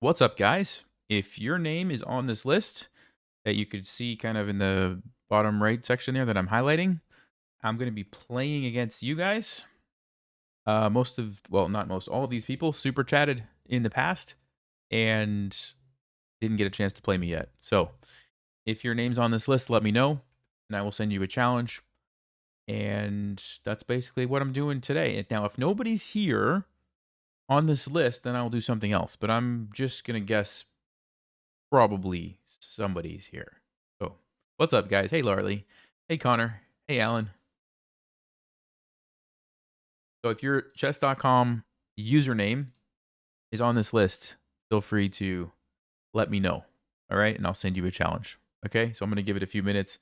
What's up, guys? If your name is on this list that you could see kind of in the bottom right section there that I'm highlighting, I'm going to be playing against you guys. Not most, all of these people super chatted in the past and didn't get a chance to play me yet. So if your name's on this list, let me know and I will send you a challenge. And that's basically what I'm doing today. Now, if nobody's here on this list, then I'll do something else. But I'm just going to guess probably somebody's here. So, what's up, guys? Hey, Larly. Hey, Connor. Hey, Alan. So, if your chess.com username is on this list, feel free to let me know. All right. And I'll send you a challenge. Okay. So, I'm going to give it a few minutes,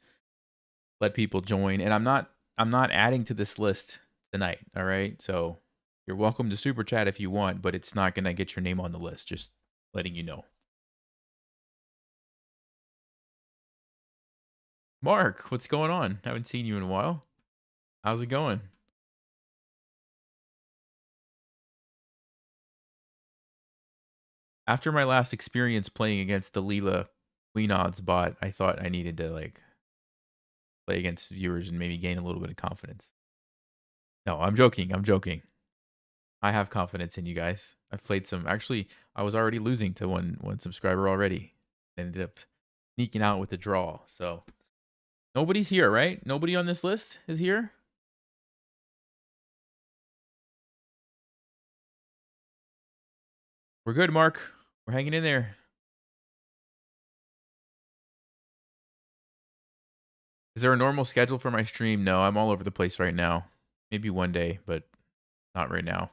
let people join. And I'm not adding to this list tonight. All right. So, you're welcome to super chat if you want, but it's not going to get your name on the list. Just letting you know. Mark, what's going on? Haven't seen you in a while. How's it going? After my last experience playing against the LeelaRookOdds bot, I thought I needed to like play against viewers and maybe gain a little bit of confidence. No, I'm joking. I'm joking. I have confidence in you guys. I've played some. Actually, I was already losing to one subscriber already. Ended up sneaking out with the draw. So nobody's here, right? Nobody on this list is here. We're good, Mark. We're hanging in there. Is there a normal schedule for my stream? No, I'm all over the place right now. Maybe one day, but not right now.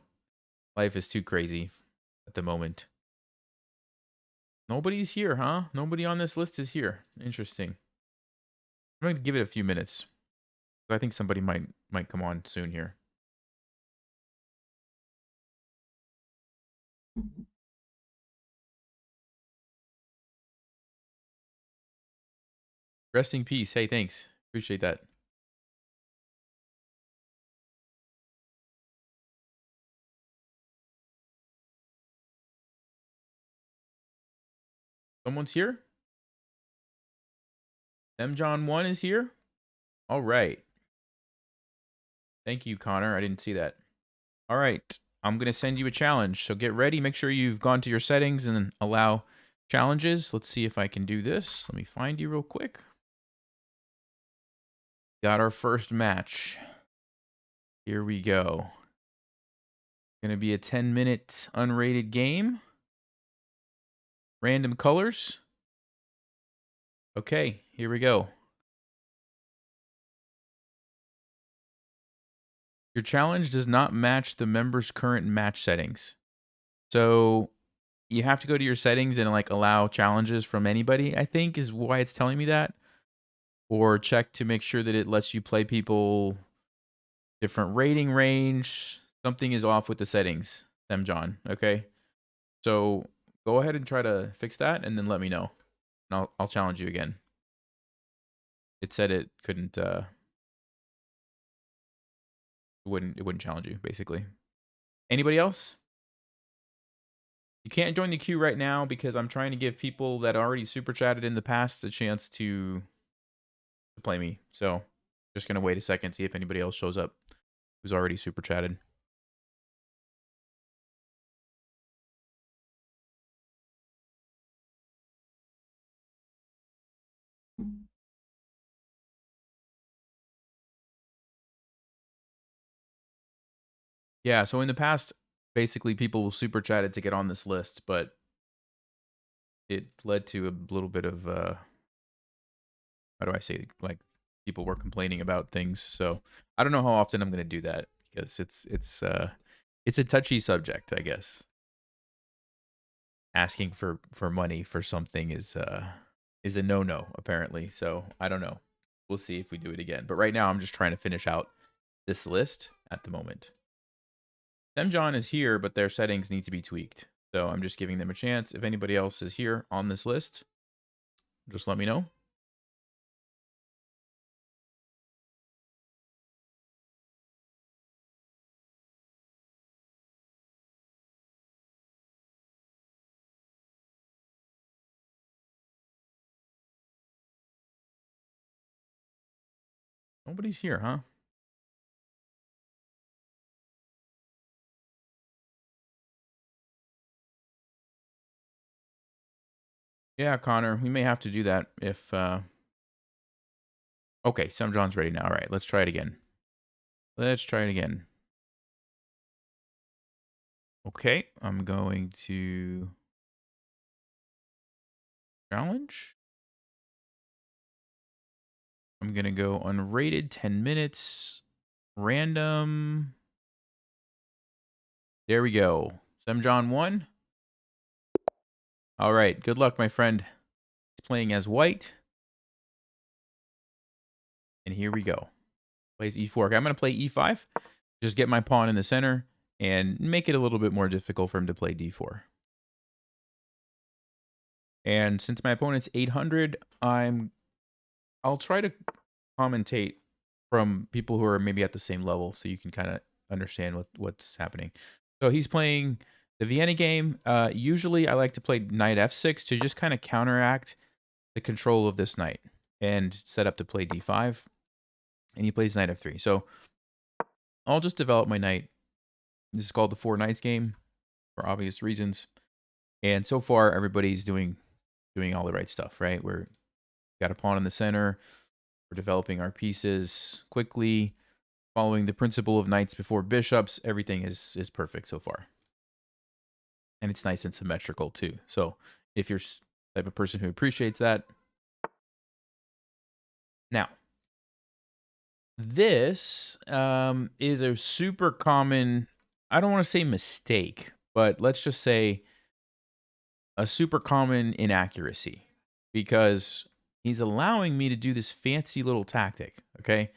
Life is too crazy at the moment. Nobody's here, huh? Nobody on this list is here. Interesting. I'm going to give it a few minutes. I think somebody might come on soon here. Rest in peace. Hey, thanks. Appreciate that. Someone's here? M John 1 is here? All right. Thank you, Connor. I didn't see that. All right. I'm going to send you a challenge. So get ready. Make sure you've gone to your settings and allow challenges. Let's see if I can do this. Let me find you real quick. Got our first match. Here we go. Going to be a 10-minute unrated game. Random colors. Okay, here we go. Your challenge does not match the member's current match settings. So you have to go to your settings and like allow challenges from anybody, I think is why it's telling me that. Or check to make sure that it lets you play people different rating range. Something is off with the settings, John. Okay. So go ahead and try to fix that and then let me know. And I'll challenge you again. It said it couldn't it wouldn't challenge you, basically. Anybody else? You can't join the queue right now because I'm trying to give people that already super chatted in the past a chance to play me. So just gonna wait a second, see if anybody else shows up who's already super chatted. Yeah, so in the past, basically people super chatted to get on this list, but it led to a little bit of how do I say, like, people were complaining about things. So I don't know how often I'm gonna do that because it's a touchy subject, I guess. Asking for money for something is a no-no apparently. So I don't know. We'll see if we do it again. But right now I'm just trying to finish out this list at the moment. John is here, but their settings need to be tweaked. So I'm just giving them a chance. If anybody else is here on this list, just let me know. Nobody's here, huh? Yeah, Connor, we may have to do that if, okay, Sam John's ready now. All right, let's try it again. Let's try it again. Okay, I'm going to challenge. I'm going to go unrated 10 minutes. Random. There we go. Sam John won. All right, good luck, my friend. He's playing as white. And here we go. Plays e4. Okay, I'm going to play e5. Just get my pawn in the center and make it a little bit more difficult for him to play d4. And since my opponent's 800, I'll try to commentate from people who are maybe at the same level so you can kind of understand what's happening. So he's playing the Vienna game. Usually I like to play knight f6 to just kind of counteract the control of this knight and set up to play d5. And he plays knight f3. So I'll just develop my knight. This is called the Four Knights game for obvious reasons. And so far, everybody's doing all the right stuff, right? We're got a pawn in the center. We're developing our pieces quickly, following the principle of knights before bishops. Everything is perfect so far. And it's nice and symmetrical too. So if you're the type of person who appreciates that. Now, this is a super common, I don't want to say mistake, but let's just say a super common inaccuracy, because he's allowing me to do this fancy little tactic, okay?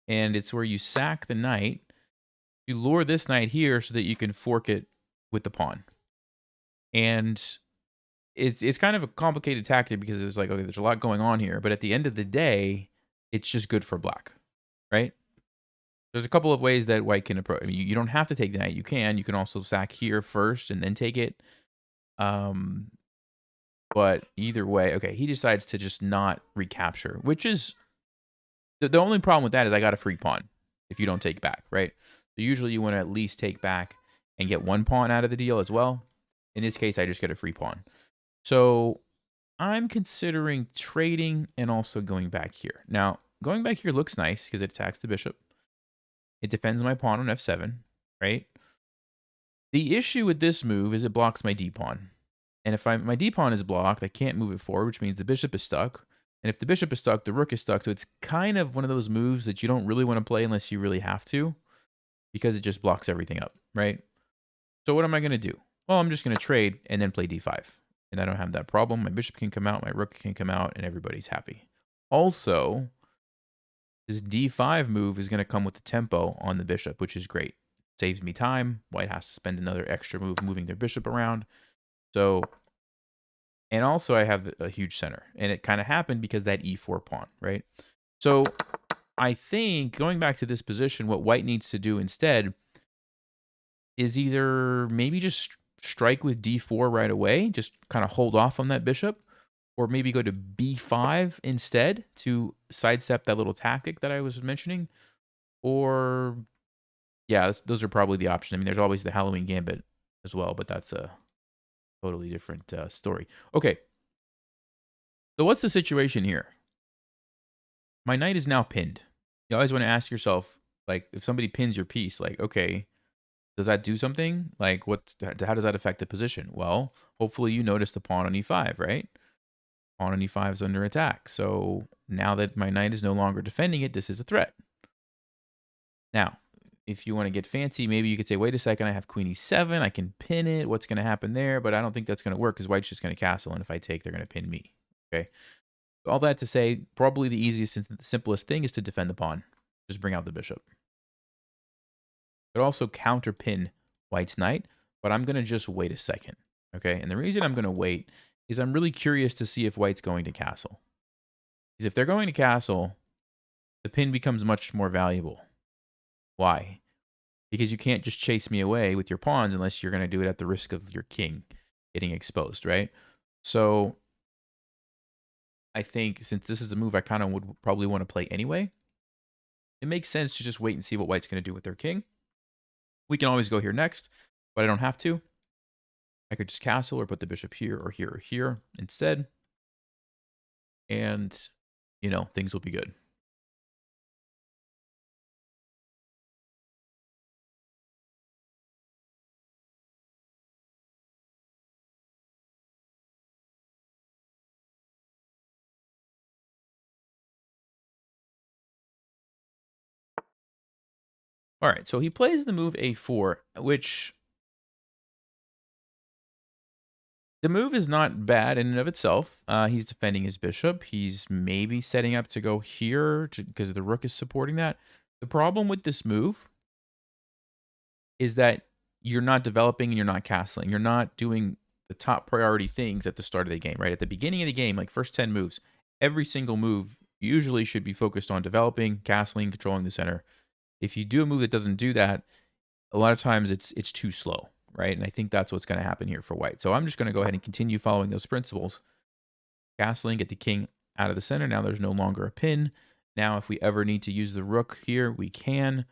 And it's where you sack the knight, you lure this knight here so that you can fork it with the pawn. And it's kind of a complicated tactic because it's like, okay, there's a lot going on here, but at the end of the day, it's just good for black, right? There's a couple of ways that white can approach. I mean, you don't have to take the knight. You can also sack here first and then take it. But either way, okay, he decides to just not recapture, which is the only problem with that is I got a free pawn if you don't take back, right? So usually you want to at least take back and get one pawn out of the deal as well. In this case, I just get a free pawn. So I'm considering trading and also going back here. Now, going back here looks nice because it attacks the bishop. It defends my pawn on f7, right? The issue with this move is it blocks my d-pawn. And if my d-pawn is blocked, I can't move it forward, which means the bishop is stuck. And if the bishop is stuck, the rook is stuck. So it's kind of one of those moves that you don't really want to play unless you really have to, because it just blocks everything up, right? So what am I going to do? Well, I'm just going to trade and then play d5. And I don't have that problem. My bishop can come out, my rook can come out, and everybody's happy. Also, this d5 move is going to come with the tempo on the bishop, which is great. Saves me time. White has to spend another extra move moving their bishop around. So, and also I have a huge center, and it kind of happened because that e4 pawn, right? So I think going back to this position, what white needs to do instead is either maybe just strike with d4 right away, just kind of hold off on that bishop, or maybe go to b5 instead to sidestep that little tactic that I was mentioning. Or, yeah, those are probably the options. I mean, there's always the Halloween Gambit as well, but that's a totally different story. Okay. So what's the situation here? My knight is now pinned. You always want to ask yourself, like, if somebody pins your piece, like, okay, does that do something? Like, how does that affect the position? Well, hopefully you notice the pawn on e5, right? Pawn on e5 is under attack. So now that my knight is no longer defending it, this is a threat. Now, if you want to get fancy, maybe you could say, wait a second, I have queen e7. I can pin it. What's going to happen there? But I don't think that's going to work because white's just going to castle. And if I take, they're going to pin me. Okay. All that to say, probably the easiest and simplest thing is to defend the pawn. Just bring out the bishop. Could also counter pin white's knight, but I'm going to just wait a second. Okay. And the reason I'm going to wait is I'm really curious to see if white's going to castle. Because if they're going to castle, the pin becomes much more valuable. Why? Because you can't just chase me away with your pawns unless you're going to do it at the risk of your king getting exposed, right? So I think since this is a move I kind of would probably want to play anyway, it makes sense to just wait and see what white's going to do with their king. We can always go here next, but I don't have to. I could just castle or put the bishop here or here or here instead. And, you know, things will be good. All right, so he plays the move a4, which the move is not bad in and of itself. He's defending his bishop. He's maybe setting up to go here because the rook is supporting that. The problem with this move is that you're not developing and you're not castling. You're not doing the top priority things at the start of the game, right? At the beginning of the game, like first 10 moves, every single move usually should be focused on developing, castling, controlling the center. If you do a move that doesn't do that, a lot of times it's too slow, right? And I think that's what's going to happen here for white. So I'm just going to go ahead and continue following those principles. Castling, get the king out of the center. Now there's no longer a pin. Now if we ever need to use the rook here, we can.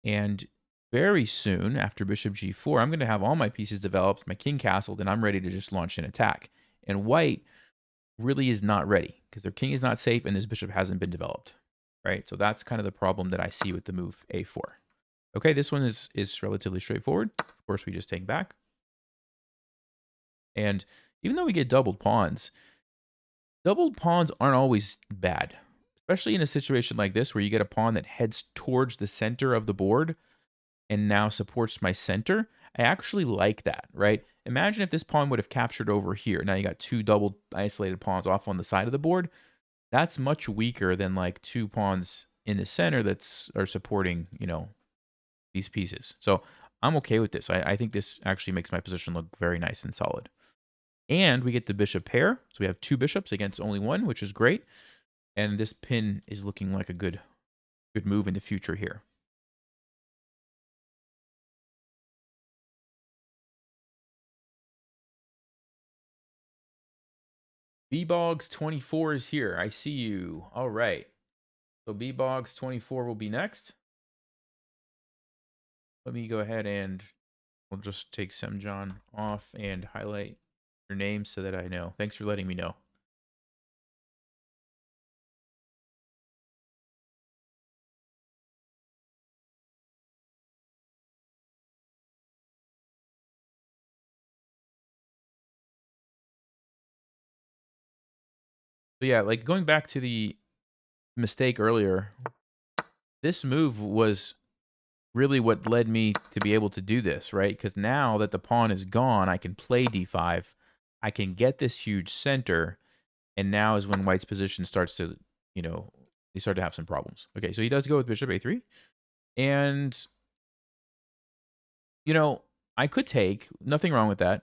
And very soon after bishop g4, I'm going to have all my pieces developed, my king castled, and I'm ready to just launch an attack. And white really is not ready because their king is not safe and this bishop hasn't been developed, right? So that's kind of the problem that I see with the move a4. Okay, this one is relatively straightforward. Of course, we just take back. And even though we get doubled pawns aren't always bad, especially in a situation like this where you get a pawn that heads towards the center of the board and now supports my center. I actually like that, right? Imagine if this pawn would have captured over here. Now you got two double isolated pawns off on the side of the board. That's much weaker than like two pawns in the center are supporting, you know, these pieces. So I'm okay with this. I think this actually makes my position look very nice and solid. And we get the bishop pair. So we have two bishops against only one, which is great. And this pin is looking like a good move in the future here. bbogs24 is here. I see you. All right. So bbogs24 will be next. Let me go ahead and we'll just take Semjon off and highlight your name so that I know. Thanks for letting me know. So yeah, like going back to the mistake earlier, this move was really what led me to be able to do this, right? Because now that the pawn is gone, I can play d5. I can get this huge center, and now is when white's position starts to, you know, they start to have some problems. Okay, so he does go with bishop a3. And, you know, I could take, nothing wrong with that.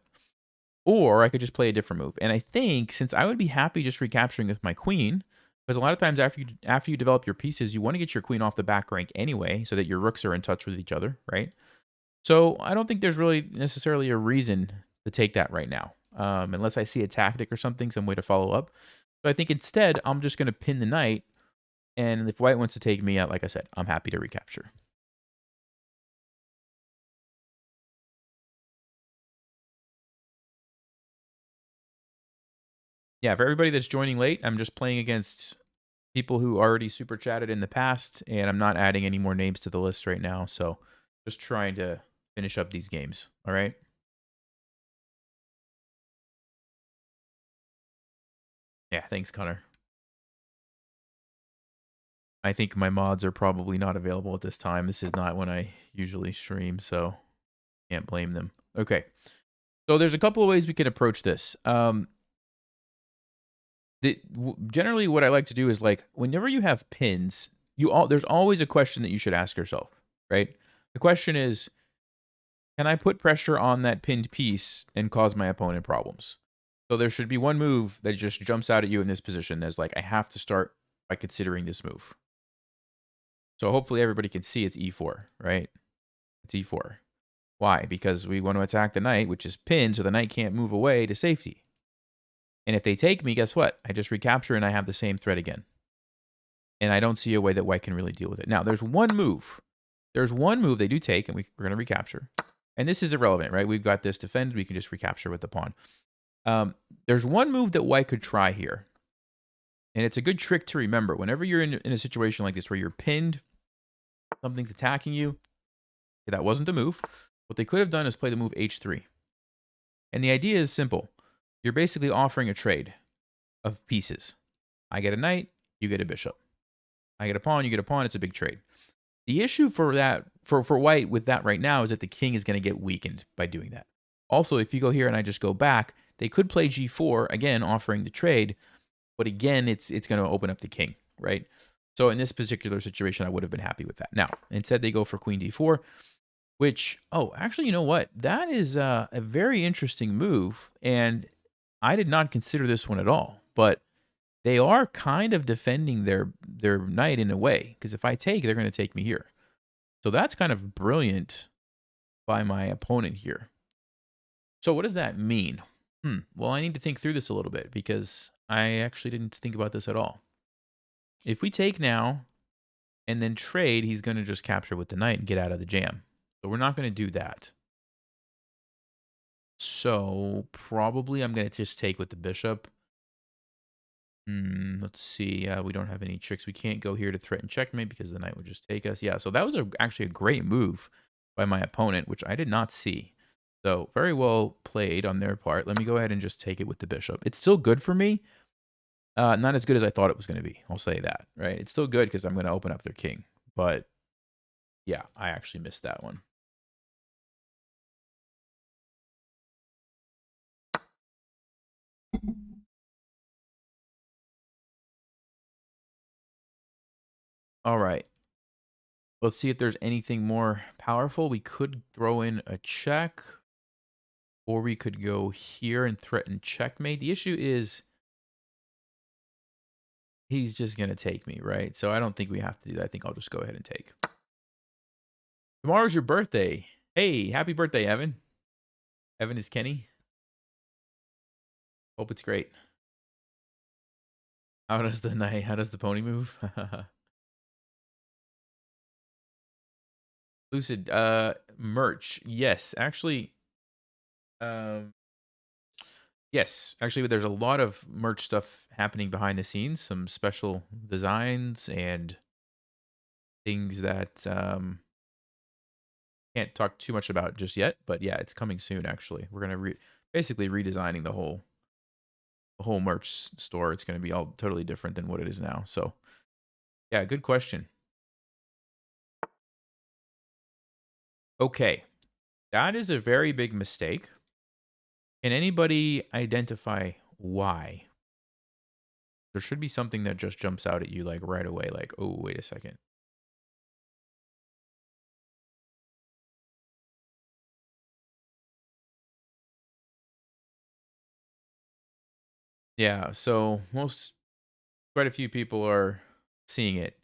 Or I could just play a different move. And I think since I would be happy just recapturing with my queen, because a lot of times after you develop your pieces, you want to get your queen off the back rank anyway, so that your rooks are in touch with each other, right? So I don't think there's really necessarily a reason to take that right now, unless I see a tactic or something, some way to follow up. So I think instead, I'm just going to pin the knight, and if white wants to take me out, like I said, I'm happy to recapture. Yeah, for everybody that's joining late, I'm just playing against people who already super chatted in the past, and I'm not adding any more names to the list right now. So just trying to finish up these games. All right. Yeah. Thanks, Connor. I think my mods are probably not available at this time. This is not when I usually stream, so can't blame them. Okay. So there's a couple of ways we can approach this. Generally, what I like to do is like whenever you have pins, there's always a question that you should ask yourself, right? The question is, can I put pressure on that pinned piece and cause my opponent problems? So there should be one move that just jumps out at you in this position as like, I have to start by considering this move. So hopefully everybody can see it's e4, right? It's e4. Why? Because we want to attack the knight, which is pinned, so the knight can't move away to safety. And if they take me, guess what? I just recapture and I have the same threat again. And I don't see a way that white can really deal with it. Now, there's one move. There's one move they do take, and we're going to recapture. And this is irrelevant, right? We've got this defended. We can just recapture with the pawn. There's one move that white could try here. And it's a good trick to remember. Whenever you're in a situation like this where you're pinned, something's attacking you, that wasn't the move. What they could have done is play the move h3. And the idea is simple. You're basically offering a trade of pieces. I get a knight, you get a bishop. I get a pawn, you get a pawn. It's a big trade. The issue for that, for white with that right now is that the king is going to get weakened by doing that. Also, if you go here and I just go back, they could play g4, again, offering the trade. But again, it's going to open up the king, right? So in this particular situation, I would have been happy with that. Now, instead, they go for queen d4, which, oh, actually, you know what? That is a very interesting move. And I did not consider this one at all. But they are kind of defending their knight in a way. Because if I take, they're going to take me here. So that's kind of brilliant by my opponent here. So what does that mean? Well, I need to think through this a little bit because I actually didn't think about this at all. If we take now and then trade, he's going to just capture with the knight and get out of the jam. So we're not going to do that. So probably I'm going to just take with the bishop. Let's see. We don't have any tricks. We can't go here to threaten checkmate because the knight would just take us. Yeah, so that was actually a great move by my opponent, which I did not see. So very well played on their part. Let me go ahead and just take it with the bishop. It's still good for me. Not as good as I thought it was going to be. I'll say that, right? It's still good because I'm going to open up their king. But yeah, I actually missed that one. All right. Let's see if there's anything more powerful. We could throw in a check. Or we could go here and threaten checkmate. The issue is he's just going to take me, right? So I don't think we have to do that. I think I'll just go ahead and take. Tomorrow's your birthday. Hey, happy birthday, Evan. Evan is Kenny. Hope it's great. How does the pony move? Lucid, merch. Yes, actually, yes, actually, there's a lot of merch stuff happening behind the scenes. Some special designs and things that can't talk too much about just yet. But yeah, it's coming soon. Actually, we're gonna basically redesigning the whole merch store. It's gonna be all totally different than what it is now. So yeah, good question. Okay, that is a very big mistake. Can anybody identify why? There should be something that just jumps out at you like right away, like, oh, wait a second. Yeah, so quite a few people are seeing it.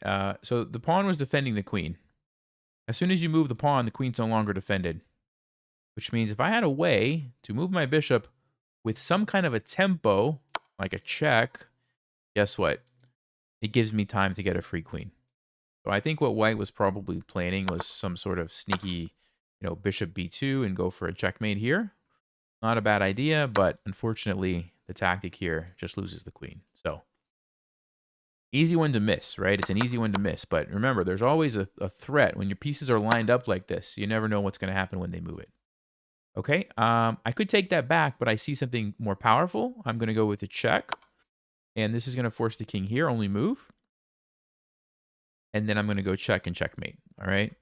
So the pawn was defending the queen. As soon as you move the pawn, the queen's no longer defended. Which means if I had a way to move my bishop with some kind of a tempo, like a check, guess what? It gives me time to get a free queen. So I think what white was probably planning was some sort of sneaky, bishop b2 and go for a checkmate here. Not a bad idea, but unfortunately, the tactic here just loses the queen. So easy one to miss, right? It's an easy one to miss. But remember, there's always a threat. When your pieces are lined up like this, you never know what's going to happen when they move it. Okay, I could take that back, but I see something more powerful. I'm going to go with a check. And this is going to force the king here, only move. And then I'm going to go check and checkmate, all right?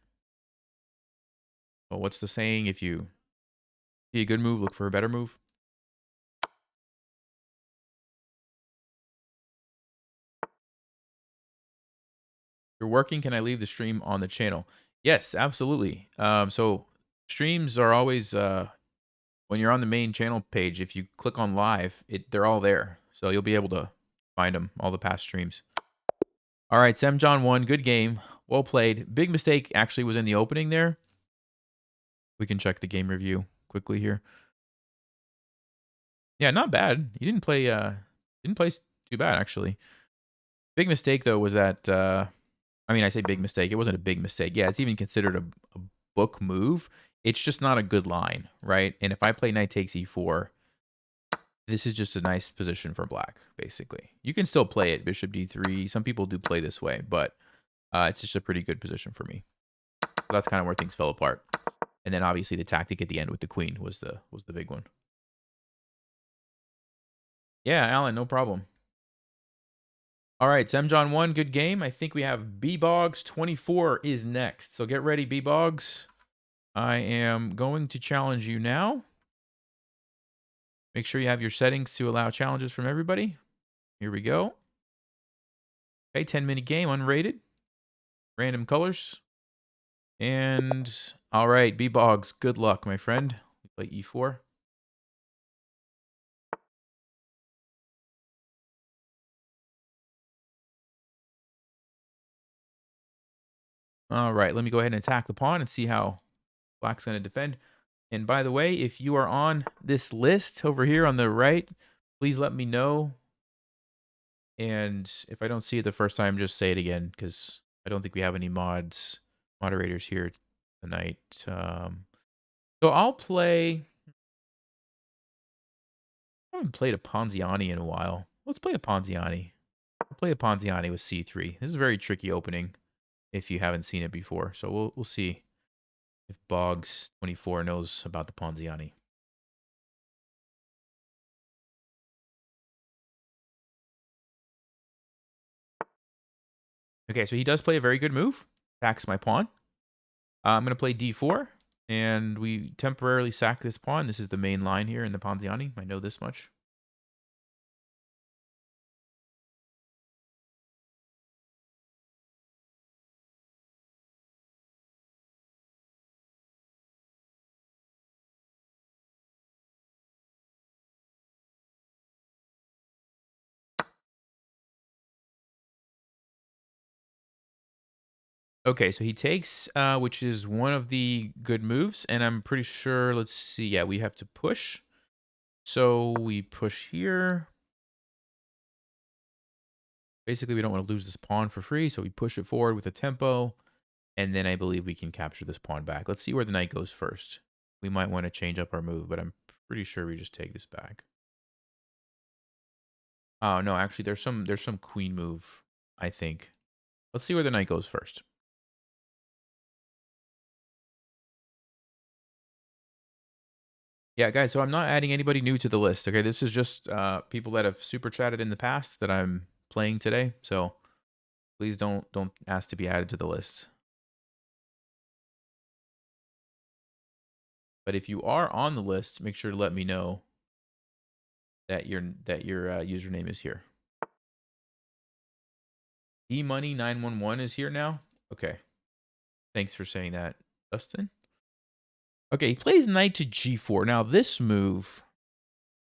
Well, what's the saying? If you see a good move, look for a better move. You're working. Can I leave the stream on the channel? Yes, absolutely. So streams are always, when you're on the main channel page, if you click on live, they're all there. So you'll be able to find them, all the past streams. All right, Sam John won. Good game. Well played. Big mistake actually was in the opening there. We can check the game review quickly here. Yeah, not bad. You didn't play too bad actually. Big mistake, though, was that, I mean, I say big mistake. It wasn't a big mistake. Yeah, it's even considered a book move. It's just not a good line, right? And if I play knight takes e4, this is just a nice position for black, basically. You can still play it, bishop d3. Some people do play this way, but it's just a pretty good position for me. So that's kind of where things fell apart. And then obviously the tactic at the end with the queen was the big one. Yeah, Alan, no problem. All right, Semjon 1, good game. I think we have B-Bogs 24 is next. So get ready, B-Bogs. I am going to challenge you now. Make sure you have your settings to allow challenges from everybody. Here we go. Okay, 10-minute game, unrated. Random colors. And, all right, B-Bogs, good luck, my friend. We play e4. All right, let me go ahead and attack the pawn and see how black's going to defend. And by the way, if you are on this list over here on the right, please let me know. And if I don't see it the first time, just say it again, because I don't think we have any moderators here tonight. So I'll play. I haven't played a Ponziani in a while. Let's play a Ponziani. I'll play a Ponziani with c3. This is a very tricky opening if you haven't seen it before. So we'll see if Boggs 24 knows about the Ponziani. Okay, so he does play a very good move. Attacks my pawn. I'm going to play d4, and we temporarily sack this pawn. This is the main line here in the Ponziani. I know this much. Okay, so he takes, which is one of the good moves, and I'm pretty sure, let's see, yeah, we have to push. So we push here. Basically, we don't want to lose this pawn for free, so we push it forward with a tempo, and then I believe we can capture this pawn back. Let's see where the knight goes first. We might want to change up our move, but I'm pretty sure we just take this back. Oh, no, actually, there's some queen move, I think. Let's see where the knight goes first. Yeah, guys, so I'm not adding anybody new to the list, okay? This is just people that have super chatted in the past that I'm playing today. So please don't ask to be added to the list. But if you are on the list, make sure to let me know that your username is here. eMoney911 is here now. Okay. Thanks for saying that, Dustin. Okay, he plays knight to g4. Now, this move,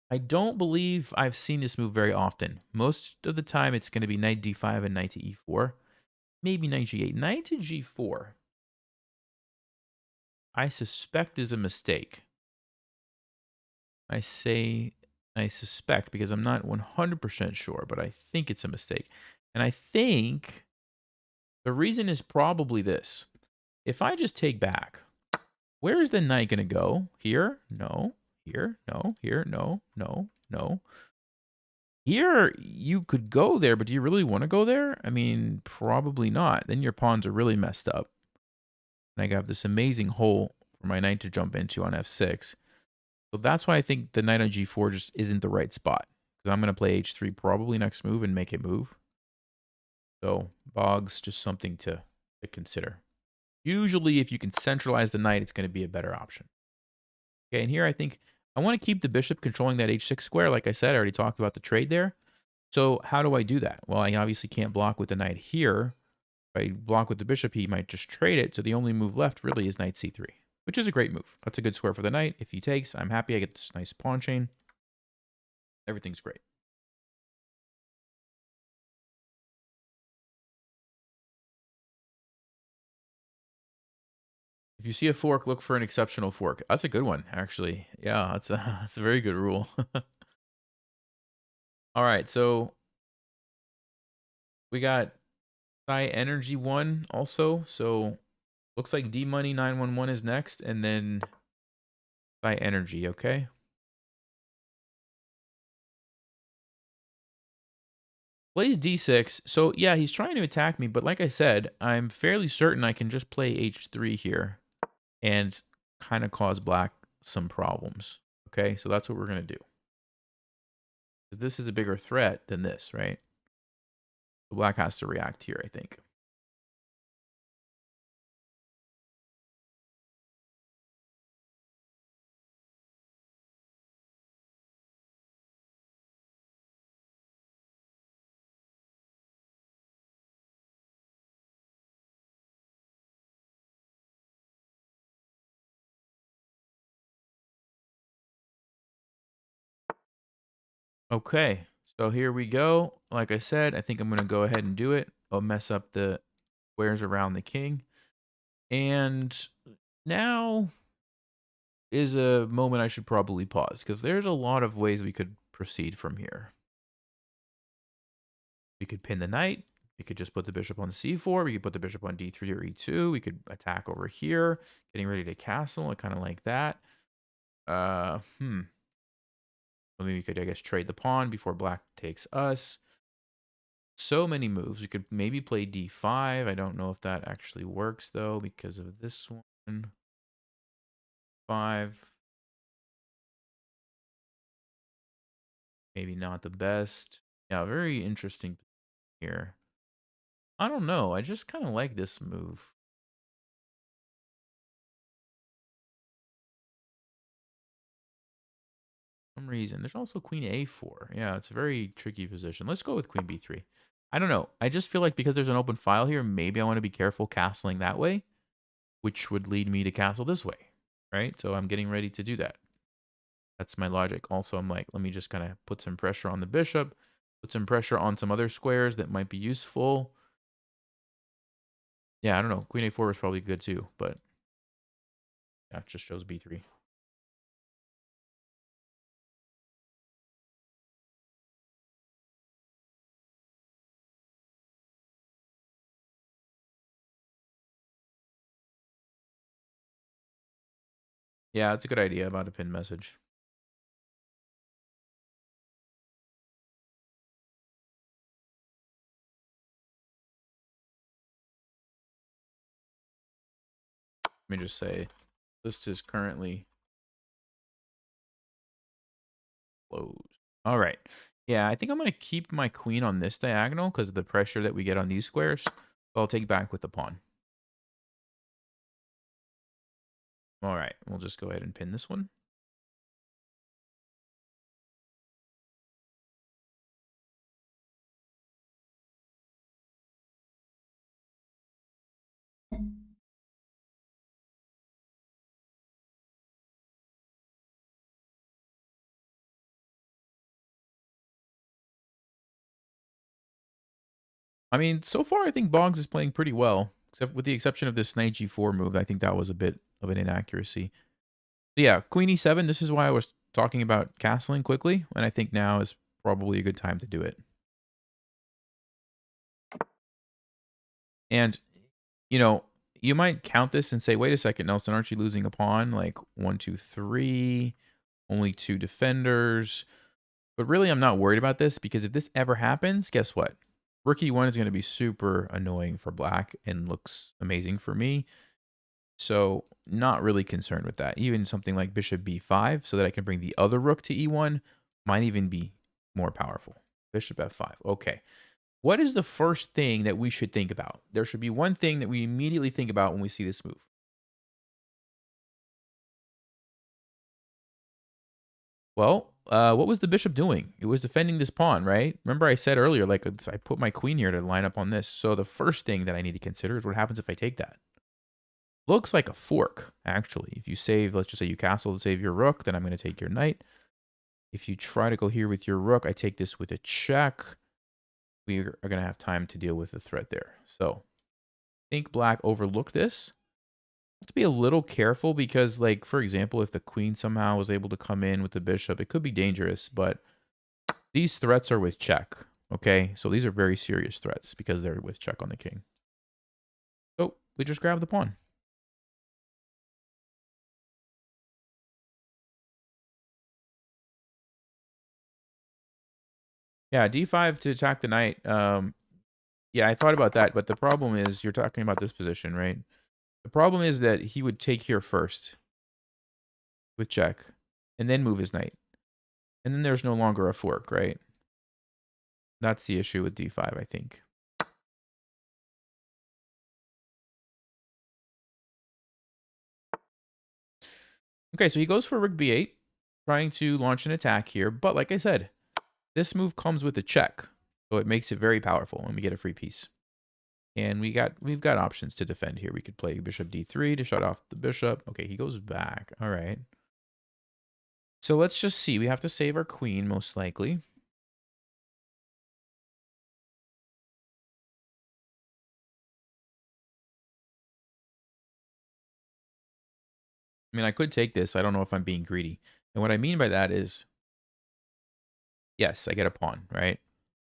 I don't believe I've seen this move very often. Most of the time, it's going to be knight d5 and knight to e4. Maybe knight g8. Knight to g4, I suspect is a mistake. I say I suspect because I'm not 100% sure, but I think it's a mistake. And I think the reason is probably this. If I just take back, where is the knight going to go? Here? No. Here? No. Here? No. No. No. Here, you could go there, but do you really want to go there? I mean, probably not. Then your pawns are really messed up. And I got this amazing hole for my knight to jump into on f6. So that's why I think the knight on g4 just isn't the right spot. Because I'm going to play h3 probably next move and make it move. So Boggs, just something to consider. Usually, if you can centralize the knight, it's going to be a better option. Okay, and here I think I want to keep the bishop controlling that h6 square. Like I said, I already talked about the trade there. So how do I do that? Well, I obviously can't block with the knight here. If I block with the bishop, he might just trade it. So the only move left really is knight c3, which is a great move. That's a good square for the knight. If he takes, I'm happy. I get this nice pawn chain. Everything's great. If you see a fork, look for an exceptional fork. That's a good one, actually. Yeah, that's a very good rule. All right, so We got Psy Energy 1 also. So looks like D Money 911 is next, and then Psy Energy, okay? Plays D6. So yeah, he's trying to attack me, but like I said, I'm fairly certain I can just play H3 here and kind of cause black some problems. Okay, so that's what we're going to do. Because this is a bigger threat than this, right? So black has to react here, I think. Okay, so here we go. Like I said, I think I'm going to go ahead and do it. I'll mess up the squares around the king. And now is a moment I should probably pause because there's a lot of ways we could proceed from here. We could pin the knight. We could just put the bishop on c4. We could put the bishop on d3 or e2. We could attack over here, getting ready to castle. I kind of like that. Well, maybe we could, I guess, trade the pawn before black takes us. So many moves. We could maybe play d5. I don't know if that actually works, though, because of this one. 5. Maybe not the best. Yeah, very interesting here. I don't know. I just kind of like this move. For some reason. There's also queen a4. Yeah, it's a very tricky position. Let's go with queen b3. I don't know. I just feel like because there's an open file here, maybe I want to be careful castling that way, which would lead me to castle this way, right? So I'm getting ready to do that. That's my logic. Also, I'm like, let me just kind of put some pressure on the bishop, put some pressure on some other squares that might be useful. Yeah, I don't know. Queen a4 was probably good too, but yeah, it just shows b3. Yeah, it's a good idea about a pin message. Let me just say, list is currently closed. All right. Yeah, I think I'm going to keep my queen on this diagonal because of the pressure that we get on these squares. So I'll take back with the pawn. All right. We'll just go ahead and pin this one. I mean, so far, I think Boggs is playing pretty well, except with the exception of this knight g4 move. I think that was a bit of an inaccuracy. But yeah, queen e7. This is why I was talking about castling quickly, and I think now is probably a good time to do it. And, you know, you might count this and say, wait a second, Nelson, aren't you losing a pawn? Like 1, 2, 3, only 2 defenders. But really, I'm not worried about this because if this ever happens, guess what? Rook e1 is going to be super annoying for black and looks amazing for me. So not really concerned with that. Even something like bishop b5 so that I can bring the other rook to e1 might even be more powerful. Bishop f5. Okay. What is the first thing that we should think about? There should be one thing that we immediately think about when we see this move. Well, what was the bishop doing? It was defending this pawn, right? Remember I said earlier, like, I put my queen here to line up on this. So the first thing that I need to consider is what happens if I take that. Looks like a fork, actually. If you save, let's just say you castle to save your rook, then I'm going to take your knight. If you try to go here with your rook, I take this with a check. We are going to have time to deal with the threat there. So I think black overlooked this. Have to be a little careful because, like, for example, if the queen somehow was able to come in with the bishop, it could be dangerous, but these threats are with check. Okay, so these are very serious threats because they're with check on the king. So we just grab the pawn. Yeah, d5 to attack the knight. Yeah, I thought about that, but the problem is you're talking about this position, right? The problem is that he would take here first with check and then move his knight. And then there's no longer a fork, right? That's the issue with d5, I think. Okay, so he goes for rook b8, trying to launch an attack here. But like I said, this move comes with a check, so it makes it very powerful, and we get a free piece. And we've got options to defend here. We could play bishop d3 to shut off the bishop. Okay, he goes back. All right. So let's just see. We have to save our queen, most likely. I mean, I could take this. I don't know if I'm being greedy. And what I mean by that is, yes, I get a pawn, right?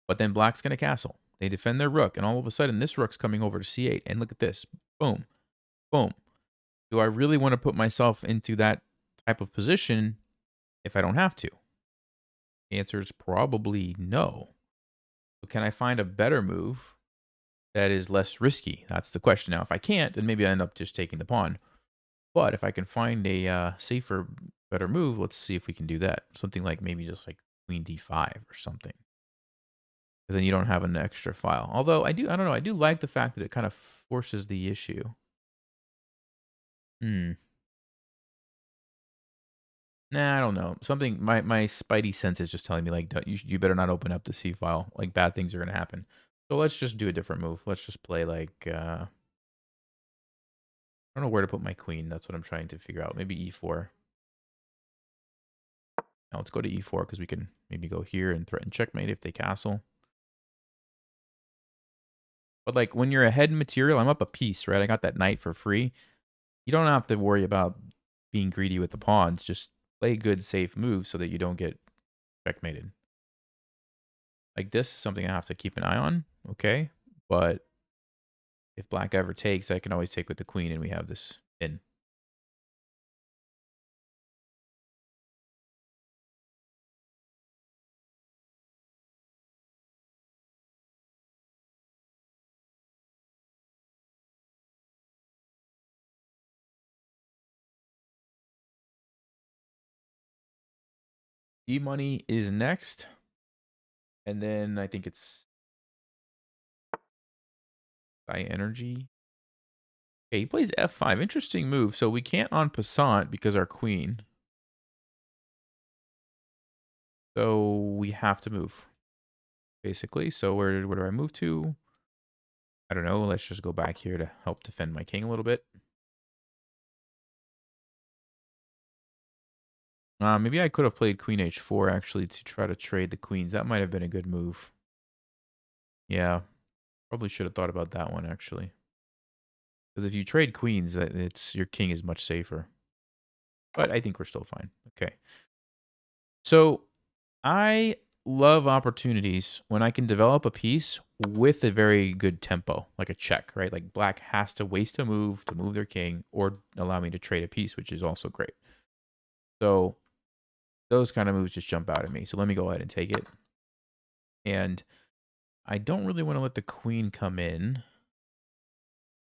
But then black's going to castle. They defend their rook, and all of a sudden, this rook's coming over to c8. And look at this. Boom. Boom. Do I really want to put myself into that type of position if I don't have to? The answer is probably no. So can I find a better move that is less risky? That's the question. Now, if I can't, then maybe I end up just taking the pawn. But if I can find a safer, better move, let's see if we can do that. Something like maybe just like queen d5 or something. Because then you don't have an extra file. Although I don't know, I do like the fact that it kind of forces the issue. Nah, I don't know. Something, my spidey sense is just telling me, like, you better not open up the C file. Like, bad things are going to happen. So let's just do a different move. Let's just play, like, I don't know where to put my queen. That's what I'm trying to figure out. Maybe e4. Now let's go to e4 because we can maybe go here and threaten checkmate if they castle. But, like, when you're ahead in material, I'm up a piece, right? I got that knight for free. You don't have to worry about being greedy with the pawns. Just play good, safe moves so that you don't get checkmated. Like, this is something I have to keep an eye on, okay? But if black ever takes, I can always take with the queen, and we have this in. D-money is next. And then I think it's Sky Energy. Okay, he plays F5. Interesting move. So we can't en passant because our queen. So we have to move, basically. So where do I move to? I don't know. Let's just go back here to help defend my king a little bit. Maybe I could have played queen h4, actually, to try to trade the queens. That might have been a good move. Yeah, probably should have thought about that one, actually. Because if you trade queens, your king is much safer. But I think we're still fine. Okay. So I love opportunities when I can develop a piece with a very good tempo, like a check, right? Like black has to waste a move to move their king or allow me to trade a piece, which is also great. So those kind of moves just jump out at me. So let me go ahead and take it. And I don't really want to let the queen come in.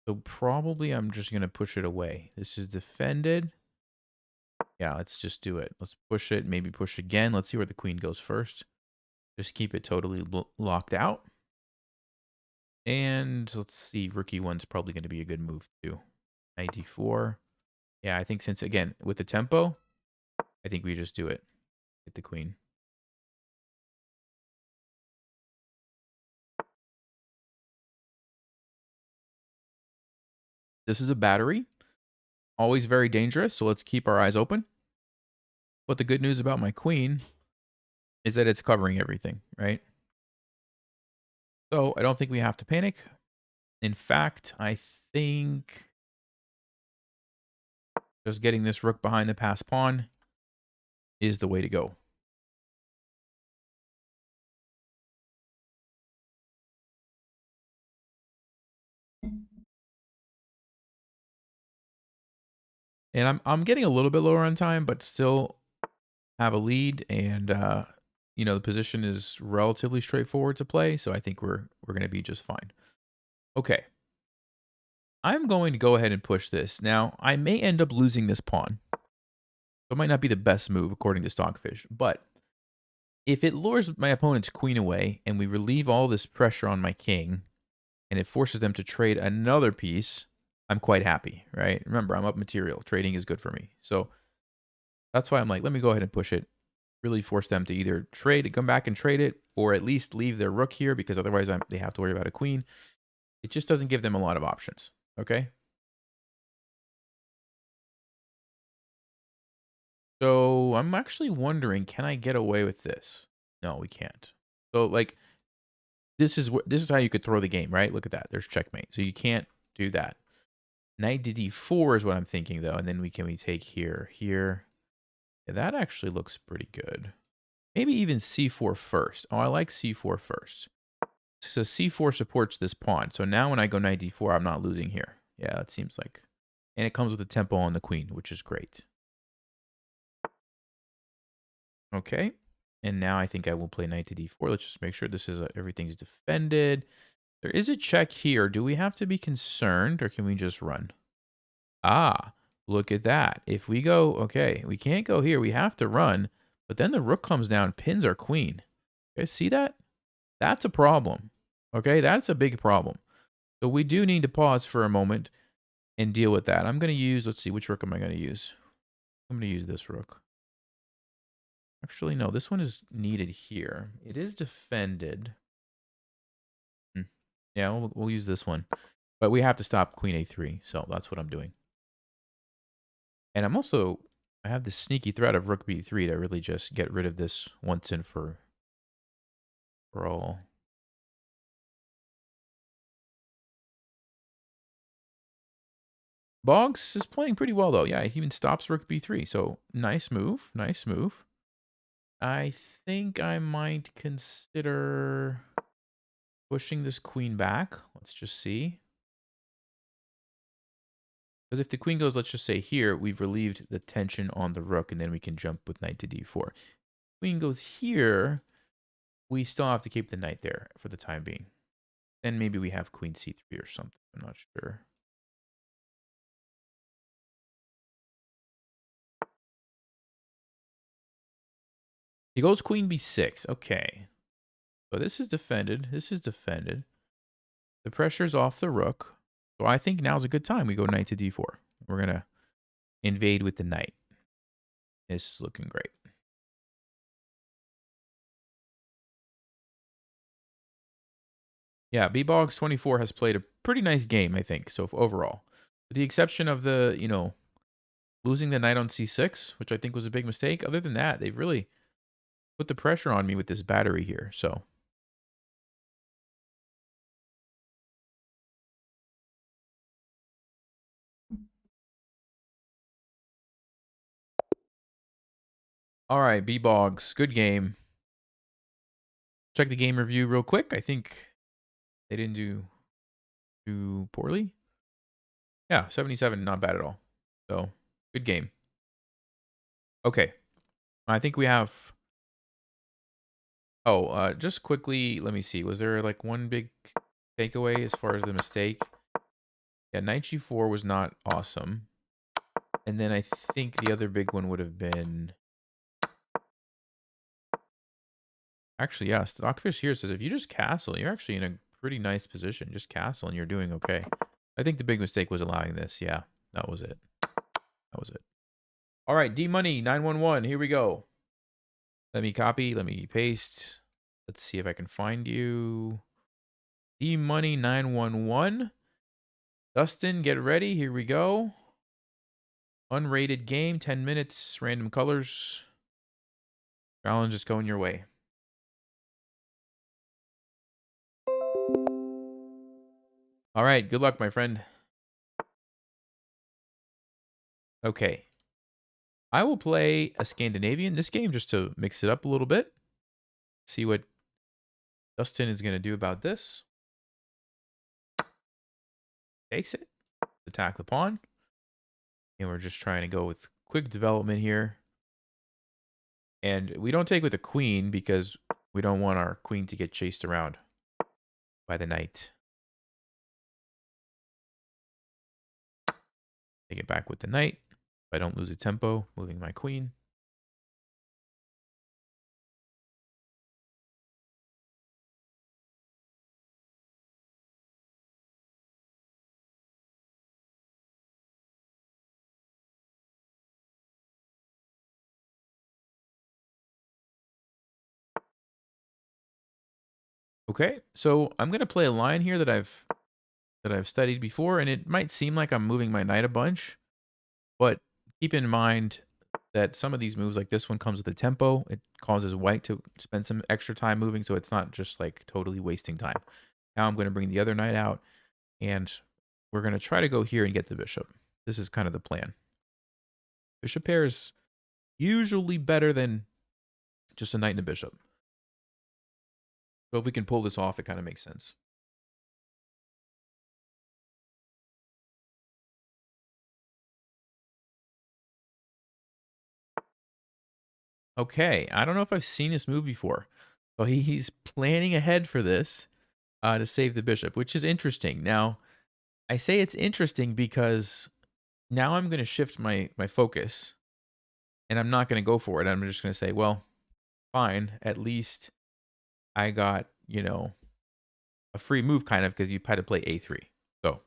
So probably I'm just going to push it away. This is defended. Yeah, let's just do it. Let's push it, maybe push again. Let's see where the queen goes first. Just keep it totally locked out. And let's see, rookie one's probably going to be a good move too. Knight d4. Yeah, I think since, again, with the tempo, I think we just do it. Hit the queen. This is a battery. Always very dangerous, so let's keep our eyes open. But the good news about my queen is that it's covering everything, right? So I don't think we have to panic. In fact, I think just getting this rook behind the passed pawn is the way to go. And I'm getting a little bit lower on time, but still have a lead, and you know, the position is relatively straightforward to play, so I think we're going to be just fine. Okay. I'm going to go ahead and push this. Now, I may end up losing this pawn. So it might not be the best move according to Stockfish, but if it lures my opponent's queen away and we relieve all this pressure on my king and it forces them to trade another piece, I'm quite happy, right? Remember, I'm up material. Trading is good for me. So that's why I'm like, let me go ahead and push it. Really force them to either trade, come back and trade it, or at least leave their rook here, because otherwise they have to worry about a queen. It just doesn't give them a lot of options, okay? So I'm actually wondering, can I get away with this? No, we can't. So like, this is how you could throw the game, right? Look at that. There's checkmate. So you can't do that. Knight to d4 is what I'm thinking, though. And then we take here. Yeah, that actually looks pretty good. Maybe even c4 first. Oh, I like c4 first. So c4 supports this pawn. So now when I go knight d4, I'm not losing here. Yeah, that seems like. And it comes with a tempo on the queen, which is great. Okay. And now I think I will play knight to d4. Let's just make sure this is everything's defended. There is a check here. Do we have to be concerned, or can we just run? Ah, look at that. If we go, okay, we can't go here. We have to run. But then the rook comes down, pins our queen. You guys see that? That's a problem. Okay, that's a big problem. So we do need to pause for a moment and deal with that. I'm going to use, let's see, which rook am I going to use? I'm going to use this rook. Actually, no, this one is needed here. It is defended. Yeah, we'll use this one. But we have to stop queen a3, so that's what I'm doing. And I have this sneaky threat of rook b3 to really just get rid of this once and for all. Boggs is playing pretty well, though. Yeah, he even stops rook b3, so nice move, nice move. I think I might consider pushing this queen back. Let's just see. Because if the queen goes, let's just say here, we've relieved the tension on the rook, and then we can jump with knight to d4. Queen goes here, we still have to keep the knight there for the time being. Then maybe we have queen c3 or something. I'm not sure. He goes queen b6. Okay. So this is defended. This is defended. The pressure's off the rook. So I think now's a good time. We go knight to d4. We're going to invade with the knight. This is looking great. Yeah, bbogs24 has played a pretty nice game, I think, so overall. With the exception of the, you know, losing the knight on c6, which I think was a big mistake. Other than that, they've really put the pressure on me with this battery here, so. All right, bbogs, good game. Check the game review real quick. I think they didn't do too poorly. Yeah, 77, not bad at all. So, good game. Okay. I think we have... Oh, just quickly, let me see. Was there like one big takeaway as far as the mistake? Yeah, knight g4 was not awesome. And then I think the other big one would have been... Actually, yeah, Stockfish here says if you just castle, you're actually in a pretty nice position. Just castle and you're doing okay. I think the big mistake was allowing this. Yeah, that was it. That was it. All right, D-Money 911. Here we go. Let me copy. Let me paste. Let's see if I can find you. D-Money 911. Dustin, get ready. Here we go. Unrated game. 10 minutes. Random colors. Challenge is going your way. All right. Good luck, my friend. Okay. I will play a Scandinavian this game just to mix it up a little bit. See what Dustin is going to do about this. Takes it. Attack the pawn. And we're just trying to go with quick development here. And we don't take with the queen because we don't want our queen to get chased around by the knight. Take it back with the knight. If I don't lose a tempo, moving my queen. Okay, so I'm gonna play a line here that I've studied before, and it might seem like I'm moving my knight a bunch, but keep in mind that some of these moves, like this one, comes with a tempo. It causes white to spend some extra time moving, so it's not just like totally wasting time. Now I'm going to bring the other knight out, and we're going to try to go here and get the bishop. This is kind of the plan. Bishop pair is usually better than just a knight and a bishop. So if we can pull this off, it kind of makes sense. Okay, I don't know if I've seen this move before. So he's planning ahead for this to save the bishop, which is interesting. Now, I say it's interesting because now I'm going to shift my focus, and I'm not going to go for it. I'm just going to say, well, fine. At least I got, a free move kind of because you had to play a3. So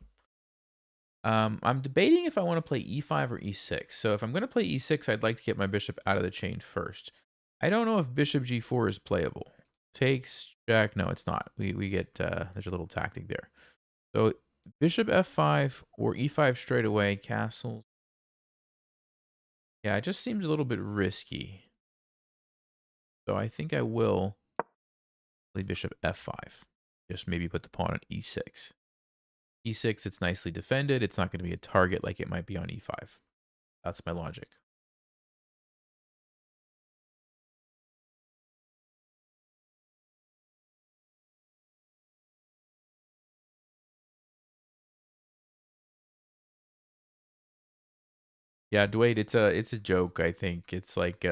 I'm debating if I want to play e5 or e6. So if I'm going to play e6, I'd like to get my bishop out of the chain first. I don't know if bishop g4 is playable. Takes, jack. No, it's not. We get, there's a little tactic there. So bishop f5 or e5 straight away, castles. Yeah, it just seems a little bit risky. So I think I will play bishop f5. Just maybe put the pawn on e6. e6, it's nicely defended. It's not going to be a target like it might be on e5. That's my logic. Yeah, Dwayne, it's a joke, I think. It's like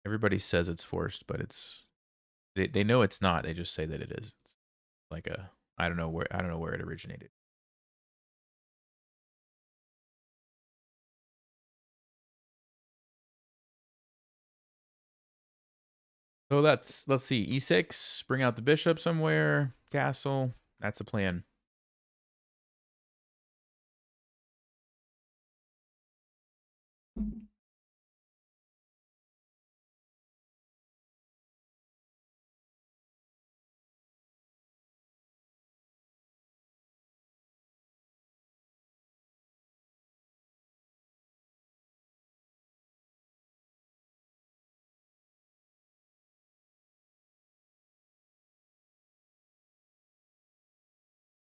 everybody says it's forced, but they know it's not. They just say that it is. It's like I don't know where it originated. So let's see. E6, bring out the bishop somewhere, castle. That's a plan.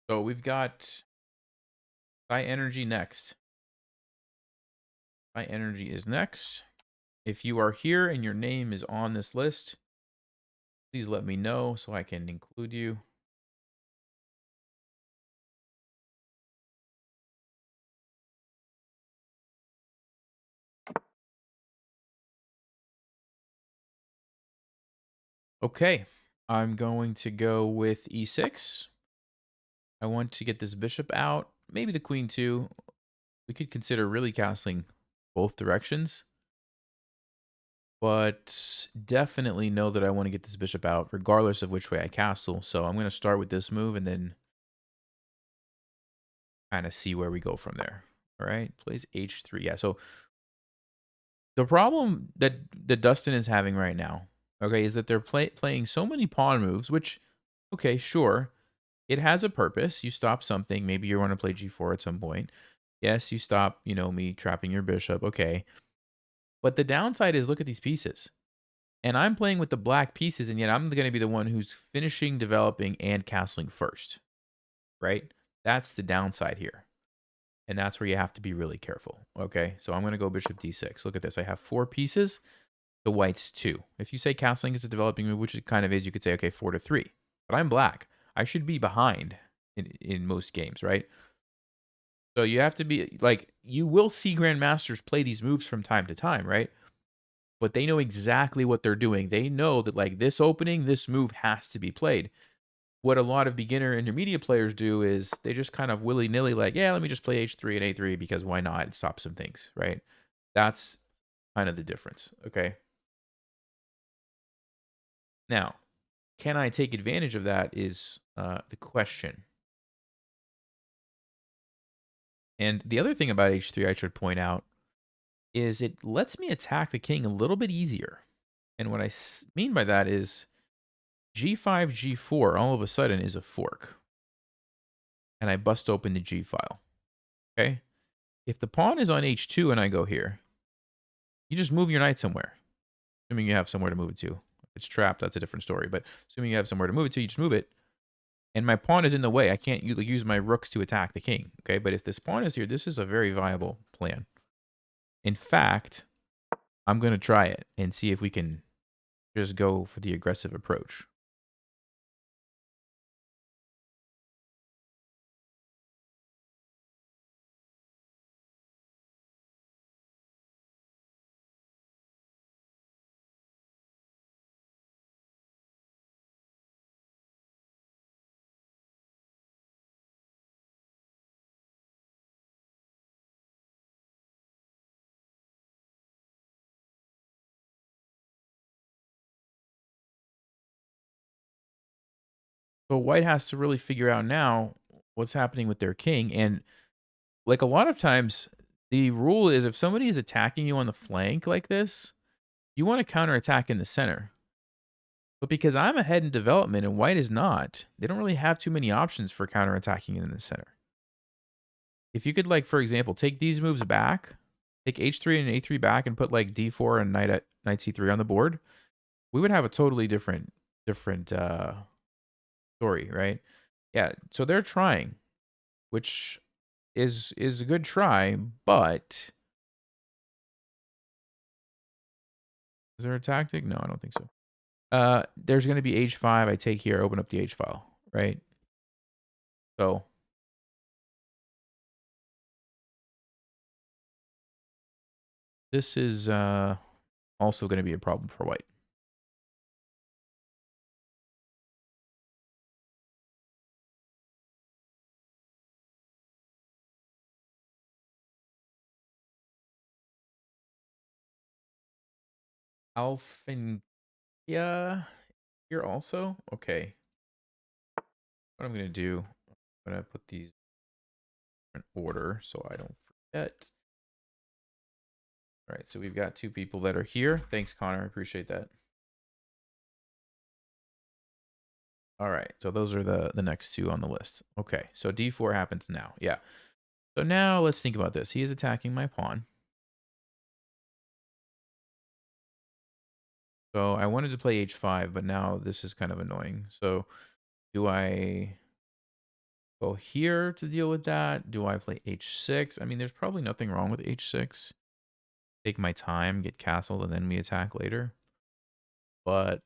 So we've got High Energy next. High Energy is next. If you are here and your name is on this list, please let me know so I can include you. Okay, I'm going to go with e6. I want to get this bishop out, maybe the queen too. We could consider really castling both directions, but definitely know that I want to get this bishop out regardless of which way I castle. So I'm going to start with this move and then kind of see where we go from there. All right, plays h3. Yeah, so the problem that Dustin is having right now, okay, is that they're playing so many pawn moves, which, okay, sure, it has a purpose. You stop something. Maybe you want to play g4 at some point. Yes, you stop, me trapping your bishop. Okay. But the downside is look at these pieces. And I'm playing with the black pieces, and yet I'm going to be the one who's finishing, developing, and castling first. Right? That's the downside here. And that's where you have to be really careful. Okay. So I'm going to go bishop d6. Look at this. I have 4 pieces. The white's 2. If you say castling is a developing move, which it kind of is, you could say, okay, 4-3. But I'm black. I should be behind in most games, right? So you have to be like, you will see grandmasters play these moves from time to time, right? But they know exactly what they're doing. They know that like this opening, this move has to be played. What a lot of beginner intermediate players do is they just kind of willy-nilly like, yeah, let me just play H3 and A3 because why not? It stops some things, right? That's kind of the difference, okay? Now, can I take advantage of that is the question. And the other thing about H3 I should point out is it lets me attack the king a little bit easier. And what I mean by that is G5, G4 all of a sudden is a fork. And I bust open the G file. Okay? If the pawn is on H2 and I go here, you just move your knight somewhere. Assuming you have somewhere to move it to. If it's trapped, that's a different story. But assuming you have somewhere to move it to, you just move it. And my pawn is in the way. I can't use my rooks to attack the king. Okay? But if this pawn is here, this is a very viable plan. In fact, I'm going to try it and see if we can just go for the aggressive approach. But white has to really figure out now what's happening with their king. And like a lot of times, the rule is if somebody is attacking you on the flank like this, you want to counterattack in the center. But because I'm ahead in development and white is not, they don't really have too many options for counterattacking in the center. If you could, like, for example, take these moves back, take H3 and A3 back and put like D4 and knight C3 on the board, we would have a totally different story, right? Yeah, so they're trying, which is a good try, but is there a tactic? No, I don't think so. There's going to be H5. I take here, open up the H file, right? So this is also going to be a problem for white. Alpha here also? Okay. What I'm going to do, I'm going to put these in order so I don't forget. All right, so we've got two people that are here. Thanks, Connor. I appreciate that. All right, so those are the next two on the list. Okay, so D4 happens now. Yeah. So now let's think about this. He is attacking my pawn. So I wanted to play H5, but now this is kind of annoying. So do I go here to deal with that? Do I play H6? I mean, there's probably nothing wrong with H6. Take my time, get castled, and then we attack later. But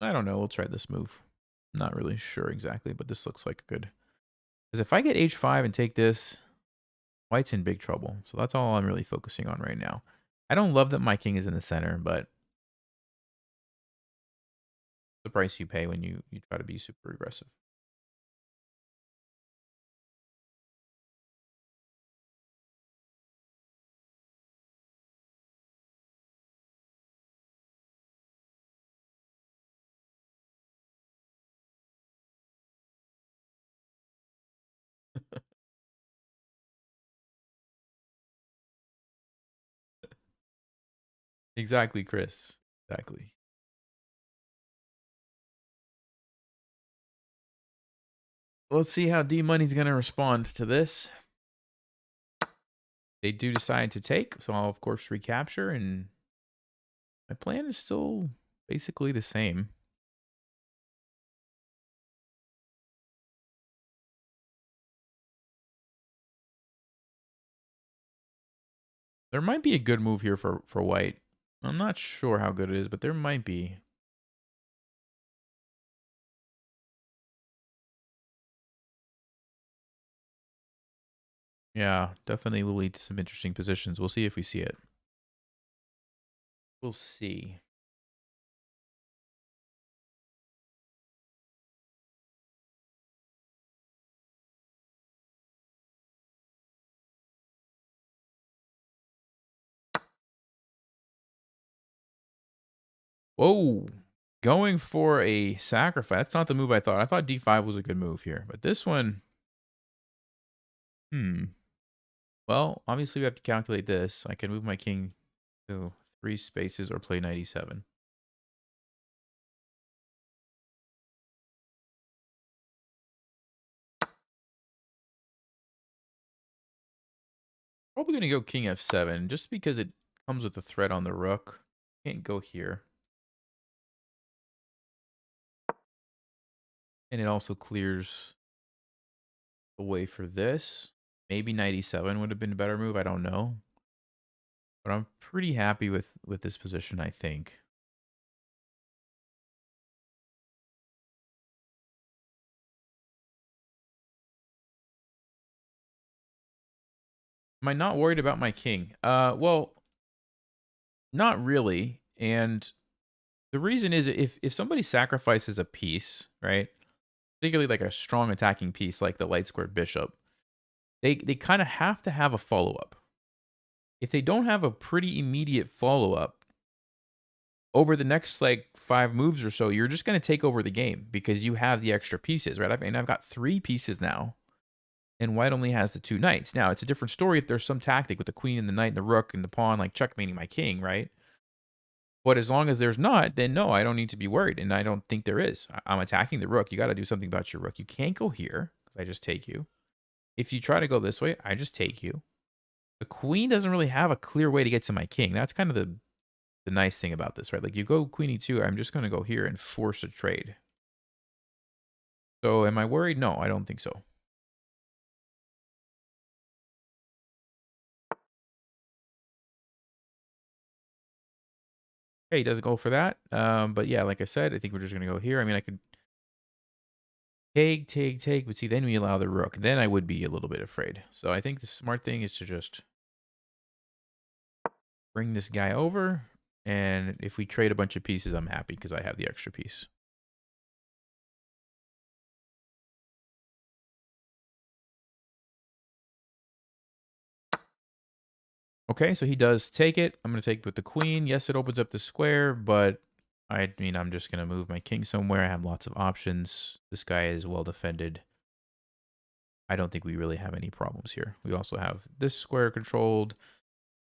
I don't know. We'll try this move. I'm not really sure exactly, but this looks like good. Because if I get H5 and take this, white's in big trouble. So that's all I'm really focusing on right now. I don't love that my king is in the center, but the price you pay when you try to be super aggressive. Exactly, Chris. Exactly. Let's see how D Money's going to respond to this. They do decide to take, so I'll of course recapture, and my plan is still basically the same. There might be a good move here for white. I'm not sure how good it is, but there might be. Yeah, definitely will lead to some interesting positions. We'll see if we see it. We'll see. Whoa. Going for a sacrifice. That's not the move I thought. I thought d5 was a good move here. But this one, well, obviously we have to calculate this. I can move my king to 3 spaces or play knight e7. Probably going to go king f7 just because it comes with a threat on the rook. Can't go here. And it also clears the way for this. Maybe knight e7 would have been a better move. I don't know. But I'm pretty happy with this position, I think. Am I not worried about my king? Well, not really. And the reason is if somebody sacrifices a piece, right? Particularly like a strong attacking piece like the light squared bishop, they kind of have to have a follow-up. If they don't have a pretty immediate follow-up, over the next like 5 moves or so, you're just going to take over the game because you have the extra pieces, right? I've got 3 pieces now, and white only has the 2 knights. Now, it's a different story if there's some tactic with the queen and the knight and the rook and the pawn, like checkmating my king, right? But as long as there's not, then no, I don't need to be worried, and I don't think there is. I'm attacking the rook. You got to do something about your rook. You can't go here because I just take you. If you try to go this way, I just take you. The queen doesn't really have a clear way to get to my king. That's kind of the nice thing about this, right? Like you go queen e2, I'm just going to go here and force a trade. So am I worried? No, I don't think so. Okay, he doesn't go for that. But yeah, like I said, I think we're just going to go here. I mean, I could take, but see, then we allow the rook. Then I would be a little bit afraid. So I think the smart thing is to just bring this guy over. And if we trade a bunch of pieces, I'm happy because I have the extra piece. Okay, so he does take it. I'm going to take with the queen. Yes, it opens up the square, but I mean, I'm just going to move my king somewhere. I have lots of options. This guy is well defended. I don't think we really have any problems here. We also have this square controlled.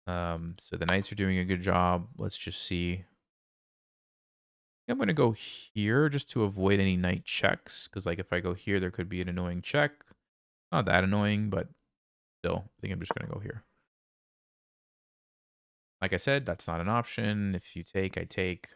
So the knights are doing a good job. Let's just see. I'm going to go here just to avoid any knight checks. Because like if I go here, there could be an annoying check. Not that annoying, but still, I think I'm just going to go here. Like I said, that's not an option. If you take, I take.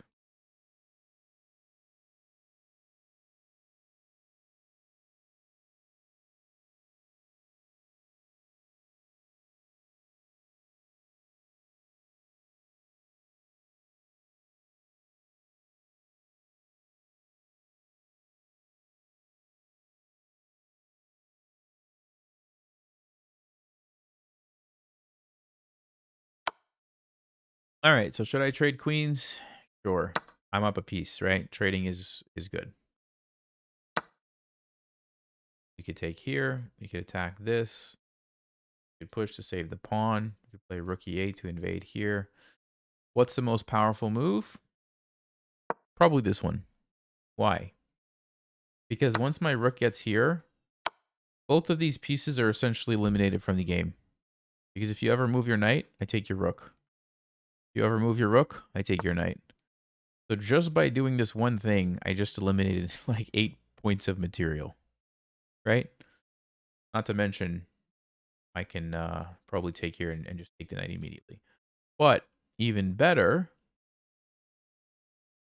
All right, so should I trade queens? Sure. I'm up a piece, right? Trading is good. You could take here. You could attack this. You could push to save the pawn. You could play rook e8 to invade here. What's the most powerful move? Probably this one. Why? Because once my rook gets here, both of these pieces are essentially eliminated from the game. Because if you ever move your knight, I take your rook. If you ever move your rook, I take your knight. So just by doing this one thing, I just eliminated like 8 points of material. Right? Not to mention, I can probably take here and just take the knight immediately. But even better,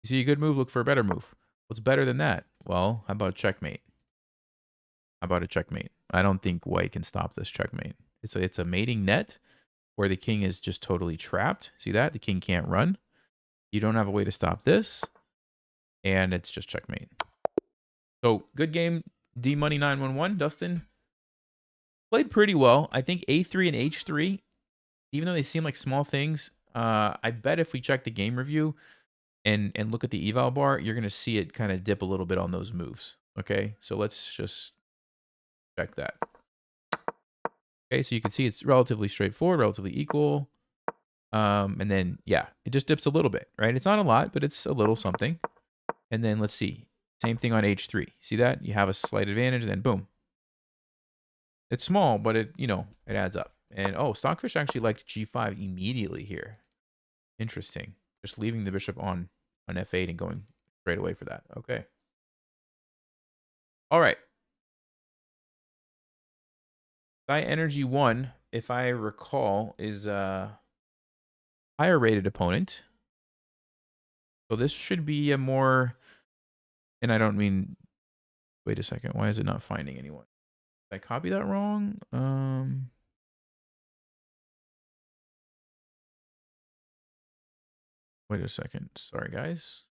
you see a good move, look for a better move. What's better than that? Well, how about checkmate? How about a checkmate? I don't think white can stop this checkmate. It's a mating net where the king is just totally trapped. See that? The king can't run. You don't have a way to stop this. And it's just checkmate. So good game, D Money 911, Dustin. Played pretty well. I think A3 and H3, even though they seem like small things, I bet if we check the game review and look at the eval bar, you're gonna see it kind of dip a little bit on those moves. Okay, so let's just check that. Okay, so you can see it's relatively straightforward, relatively equal. And then, yeah, it just dips a little bit, right? It's not a lot, but it's a little something. And then let's see. Same thing on H3. See that? You have a slight advantage, and then boom. It's small, but it, it adds up. And oh, Stockfish actually liked G5 immediately here. Interesting. Just leaving the bishop on F8 and going straight away for that. Okay. All right. Sky Energy 1, if I recall, is a higher rated opponent. So this should be a more, and I don't mean, wait a second, why is it not finding anyone? Did I copy that wrong? Wait a second. Sorry, guys.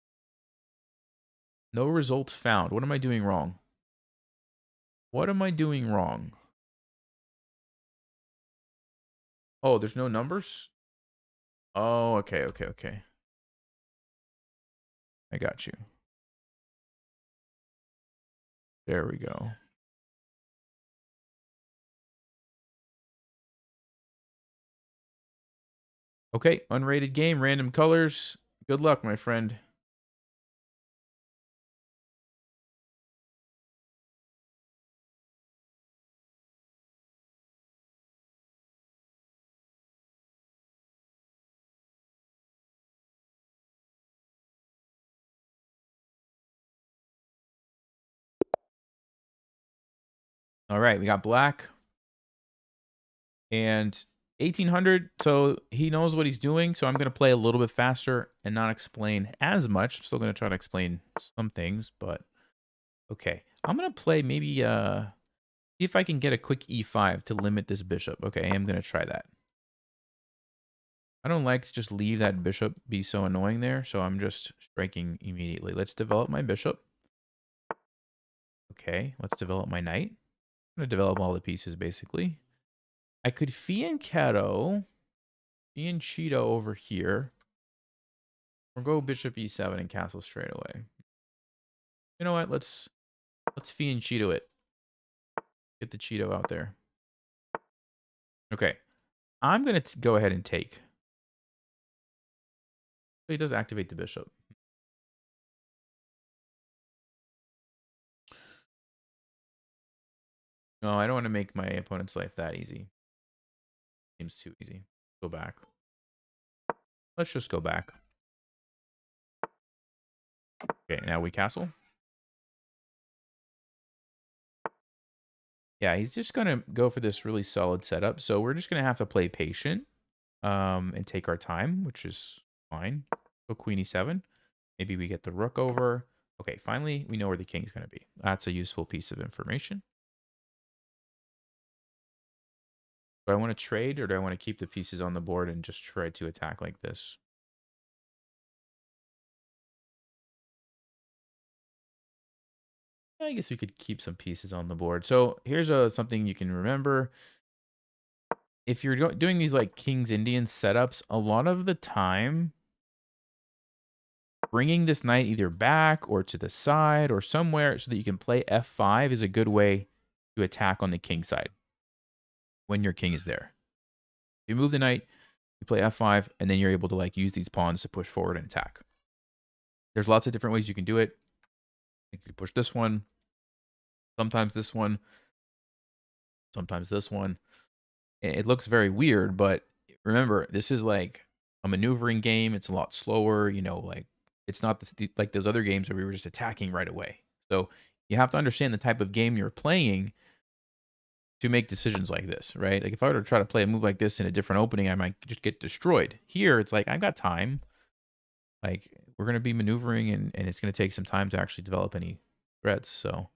No results found. What am I doing wrong? What am I doing wrong? Oh, there's no numbers? Oh, okay. I got you. There we go. Okay, unrated game, random colors. Good luck, my friend. All right, we got black and 1800. So he knows what he's doing. So I'm going to play a little bit faster and not explain as much. I'm still going to try to explain some things, but okay. I'm going to play maybe, see if I can get a quick E5 to limit this bishop. Okay, I am going to try that. I don't like to just leave that bishop be so annoying there, so I'm just striking immediately. Let's develop my bishop. Okay, let's develop my knight. I'm going to develop all the pieces, basically. I could fianchetto over here, or go bishop e7 and castle straight away. You know what? Let's fianchetto it. Get the Cheeto out there. Okay, I'm going to go ahead and take. He does activate the bishop. No, I don't want to make my opponent's life that easy. Seems too easy. Go back. Let's just go back. Okay, now we castle. Yeah, he's just going to go for this really solid setup. So we're just going to have to play patient and take our time, which is fine. Go queen e7. Maybe we get the rook over. Okay, finally, we know where the king's going to be. That's a useful piece of information. Do I want to trade, or do I want to keep the pieces on the board and just try to attack like this? I guess we could keep some pieces on the board. So here's something you can remember. If you're doing these like King's Indian setups, a lot of the time, bringing this knight either back or to the side or somewhere so that you can play f5 is a good way to attack on the king side when your king is there. You move the knight, you play f5, and then you're able to like use these pawns to push forward and attack. There's lots of different ways you can do it. You can push this one, sometimes this one, sometimes this one. It looks very weird, but remember, this is like a maneuvering game. It's a lot slower, like it's not like those other games where we were just attacking right away. So you have to understand the type of game you're playing to make decisions like this, right? Like if I were to try to play a move like this in a different opening, I might just get destroyed. Here, it's like, I've got time. Like we're going to be maneuvering and it's going to take some time to actually develop any threats. So,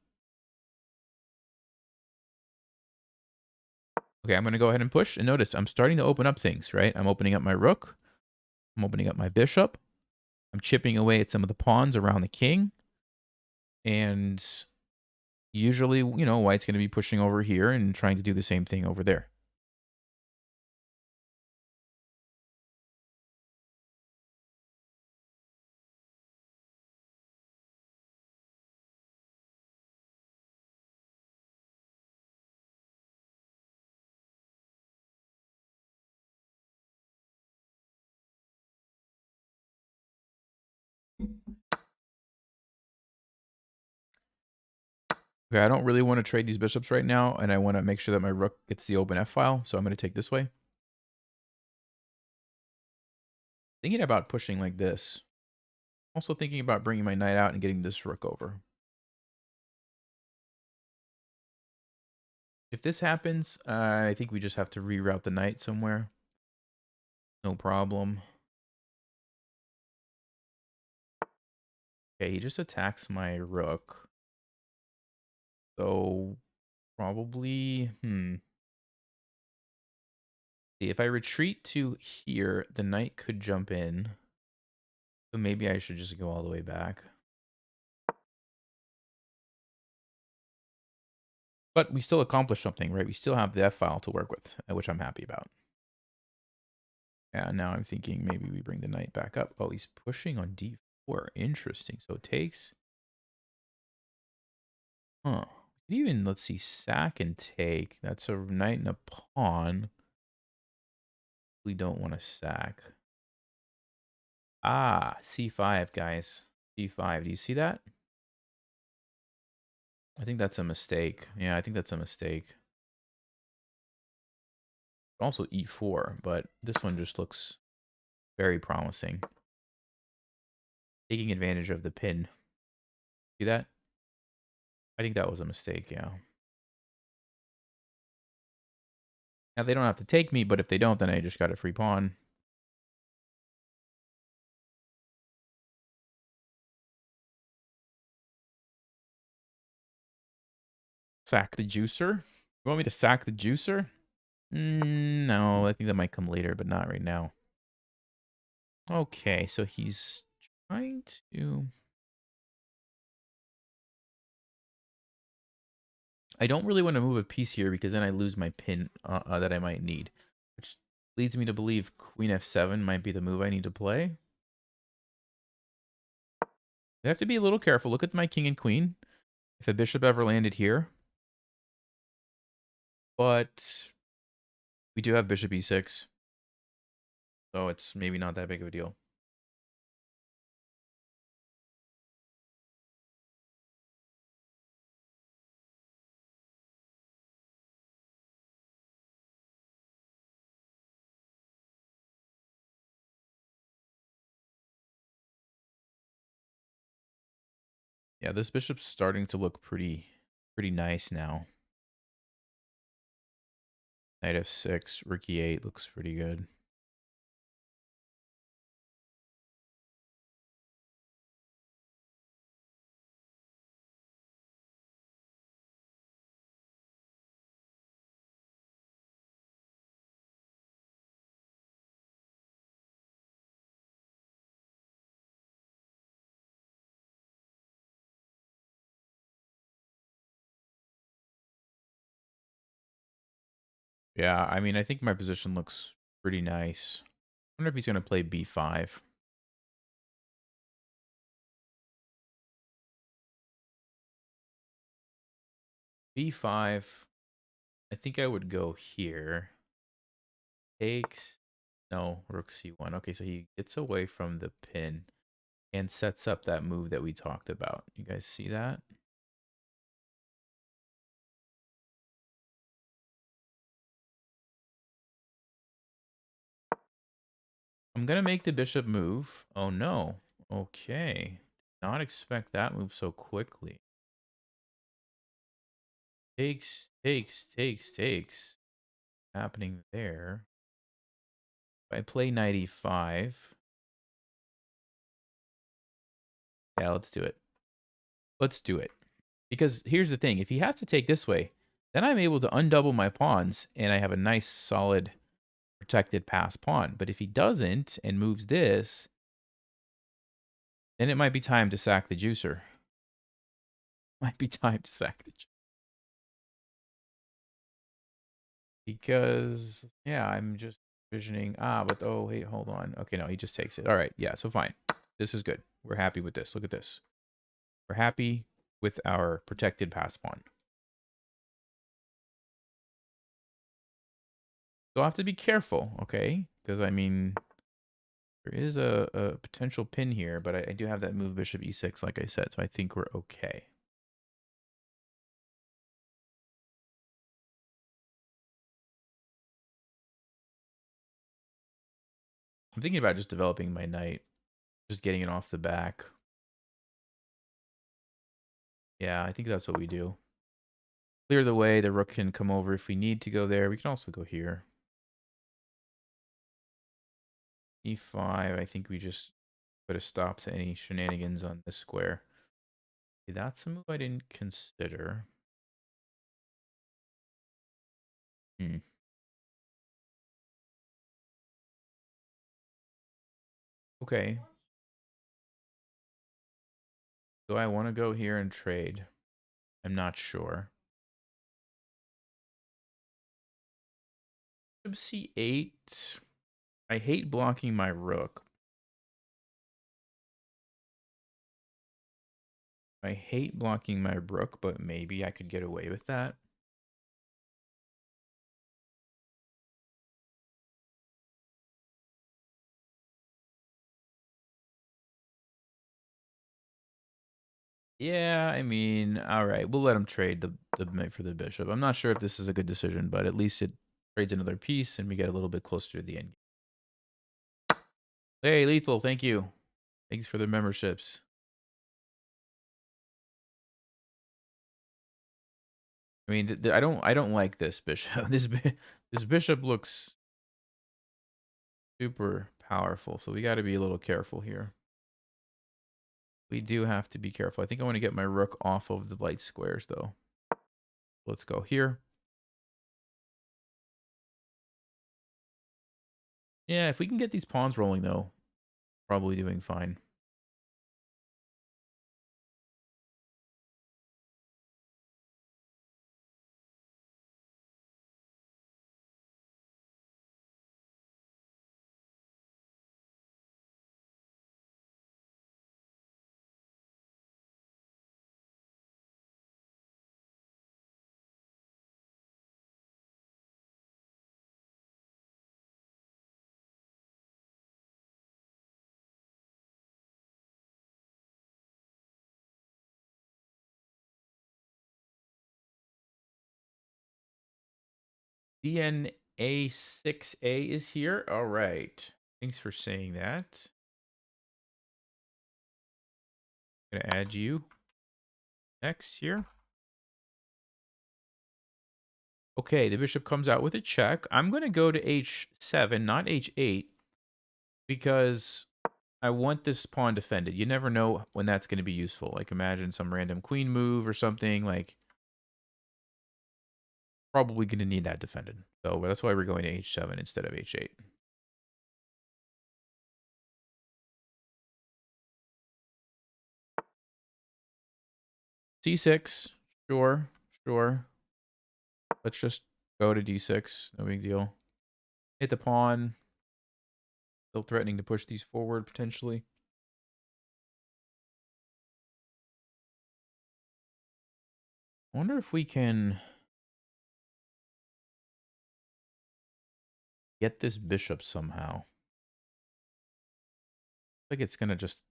okay, I'm going to go ahead and push. And notice I'm starting to open up things, right? I'm opening up my rook. I'm opening up my bishop. I'm chipping away at some of the pawns around the king. And Usually, you know, white's going to be pushing over here and trying to do the same thing over there. Okay, I don't really want to trade these bishops right now, and I want to make sure that my rook gets the open F file, so I'm going to take this way. Thinking about pushing like this. Also thinking about bringing my knight out and getting this rook over. If this happens, I think we just have to reroute the knight somewhere. No problem. Okay, he just attacks my rook. So probably, See, if I retreat to here, the knight could jump in. So maybe I should just go all the way back. But we still accomplished something, right? We still have the F file to work with, which I'm happy about. Yeah, now I'm thinking maybe we bring the knight back up. Oh, he's pushing on d4. Interesting. So it takes... Huh. Even, let's see, sack and take. That's a knight and a pawn. We don't want to sack. Ah, c5, guys. c5. Do you see that? I think that's a mistake. Yeah, I think that's a mistake. Also e4, but this one just looks very promising. Taking advantage of the pin. See that? I think that was a mistake, yeah. Now, they don't have to take me, but if they don't, then I just got a free pawn. Sack the juicer? You want me to sack the juicer? No, I think that might come later, but not right now. Okay, so he's trying to... I don't really want to move a piece here because then I lose my pin that I might need. Which leads me to believe queen f7 might be the move I need to play. I have to be a little careful. Look at my king and queen. If a bishop ever landed here. But we do have bishop e6. So it's maybe not that big of a deal. Yeah, this bishop's starting to look pretty nice now. Knight f6, rook e8 looks pretty good. Yeah, I mean, I think my position looks pretty nice. I wonder if he's going to play b5. b5, I think I would go here. Takes, no, rook c1. Okay, so he gets away from the pin and sets up that move that we talked about. You guys see that? I'm going to make the bishop move. Oh, no. Okay. Not expect that move so quickly. Takes, takes, takes, takes. Happening there. If I play knight e5. Yeah, let's do it. Let's do it. Because here's the thing. If he has to take this way, then I'm able to undouble my pawns, and I have a nice, solid, protected pass pawn. But if he doesn't and moves this, then it might be time to sack the juicer. Might be time to sack the judge. Because, yeah, I'm just visioning. But oh, wait, hold on. Okay, no, he just takes it. All right, yeah, so fine. This is good. We're happy with this. Look at this. We're happy with our protected pass pawn. So I'll have to be careful, okay? Because, I mean, there is a potential pin here, but I do have that move bishop e6, like I said, so I think we're okay. I'm thinking about just developing my knight, just getting it off the back. Yeah, I think that's what we do. Clear the way, the rook can come over if we need to go there. We can also go here. e5, I think we just put a stop to any shenanigans on this square. Okay, that's a move I didn't consider. Hmm. Okay. Do I want to go here and trade? I'm not sure. Bishop c8. I hate blocking my rook. I hate blocking my rook, but maybe I could get away with that. Yeah, I mean, all right, we'll let him trade the knight for the bishop. I'm not sure if this is a good decision, but at least it trades another piece and we get a little bit closer to the end. Hey, Lethal, thank you. Thanks for the memberships. I mean, I don't like this bishop. This bishop looks super powerful, so we got to be a little careful here. We do have to be careful. I think I want to get my rook off of the light squares, though. Let's go here. Yeah, if we can get these pawns rolling, though, probably doing fine. DNA 6A is here. All right. Thanks for saying that. I'm going to add you next here. Okay, the bishop comes out with a check. I'm going to go to h7, not h8, because I want this pawn defended. You never know when that's going to be useful. Like, imagine some random queen move or something. Like, probably going to need that defended. So that's why we're going to h7 instead of h8. c6. Sure, sure. Let's just go to d6. No big deal. Hit the pawn. Still threatening to push these forward, potentially. I wonder if we can get this bishop somehow. I think it's going to just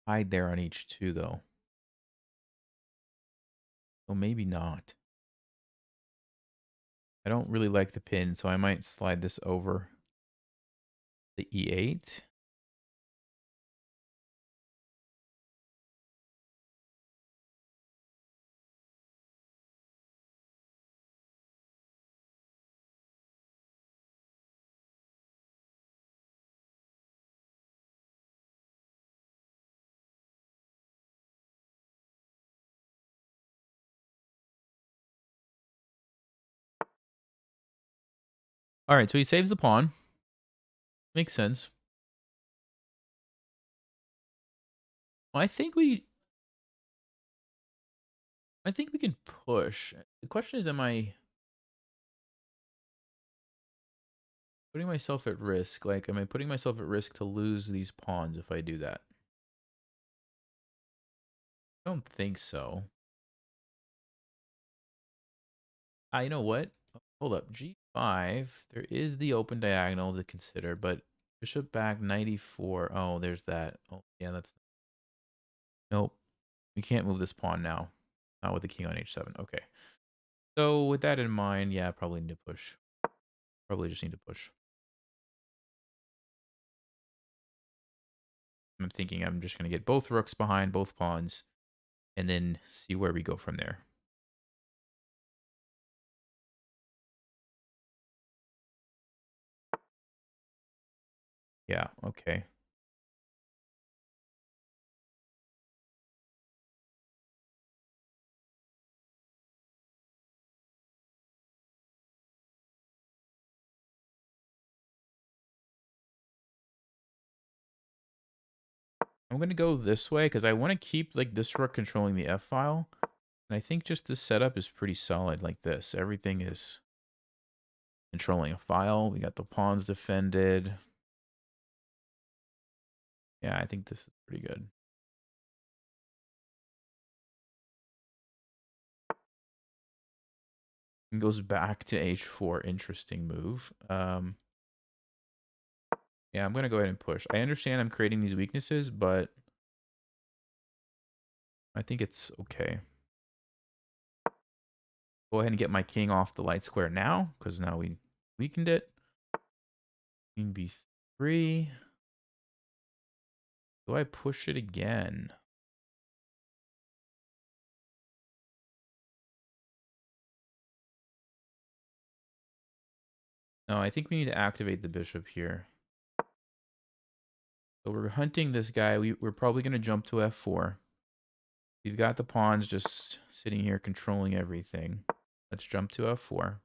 hide there on h2, though. Well, maybe not. I don't really like the pin, so I might slide this over the e8. All right, so he saves the pawn. Makes sense. Well, I think we I think we can push. The question is, am I putting myself at risk? Like, am I putting myself at risk to lose these pawns if I do that? I don't think so. You know what? Hold up. G5. There is the open diagonal to consider, but bishop back 94. Oh, there's that. Oh, yeah, that's... Nope. We can't move this pawn now. Not with the king on h7. Okay. So with that in mind, yeah, probably need to push. Probably just need to push. I'm thinking I'm just going to get both rooks behind both pawns and then see where we go from there. Yeah, okay. I'm going to go this way because I want to keep like this rook controlling the f file. And I think just this setup is pretty solid like this. Everything is controlling a file. We got the pawns defended. Yeah, I think this is pretty good. It goes back to h4. Interesting move. Yeah, I'm going to go ahead and push. I understand I'm creating these weaknesses, but I think it's okay. Go ahead and get my king off the light square now, because now we weakened it. Queen b3. Do I push it again? No, I think we need to activate the bishop here. So we're hunting this guy. We're probably going to jump to f4. We've got the pawns just sitting here controlling everything. Let's jump to f4.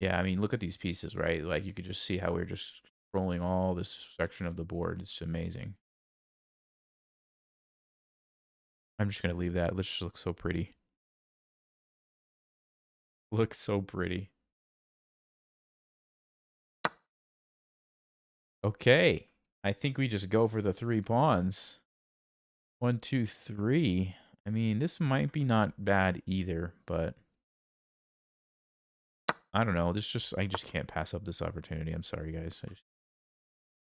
Yeah, I mean, look at these pieces, right? Like, you could just see how we're just controlling all this section of the board. It's amazing. I'm just going to leave that. Let's just look so pretty. Looks so pretty. Okay. I think we just go for the 3 pawns. 1, 2, 3. I mean, this might be not bad either, but I don't know. I just can't pass up this opportunity. I'm sorry, guys.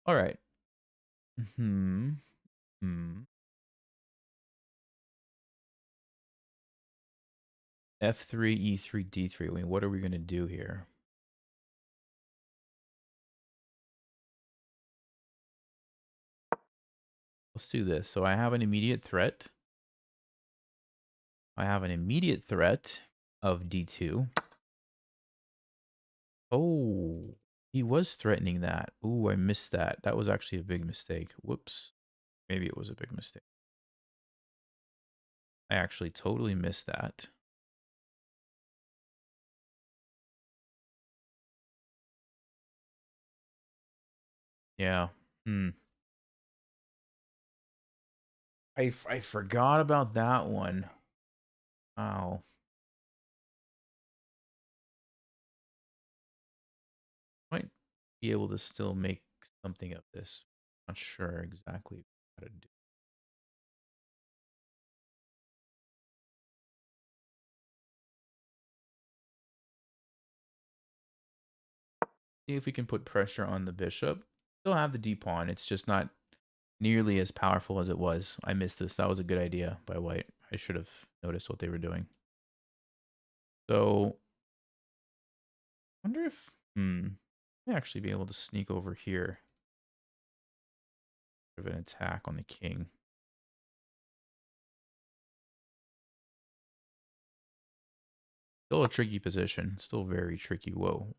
All right. Hmm. Hmm. F3, E3, D3. I mean, what are we going to do here? Let's do this. So I have an immediate threat. I have an immediate threat of D2. Oh, he was threatening that. Ooh, I missed that. That was actually a big mistake. Whoops. Maybe it was a big mistake. I actually totally missed that. Yeah. Hmm. I forgot about that one. Wow. Might be able to still make something of this. Not sure exactly how to do. See if we can put pressure on the bishop. Still have the d pawn. It's just not nearly as powerful as it was. I missed this. That was a good idea by white. I should have noticed what they were doing. So, I wonder if may actually be able to sneak over here. Of an attack on the king. Still a tricky position. Still very tricky. Whoa.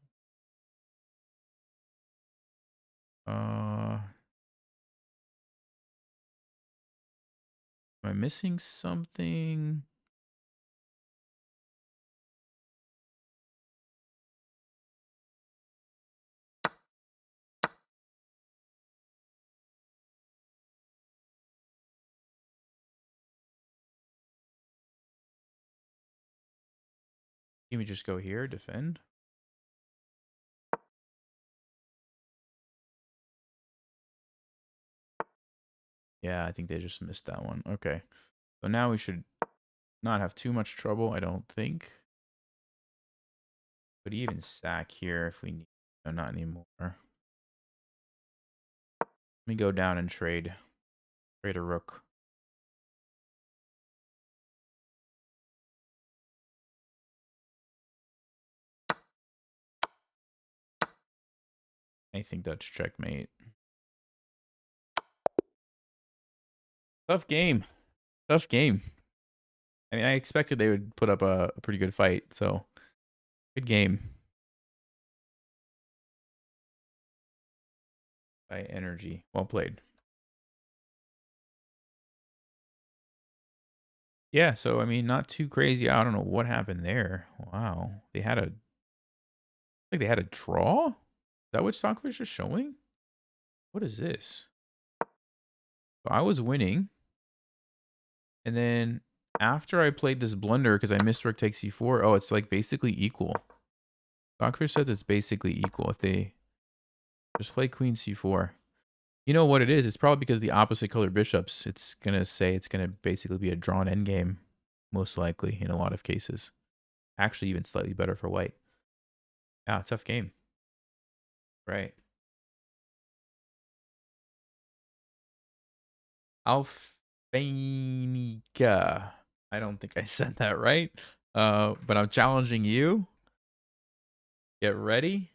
Am I missing something? Let me just go here, defend. Yeah, I think they just missed that one. Okay. So now we should not have too much trouble, I don't think. Could even sack here if we need. No, not anymore. Let me go down and trade. Trade a rook. I think that's checkmate. Tough game. Tough game. I mean, I expected they would put up a pretty good fight, so good game. By energy. Well played. Yeah, so I mean, not too crazy. I don't know what happened there. Wow. They had a like they had a draw? Is that what Stockfish is showing? What is this? So I was winning. And then after I played this blunder, because I missed rook takes c4, oh, it's like basically equal. Stockfish says it's basically equal if they just play queen c4. You know what it is? It's probably because the opposite color bishops. It's going to say it's going to basically be a drawn endgame, most likely, in a lot of cases. Actually, even slightly better for white. Yeah, tough game. Right. Alphanica. I don't think I said that right. But I'm challenging you. Get ready.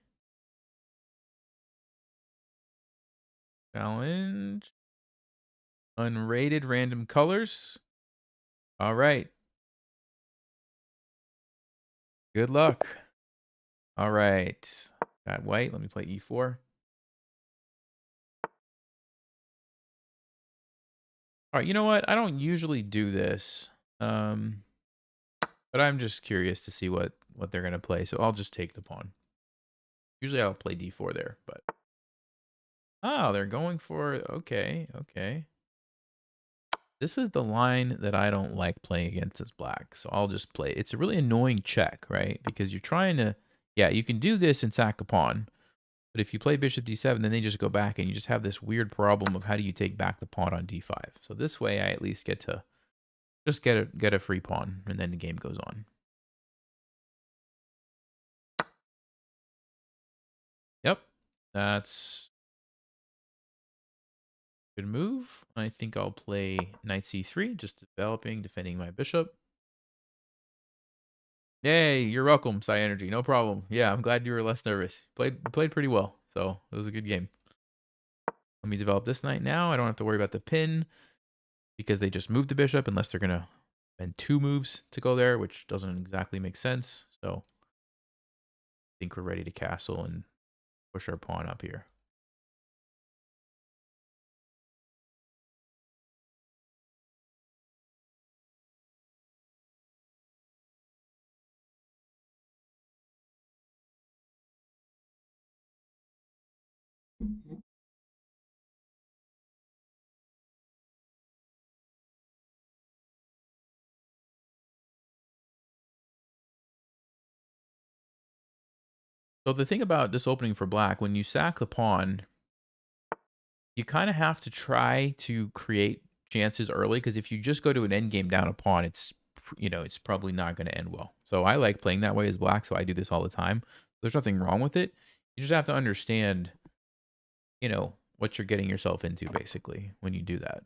Challenge. Unrated random colors. All right. Good luck. All right. Got white. Let me play e4. All right. You know what? I don't usually do this. But I'm just curious to see what they're going to play. So I'll just take the pawn. Usually I'll play d4 there, but oh, they're going for okay. This is the line that I don't like playing against as black. So I'll just play. It's a really annoying check, right? Because you're trying to, yeah, you can do this and sack a pawn. But if you play bishop d7, then they just go back and you just have this weird problem of how do you take back the pawn on d5. So this way I at least get to just get a free pawn and then the game goes on. Yep. That's a good move. I think I'll play knight c3, just developing, defending my bishop. Yay, you're welcome, Psy Energy. No problem. Yeah, I'm glad you were less nervous. Played pretty well, so it was a good game. Let me develop this knight now. I don't have to worry about the pin because they just moved the bishop unless they're going to spend 2 moves to go there, which doesn't exactly make sense. So I think we're ready to castle and push our pawn up here. So the thing about this opening for black, when you sack the pawn, you kind of have to try to create chances early, because if you just go to an endgame down a pawn, it's it's probably not going to end well. So I like playing that way as black, so I do this all the time. There's nothing wrong with it. You just have to understand, what you're getting yourself into basically when you do that.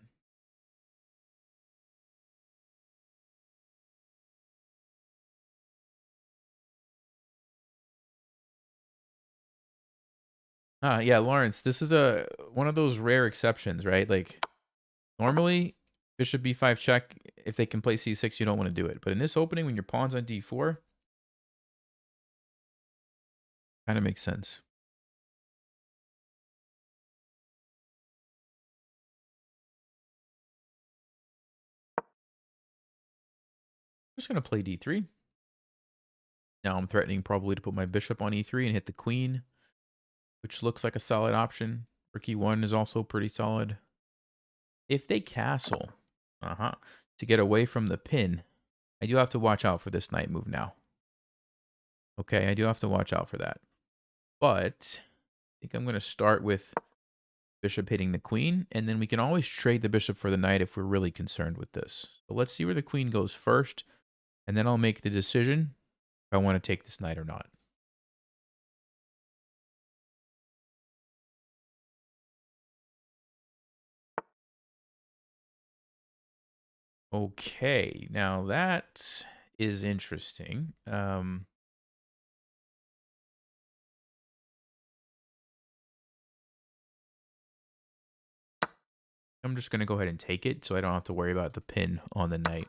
Yeah, Lawrence, this is one of those rare exceptions, right? Like normally bishop b5 check, if they can play c6, you don't want to do it. But in this opening, when your pawn's on d4, kind of makes sense. I'm just going to play d3. Now I'm threatening probably to put my bishop on e3 and hit the queen, which looks like a solid option. Rook e1 is also pretty solid. If they castle, to get away from the pin, I do have to watch out for this knight move now. Okay, I do have to watch out for that. But I think I'm going to start with bishop hitting the queen, and then we can always trade the bishop for the knight if we're really concerned with this. So let's see where the queen goes first, and then I'll make the decision if I want to take this knight or not. Okay, now that is interesting. I'm just going to go ahead and take it so I don't have to worry about the pin on the knight.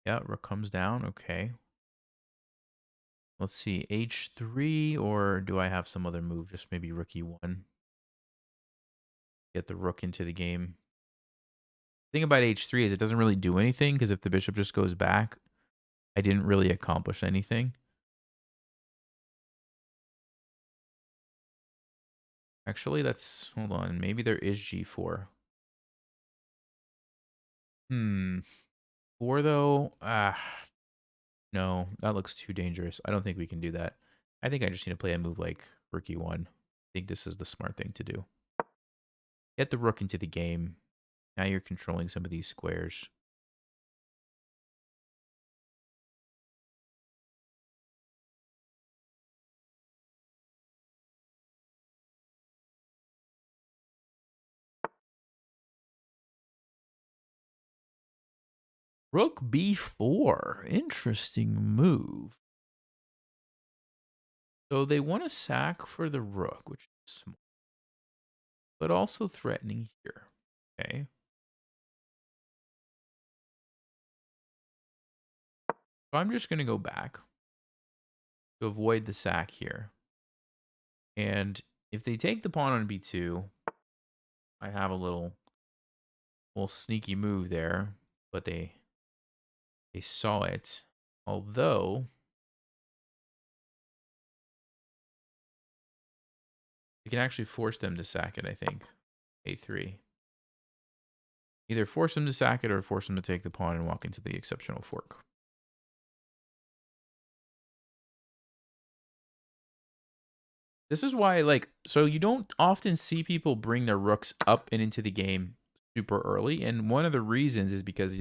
Yeah, rook comes down. Okay. Let's see, h3, or do I have some other move? Just maybe rook e1. Get the rook into the game. The thing about h3 is it doesn't really do anything because if the bishop just goes back, I didn't really accomplish anything. Actually, hold on. Maybe there is g4. 4 though? No, that looks too dangerous. I don't think we can do that. I think I just need to play a move like rook e1. I think this is the smart thing to do. Get the rook into the game. Now you're controlling some of these squares. Rook b4. Interesting move. So they want to sack for the rook, which is small, but also threatening here. Okay. So I'm just going to go back to avoid the sack here. And if they take the pawn on b2, I have a little sneaky move there, but they saw it. Although we can actually force them to sack it, I think. a3. Either force them to sack it or force them to take the pawn and walk into the exceptional fork. This is why, like, so you don't often see people bring their rooks up and into the game super early. And one of the reasons is because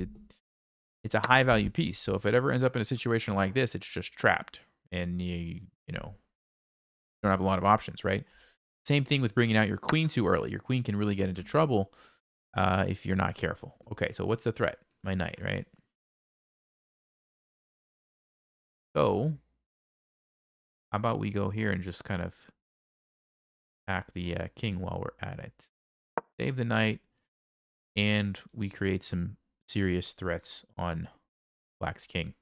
it's a high value piece. So if it ever ends up in a situation like this, it's just trapped. And you don't have a lot of options, right? Same thing with bringing out your queen too early. Your queen can really get into trouble if you're not careful. Okay, so what's the threat? My knight, right? So how about we go here and just kind of attack the king while we're at it. Save the knight, and we create some serious threats on black's king.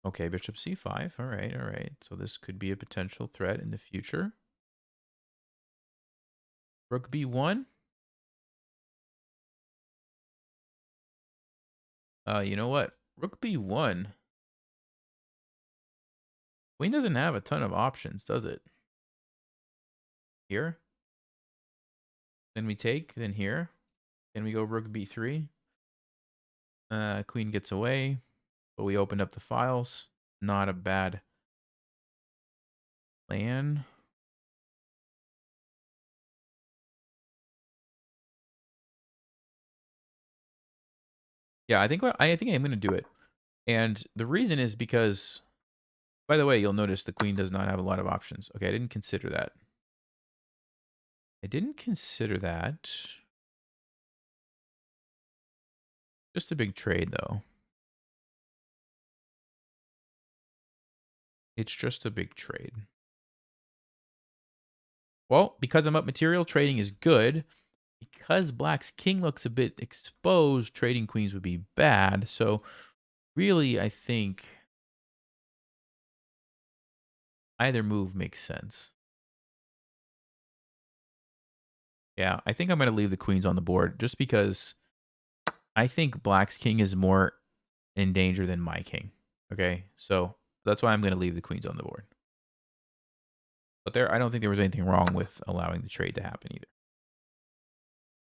Okay, bishop c5. All right, all right. So this could be a potential threat in the future. Rook b1. You know what? Rook b1. Queen doesn't have a ton of options, does it? Here. Then we take, then here. Then we go rook b3. Queen gets away, but we opened up the files. Not a bad plan. Yeah, I think I'm going to do it. And the reason is because, by the way, you'll notice the queen does not have a lot of options. Okay, I didn't consider that. I didn't consider that. Just a big trade, though. It's just a big trade. Well, because I'm up material, trading is good. Because black's king looks a bit exposed, trading queens would be bad. So really, I think either move makes sense. Yeah, I think I'm going to leave the queens on the board just because I think black's king is more in danger than my king. Okay, so that's why I'm going to leave the queens on the board. But I don't think there was anything wrong with allowing the trade to happen either.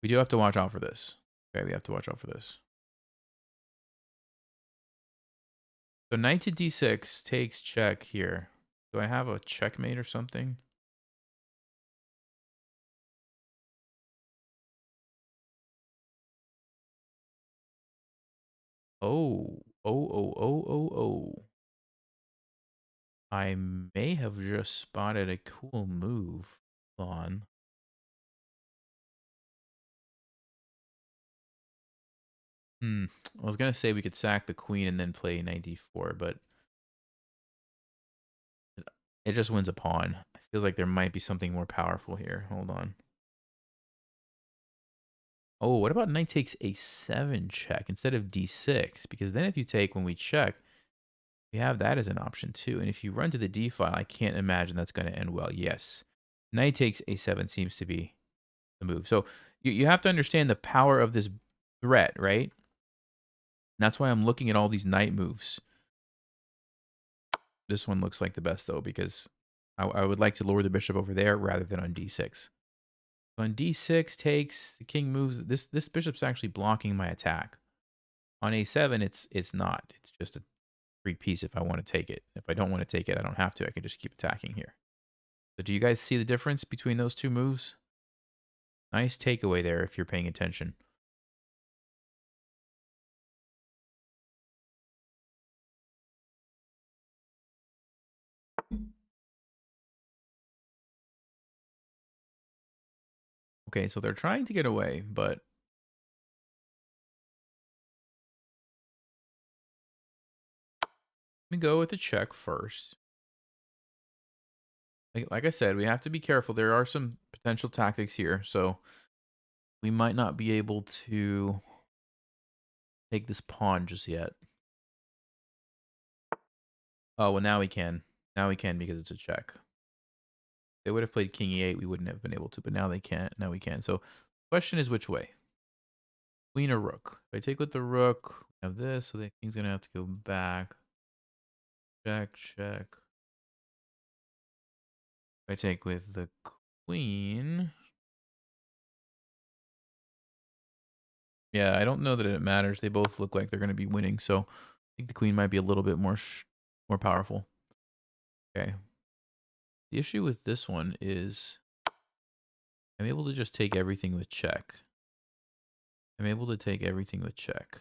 We do have to watch out for this. Okay, we have to watch out for this. So knight to d6 takes check here. Do I have a checkmate or something? Oh, oh, oh, oh, oh, oh. I may have just spotted a cool move. Hold on. I was gonna say we could sack the queen and then play knight d4, but it just wins a pawn. It feels like there might be something more powerful here. Hold on. Oh, what about knight takes a7 check instead of d6? Because then if you take when we check, we have that as an option too. And if you run to the d file, I can't imagine that's going to end well. Yes. Knight takes a7 seems to be the move. So you have to understand the power of this threat, right? And that's why I'm looking at all these knight moves. This one looks like the best though, because I would like to lower the bishop over there rather than on d6. So on d6 takes, the king moves. This bishop's actually blocking my attack. On a7, it's not. It's just a free piece if I want to take it. If I don't want to take it, I don't have to. I can just keep attacking here. So do you guys see the difference between those two moves? Nice takeaway there if you're paying attention. Okay, so they're trying to get away, but let me go with a check first. Like I said, we have to be careful. There are some potential tactics here, so we might not be able to take this pawn just yet. Oh, well, now we can. Now we can because it's a check. They would have played king e8. We wouldn't have been able to, but now they can't. Now we can. So question is which way? Queen or rook? If I take with the rook, we have this, so the king's going to have to go back. Check, check. If I take with the queen... Yeah, I don't know that it matters. They both look like they're going to be winning, so I think the queen might be a little bit more powerful. Okay. The issue with this one is I'm able to just take everything with check. I'm able to take everything with check.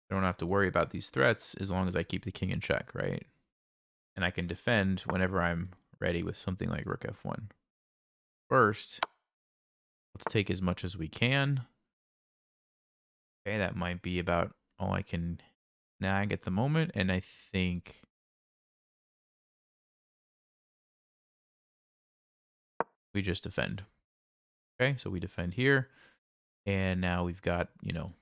I don't have to worry about these threats as long as I keep the king in check, right? And I can defend whenever I'm ready with something like rook f1. First, let's take as much as we can. Okay, that might be about all I can snag at the moment, and I think we just defend. Okay, so we defend here, and now we've got, you know,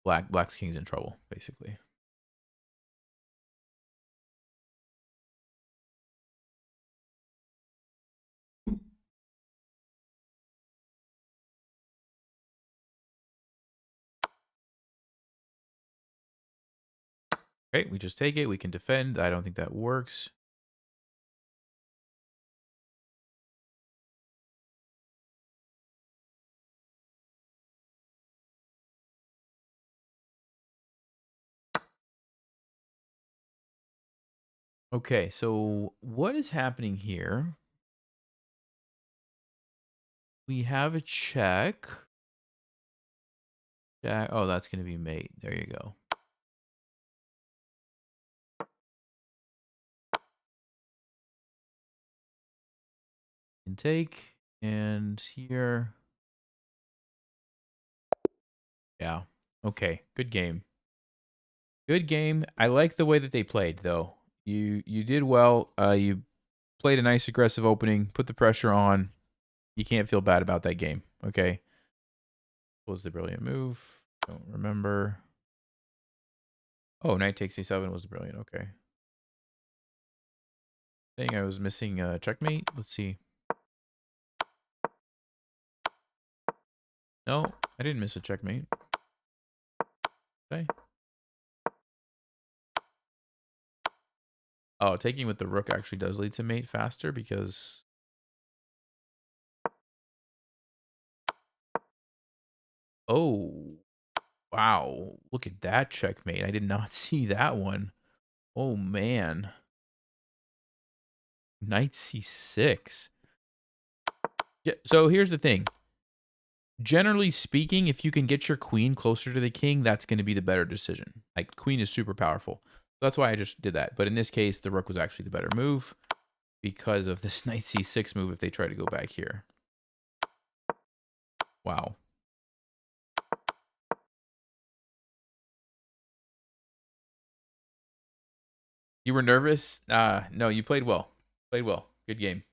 Black's king's in trouble, basically. Okay, we just take it. We can defend. I don't think that works. Okay, so what is happening here? We have a check. Jack. Oh, that's going to be mate. There you go. And take. And here. Yeah. Okay. Good game. Good game. I like the way that they played, though. You did well. You played a nice aggressive opening. Put the pressure on. You can't feel bad about that game. Okay. What was the brilliant move? Don't remember. Oh, knight takes a7 was brilliant. Okay. I think I was missing checkmate. Let's see. No, I didn't miss a checkmate. Okay. Oh, taking with the rook actually does lead to mate faster because Oh, wow. Look at that checkmate. I did not see that one. Oh, man. Knight c6. Yeah, so here's the thing. Generally speaking, if you can get your queen closer to the king, that's going to be the better decision. Like, queen is super powerful. That's why I just did that. But in this case, the rook was actually the better move because of this knight c6 move if they try to go back here. Wow. You were nervous? No, you played well. Played well. Good game.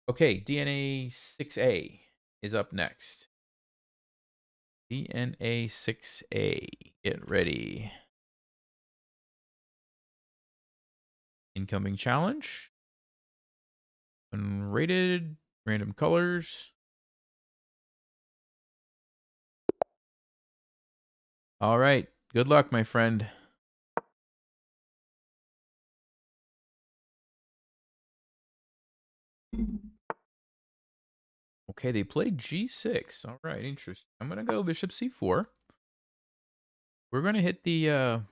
Okay, DNA 6A is up next. DNA 6A. Get ready. Incoming challenge. Unrated. Random colors. All right. Good luck, my friend. Okay, they played G6. All right, interesting. I'm going to go Bishop C4. We're going to hit the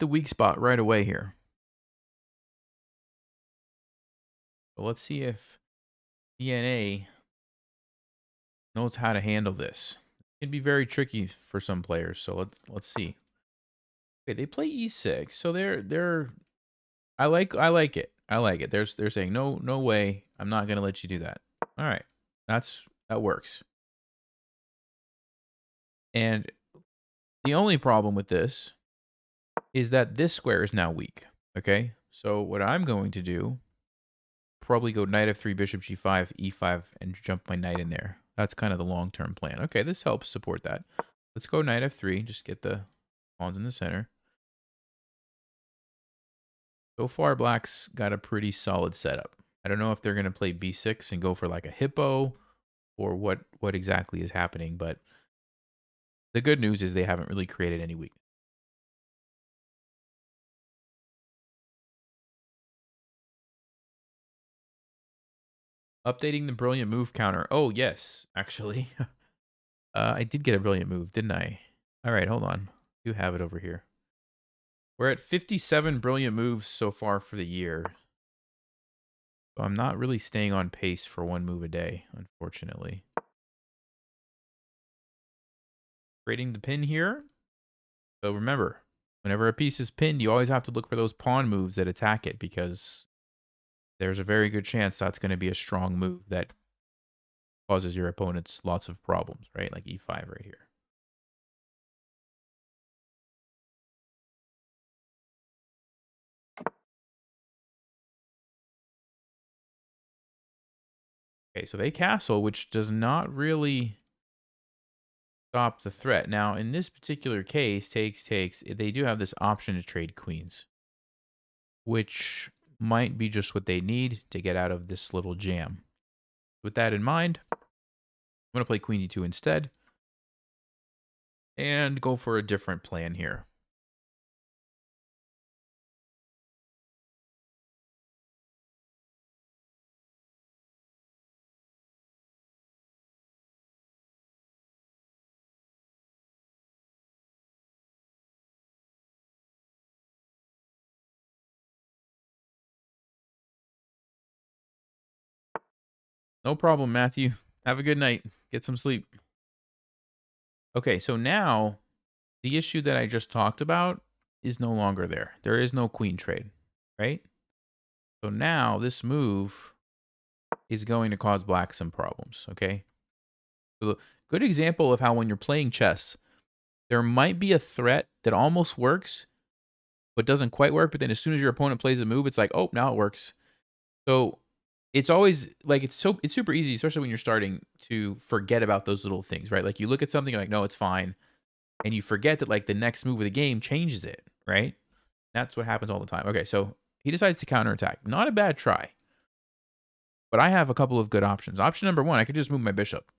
weak spot right away here. So let's see if DNA knows how to handle this. It can be very tricky for some players, so let's see. Okay, they play E6. So they're I like it. I like it. They're saying no way. I'm not going to let you do that. All right. That works. And the only problem with this is that this square is now weak. Okay? So what I'm going to do, probably go knight f3, bishop g5, e5, and jump my knight in there. That's kind of the long-term plan. Okay, this helps support that. Let's go knight f3, just get the pawns in the center. So far, black's got a pretty solid setup. I don't know if they're going to play b6 and go for like a hippo or what exactly is happening, but the good news is they haven't really created any weakness. Updating the brilliant move counter. Oh, yes, actually. I did get a brilliant move, didn't I? All right, hold on. You have it over here. We're at 57 brilliant moves so far for the year. So I'm not really staying on pace for one move a day, unfortunately. Creating the pin here. So remember, whenever a piece is pinned, you always have to look for those pawn moves that attack it because there's a very good chance that's going to be a strong move that causes your opponents lots of problems, right? Like e5 right here. Okay, so they castle, which does not really stop the threat. Now, in this particular case, takes, they do have this option to trade queens, which might be just what they need to get out of this little jam. With that in mind, I'm going to play queen d2 instead and go for a different plan here. No problem, Matthew. Have a good night. Get some sleep. Okay, so now the issue that I just talked about is no longer there. There is no queen trade, right? So now this move is going to cause black some problems, okay? So good example of how when you're playing chess, there might be a threat that almost works, but doesn't quite work. But then as soon as your opponent plays a move, it's like, oh, now it works. So it's always like it's super easy, especially when you're starting, to forget about those little things, right? Like you look at something, you're like, no, it's fine. And you forget that like the next move of the game changes it, right? That's what happens all the time. Okay, so he decides to counterattack. Not a bad try. But I have a couple of good options. Option number one, I could just move my bishop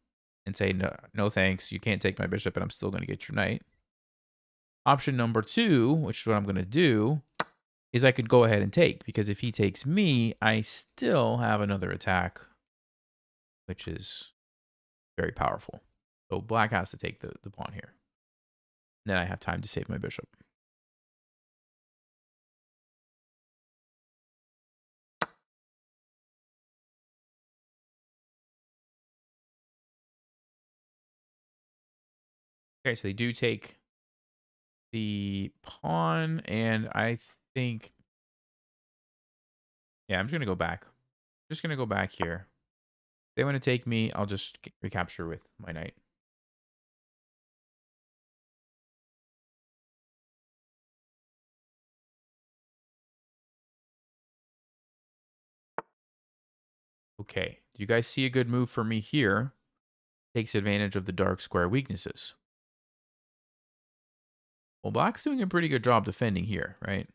and say, no thanks, you can't take my bishop, and I'm still going to get your knight. Option number two, which is what I'm going to do, is I could go ahead and take, because if he takes me, I still have another attack, which is very powerful. So black has to take the pawn here. Then I have time to save my bishop. Okay, so they do take the pawn, and I think, yeah, I'm just gonna go back. Just gonna go back here. If they want to take me, I'll just recapture with my knight. Okay, do you guys see a good move for me here? Takes advantage of the dark square weaknesses. Well, black's doing a pretty good job defending here, right?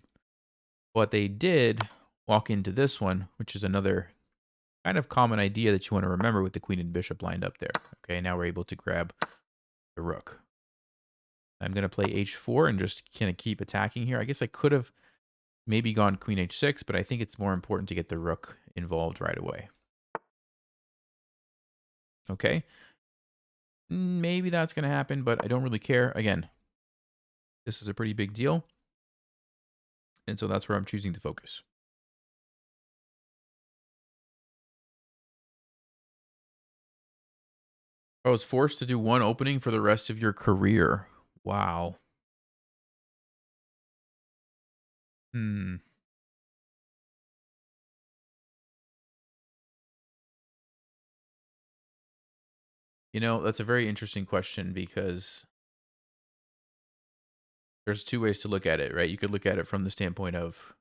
But they did walk into this one, which is another kind of common idea that you want to remember with the queen and bishop lined up there. Okay, now we're able to grab the rook. I'm going to play h4 and just kind of keep attacking here. I guess I could have maybe gone queen h6, but I think it's more important to get the rook involved right away. Okay. Maybe that's going to happen, but I don't really care. Again, this is a pretty big deal. And so that's where I'm choosing to focus. I was forced to do one opening for the rest of your career. Wow. Hmm. You know, that's a very interesting question because there's two ways to look at it, right? You could look at it from the standpoint of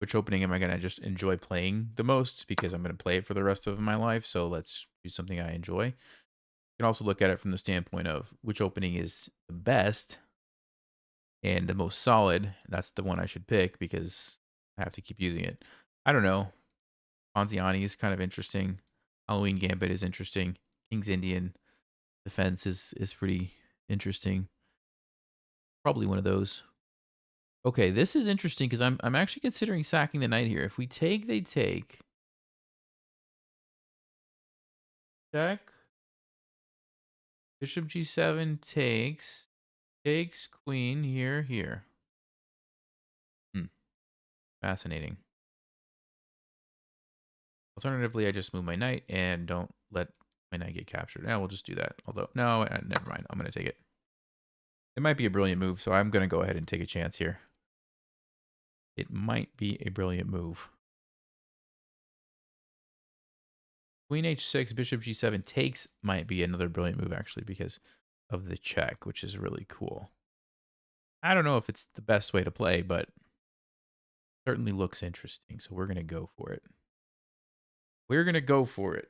which opening am I going to just enjoy playing the most because I'm going to play it for the rest of my life. So let's do something I enjoy. You can also look at it from the standpoint of which opening is the best and the most solid. That's the one I should pick because I have to keep using it. I don't know. Ponziani is kind of interesting. Halloween Gambit is interesting. King's Indian Defense is pretty interesting. Probably one of those. Okay, this is interesting because I'm actually considering sacking the knight here. If we take, they take. Check. Bishop g7 takes. Takes queen here, here. Fascinating. Alternatively, I just move my knight and don't let my knight get captured. Now we'll just do that. Although, no, never mind. I'm going to take it. It might be a brilliant move, so I'm going to go ahead and take a chance here. It might be a brilliant move. Queen h6, bishop g7 takes might be another brilliant move, actually, because of the check, which is really cool. I don't know if it's the best way to play, but certainly looks interesting. So we're going to go for it. We're going to go for it.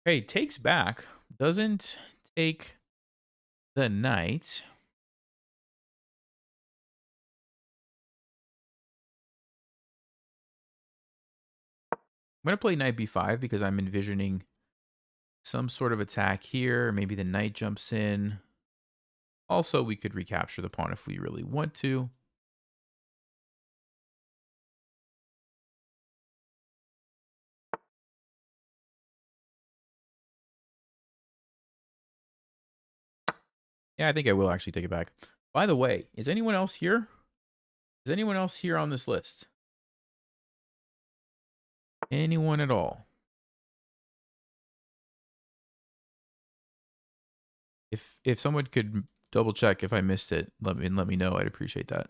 Hey, takes back. Doesn't take the knight. I'm going to play knight b5 because I'm envisioning some sort of attack here. Maybe the knight jumps in. Also, we could recapture the pawn if we really want to. Yeah, I think I will actually take it back. By the way, is anyone else here? Is anyone else here on this list? Anyone at all? If someone could double check if I missed it, let me know. I'd appreciate that.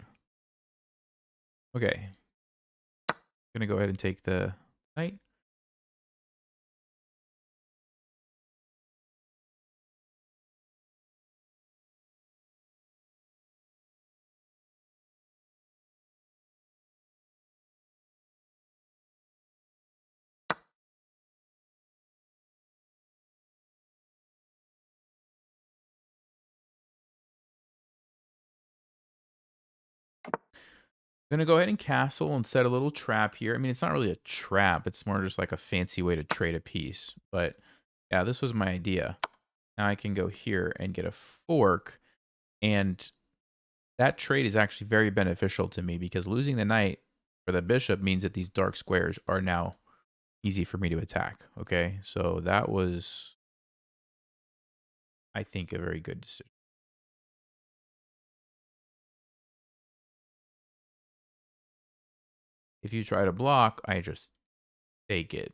Okay. Gonna go ahead and take the knight. I'm gonna go ahead and castle and set a little trap here. I mean, it's not really a trap. It's more just like a fancy way to trade a piece. But yeah, this was my idea. Now I can go here and get a fork. And that trade is actually very beneficial to me because losing the knight for the bishop means that these dark squares are now easy for me to attack. Okay, so that was, I think, a very good decision. If you try to block, I just take it.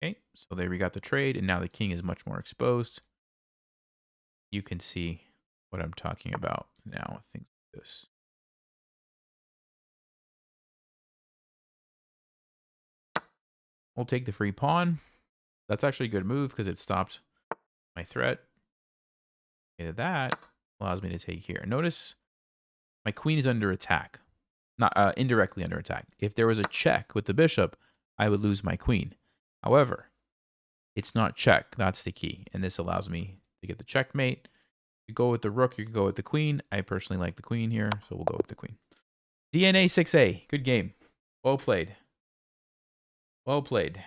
Okay, so there we got the trade, and now the king is much more exposed. You can see what I'm talking about now. Things like this. We'll take the free pawn. That's actually a good move because it stopped my threat. And that allows me to take here. Notice my queen is under attack. Not indirectly under attack. If there was a check with the bishop, I would lose my queen. However, it's not check. That's the key. And this allows me to get the checkmate. You go with the rook, you can go with the queen. I personally like the queen here, so we'll go with the queen. DNA 6A. Good game. Well played. Well played.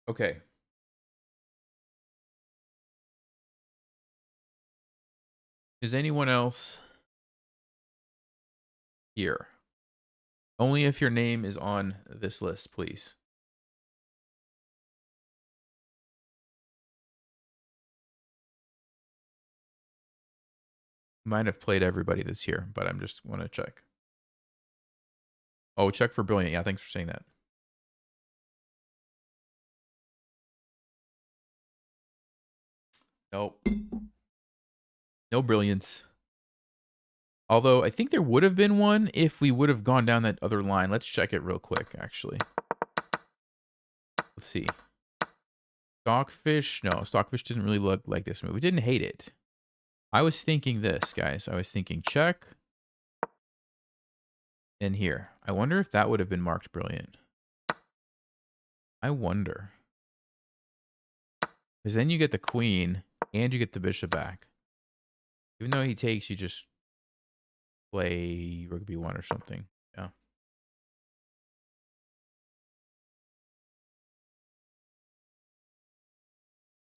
Okay. Is anyone else here? Only if your name is on this list, please. Might have played everybody that's here, but I'm just want to check. Oh, check for brilliant. Yeah, thanks for saying that. Nope. No brilliance. Although I think there would have been one if we would have gone down that other line. Let's check it real quick, actually. Let's see. Stockfish. No, Stockfish didn't really look like this move. We didn't hate it. I was thinking this, guys. I was thinking check. And here. I wonder if that would have been marked brilliant. I wonder. Because then you get the queen and you get the bishop back. Even though he takes, you just play rook b1 or something. Yeah.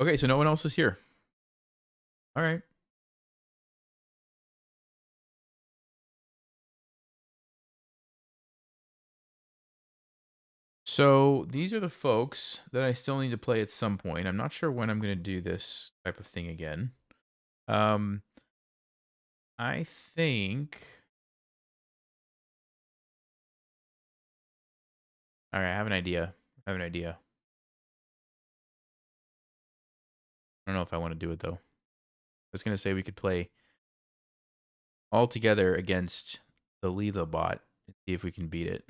Okay, so no one else is here. All right. So these are the folks that I still need to play at some point. I'm not sure when I'm going to do this type of thing again. I think. All right, I have an idea. I have an idea. I don't know if I want to do it though. I was going to say we could play all together against the Leela bot and see if we can beat it.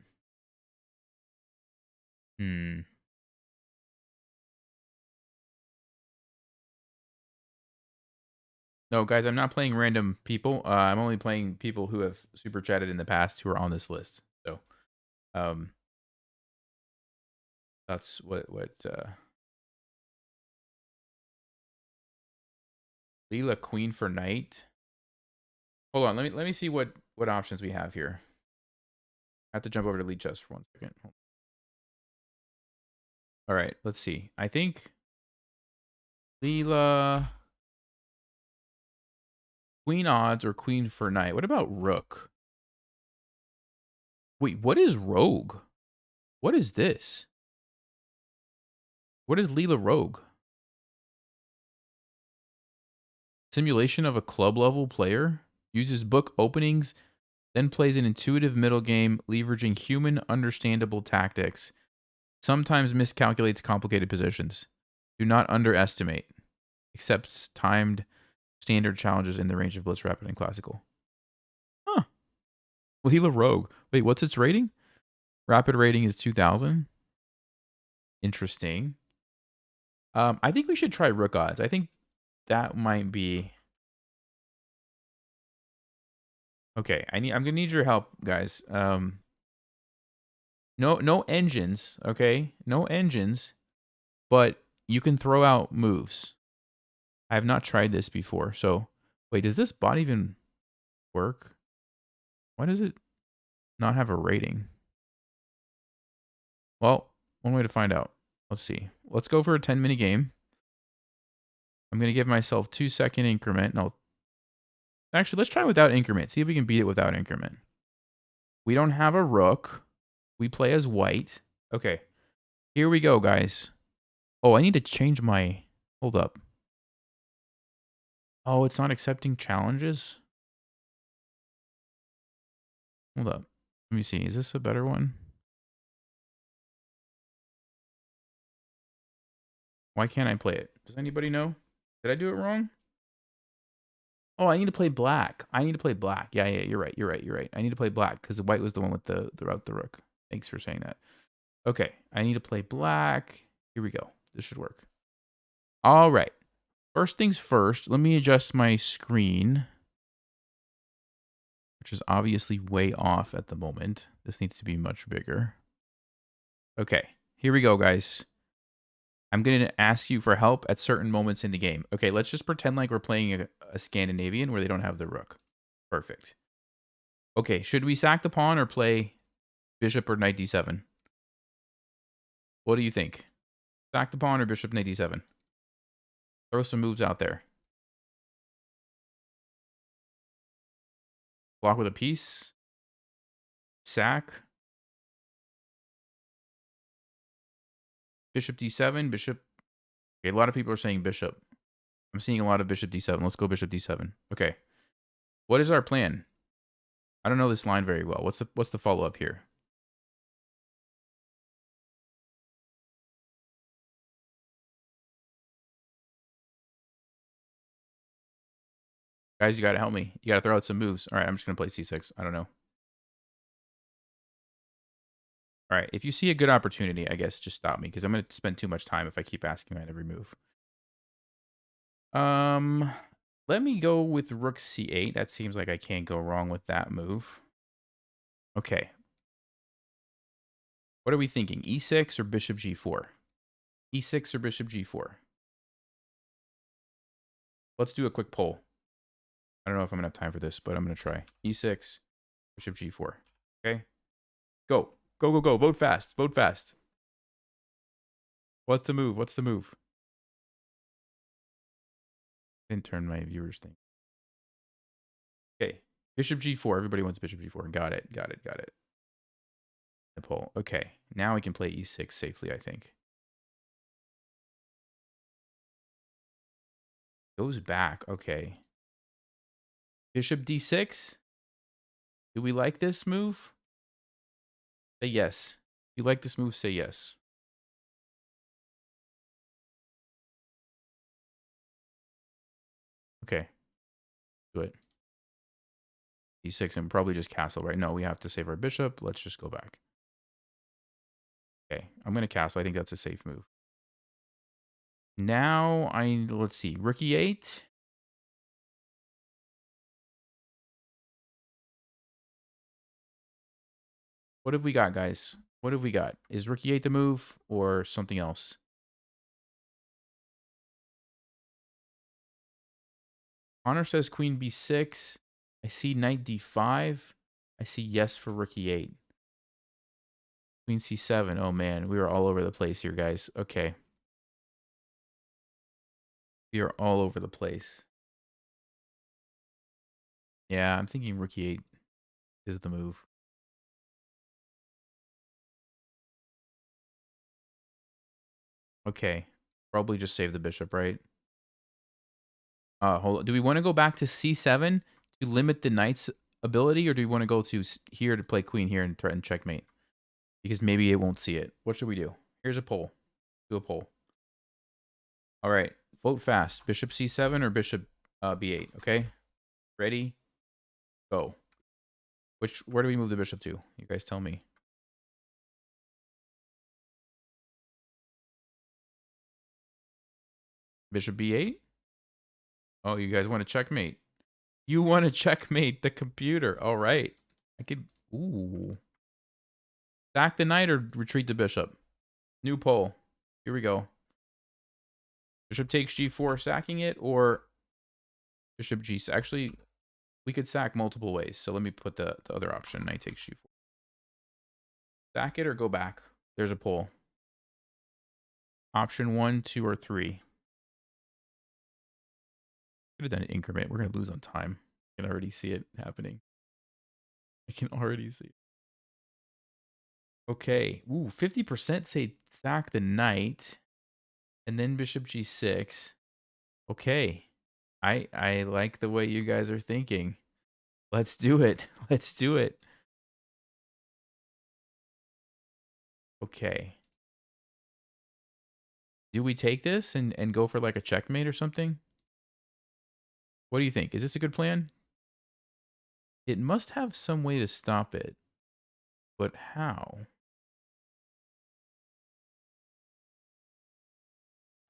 No, guys, I'm not playing random people. I'm only playing people who have super chatted in the past who are on this list. So, that's what Leela Queen for Knight. Hold on, let me see what options we have here. I have to jump over to lead chess for 1 second. All right, let's see. I think Leela Queen odds or Queen for Knight. What about Rook? Wait, what is Rogue? What is this? What is Leela Rogue? Simulation of a club level player? Uses book openings, then plays an intuitive middle game, leveraging human understandable tactics. Sometimes miscalculates complicated positions. Do not underestimate. Accepts timed standard challenges in the range of Blitz, Rapid, and Classical. Huh. Leela Rogue. Wait, what's its rating? Rapid rating is 2000. Interesting. I think we should try Rook odds. I think that might be. Okay, I'm gonna need your help, guys. No engines, okay? No engines, but you can throw out moves. I have not tried this before. So, wait, does this bot even work? Why does it not have a rating? Well, one way to find out. Let's see. Let's go for a 10-minute game. I'm going to give myself 2-second increment. No, actually, let's try without increment. See if we can beat it without increment. We don't have a rook. We play as white. Okay. Here we go, guys. Oh, I need to change my... Hold up. Oh, it's not accepting challenges? Hold up. Let me see. Is this a better one? Why can't I play it? Does anybody know? Did I do it wrong? Oh, I need to play black. I need to play black. Yeah, you're right. You're right. You're right. I need to play black because the white was the one with the rook. Thanks for saying that. Okay, I need to play black. Here we go. This should work. All right. First things first, let me adjust my screen, which is obviously way off at the moment. This needs to be much bigger. Okay, here we go, guys. I'm going to ask you for help at certain moments in the game. Okay, let's just pretend like we're playing a Scandinavian where they don't have the rook. Perfect. Okay, should we sack the pawn or play bishop or knight d7? What do you think? Sack the pawn or bishop knight d7? Throw some moves out there. Block with a piece. Sack. Bishop d7. Bishop. Okay, a lot of people are saying bishop. I'm seeing a lot of bishop d7. Let's go bishop d7. Okay. What is our plan? I don't know this line very well. What's the follow-up here? Guys, you got to help me. You got to throw out some moves. All right, I'm just going to play c6. I don't know. All right, if you see a good opportunity, I guess just stop me because I'm going to spend too much time if I keep asking at every move. Let me go with rook c8. That seems like I can't go wrong with that move. Okay. What are we thinking? E6 or bishop g4? E6 or bishop g4? Let's do a quick poll. I don't know if I'm going to have time for this, but I'm going to try. E6, bishop g4. Okay? Go. Go, go, go. Vote fast. Vote fast. What's the move? What's the move? Didn't turn my viewers thing. Okay. Bishop g4. Everybody wants bishop g4. Got it. Got it. Got it. The poll. Okay. Now we can play e6 safely, I think. Goes back. Okay. Bishop d6. Do we like this move? Say yes. If you like this move, say yes. Okay. Do it. D6 and probably just castle, right? No, we have to save our bishop. Let's just go back. Okay. I'm going to castle. I think that's a safe move. Now, let's see. Rook e8. What have we got, guys? What have we got? Is rook e8 the move or something else? Honor says queen b6. I see knight d5. I see yes for rook e8. Queen c7. Oh, man. We are all over the place here, guys. Okay. We are all over the place. Yeah, I'm thinking rook e8 is the move. Okay. Probably just save the bishop, right? Hold on. Do we want to go back to c7 to limit the knight's ability, or do we want to go to here to play queen here and threaten checkmate? Because maybe it won't see it. What should we do? Here's a poll. Do a poll. All right. Vote fast. Bishop c7 or bishop b8, okay? Ready? Go. Where do we move the bishop to? You guys tell me. Bishop b8? Oh, you guys want to checkmate. You want to checkmate the computer. All right. I could... Ooh. Sack the knight or retreat the bishop? New poll. Here we go. Bishop takes g4, sacking it, or bishop g. Actually, we could sack multiple ways. So let me put the other option. Knight takes g4. Sack it or go back. There's a poll. Option 1, 2, or 3. Could have done an increment. We're going to lose on time. I can already see it happening. I can already see it. Okay. Ooh, 50% say sack the knight and then bishop g6. Okay. I like the way you guys are thinking. Let's do it. Let's do it. Okay. Do we take this and go for like a checkmate or something? What do you think? Is this a good plan? It must have some way to stop it. But how?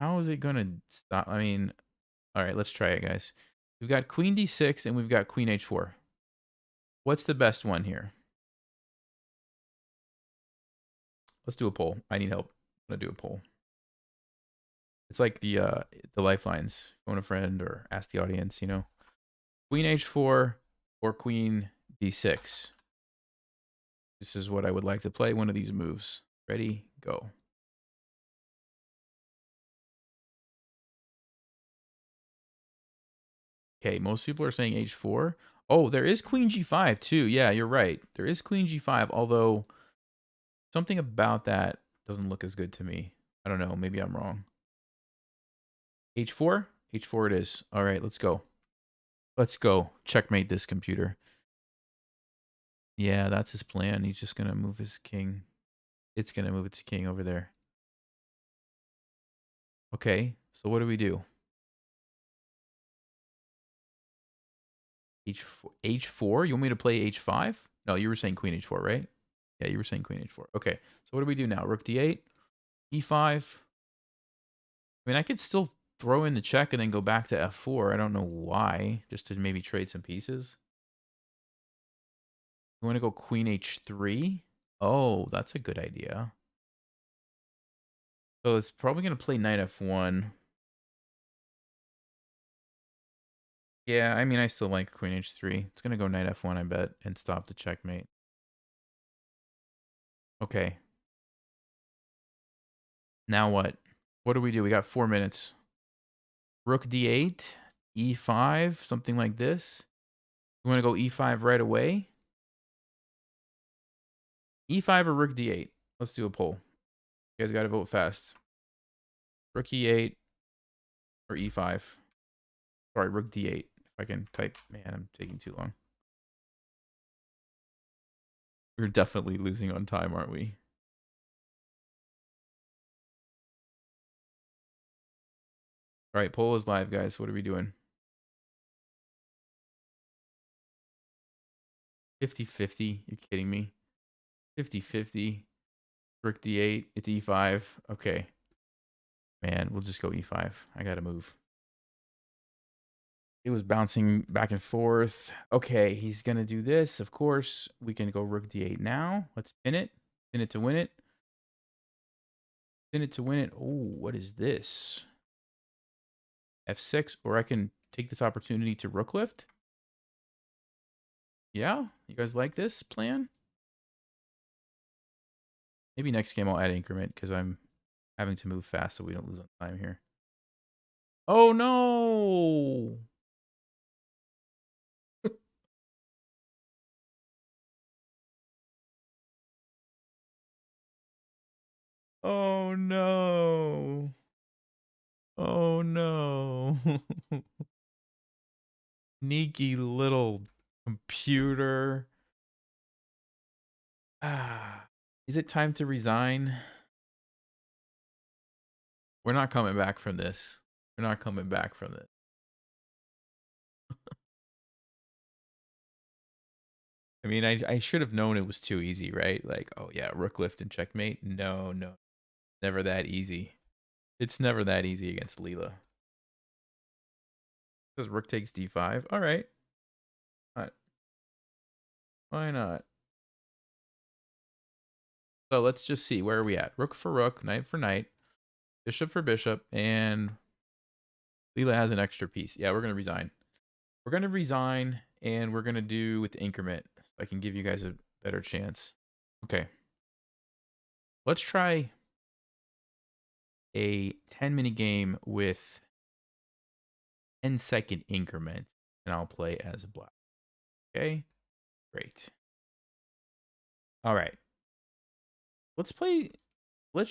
How is it going to stop? I mean, all right, let's try it, guys. We've got queen d6 and we've got queen h4. What's the best one here? Let's do a poll. I need help. I'm going to do a poll. It's like the lifelines. Phone a friend or ask the audience, you know. Queen h4 or queen d6. This is what I would like to play. One of these moves. Ready? Go. Okay, most people are saying h4. Oh, there is queen g5 too. Yeah, you're right. There is queen g5, although something about that doesn't look as good to me. I don't know. Maybe I'm wrong. h4? h4 it is. All right, let's go. Let's go. Checkmate this computer. Yeah, that's his plan. He's just going to move his king. It's going to move its king over there. Okay, so what do we do? H4? You want me to play h5? No, you were saying queen h4, right? Yeah, you were saying queen h4. Okay, so what do we do now? Rook d8, e5. I mean, I could still throw in the check and then go back to f4. I don't know why, just to maybe trade some pieces. You want to go queen h3? Oh, that's a good idea. So it's probably going to play knight f1. Yeah, I mean, I still like queen h3. It's going to go knight f1, I bet, and stop the checkmate. Okay. Now what? What do we do? We got 4 minutes. Rook d8, e5, something like this. You want to go e5 right away? E5 or rook d8? Let's do a poll. You guys got to vote fast. Rook e8 or e5. Sorry, rook d8. If I can type. Man, I'm taking too long. We're definitely losing on time, aren't we? All right, poll is live, guys. What are we doing? 50-50. You're kidding me. 50-50. Rook d8. It's e5. Okay. Man, we'll just go e5. I got to move. It was bouncing back and forth. Okay, he's going to do this. Of course, we can go rook d8 now. Let's pin it. Pin it to win it. Pin it to win it. Oh, what is this? F6, or I can take this opportunity to rook lift. Yeah, you guys like this plan? Maybe next game I'll add increment because I'm having to move fast so we don't lose on time here. Oh, no! Oh, no. Oh, no. Sneaky little computer. Ah, is it time to resign? We're not coming back from this. We're not coming back from it. I mean, I should have known it was too easy, right? Like, oh yeah, rook lift and checkmate. No, no, never that easy. It's never that easy against Leela. Says rook takes d5. All right. Why not? So let's just see. Where are we at? Rook for rook, knight for knight, bishop for bishop, and Leela has an extra piece. Yeah, we're going to resign. We're going to resign, and we're going to do with the increment. So I can give you guys a better chance. Okay. Let's try a 10-minute game with 10-second increment, and I'll play as black. Okay? Great. All right. Let's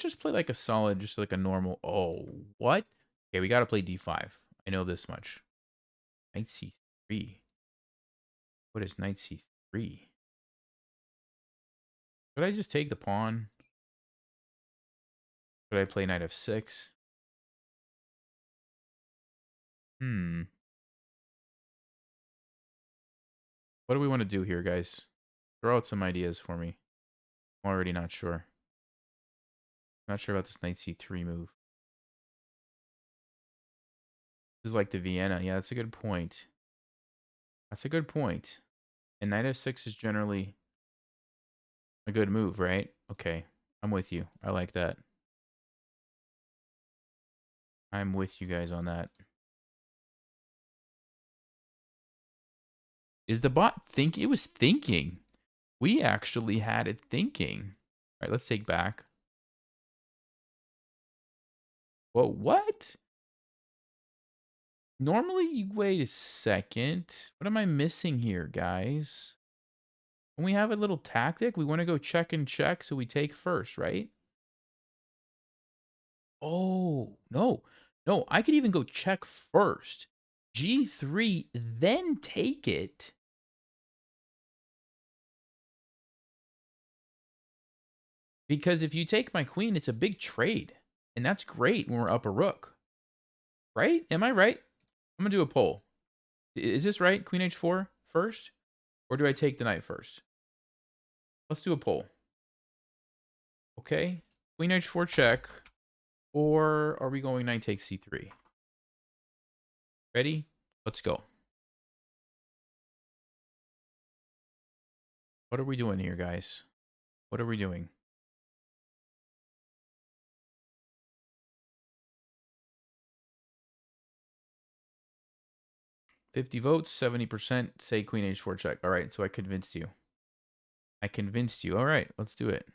just play like a solid, just like a normal. Oh, what? Okay, we got to play d5. I know this much. Knight c3. What is knight c3? Could I just take the pawn? Could I play knight f6? What do we want to do here, guys? Throw out some ideas for me. I'm already not sure. Not sure about this knight c3 move. This is like the Vienna. Yeah, that's a good point. That's a good point. And knight f6 is generally a good move, right? Okay, I'm with you. I like that. I'm with you guys on that. Is the bot think it was thinking? We actually had it thinking. All right, let's take back. Whoa, what? Normally, wait a second. What am I missing here, guys? When we have a little tactic, we want to go check and check, so we take first, right? Oh, no. No, I could even go check first. G3, then take it. Because if you take my queen, it's a big trade. And that's great when we're up a rook. Right? Am I right? I'm going to do a poll. Is this right? Queen h4 first? Or do I take the knight first? Let's do a poll. Okay. Queen h4 check. Or are we going knight takes c3? Ready? Let's go. What are we doing here, guys? What are we doing? $50 votes, 70% say queen h4 check. All right, so I convinced you. I convinced you. All right, let's do it.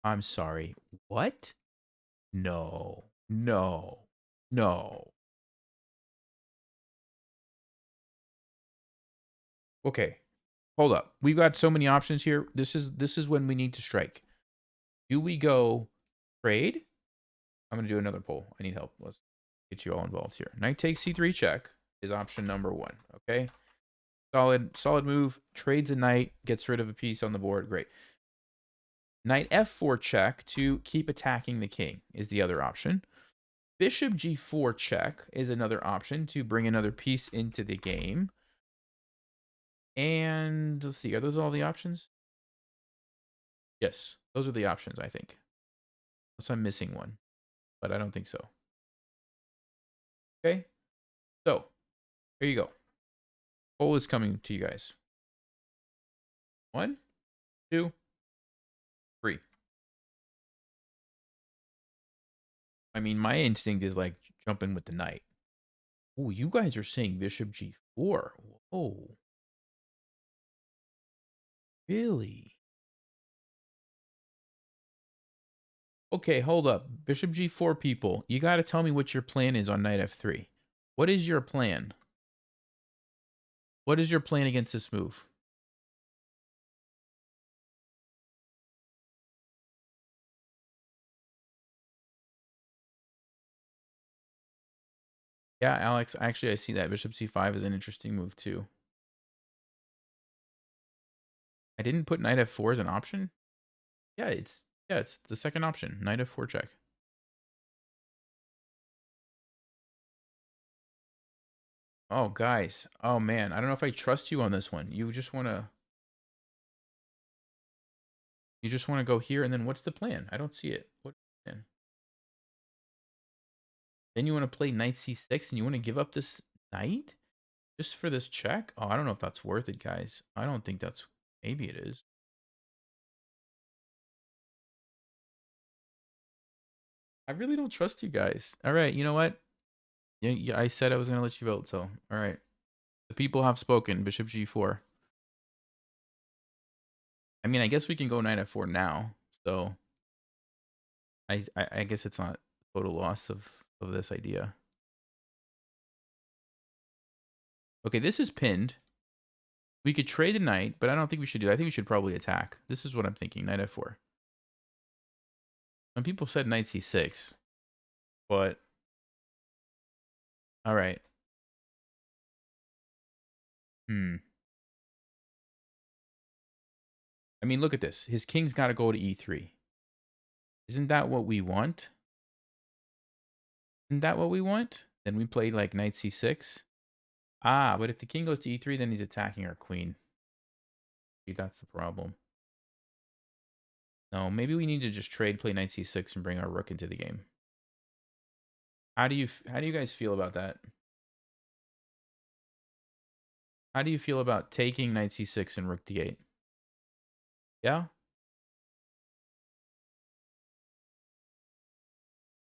I'm sorry. What? No. No. No. Okay. Hold up. We've got so many options here. This is when we need to strike. Do we go trade? I'm going to do another poll. I need help. Let's get you all involved here. Knight takes c3 check is option number 1, okay? Solid move. Trades a knight, gets rid of a piece on the board. Great. Knight f4 check to keep attacking the king is the other option. Bishop g4 check is another option to bring another piece into the game. And let's see, are those all the options? Yes, those are the options, I think. Unless I'm missing one, but I don't think so. Okay, so here you go. Poll is coming to you guys. 1, 2, 3. I mean, my instinct is like jumping with the knight. Oh, you guys are saying bishop g4. Whoa. Really? Okay, hold up. Bishop g4 people. You got to tell me what your plan is on knight f3. What is your plan? What is your plan against this move? Yeah, Alex, actually I see that. Bishop c5 is an interesting move too. I didn't put knight f4 as an option? Yeah, it's the second option. Knight f4 check. Oh, guys. Oh man, I don't know if I trust you on this one. You just want to go here and then what's the plan? I don't see it. What's the plan? Then you want to play knight c6 and you want to give up this knight? Just for this check? Oh, I don't know if that's worth it, guys. I don't think that's... Maybe it is. I really don't trust you guys. All right, you know what? Yeah, I said I was going to let you vote, so... All right. The people have spoken. Bishop g4. I mean, I guess we can go knight f4 now. So... I guess it's not total loss of this idea. Okay, this is pinned. We could trade the knight, but I don't think we should do that. I think we should probably attack. This is what I'm thinking. Knight f4. Some people said knight c6. But... All right. I mean, look at this. His king's got to go to e3. Isn't that what we want? Isn't that what we want? Then we play like knight c6. Ah, but if the king goes to e3, then he's attacking our queen. See, that's the problem. No, maybe we need to just trade, play knight c6, and bring our rook into the game. How do you guys feel about that? How do you feel about taking knight c6 and rook d8? Yeah?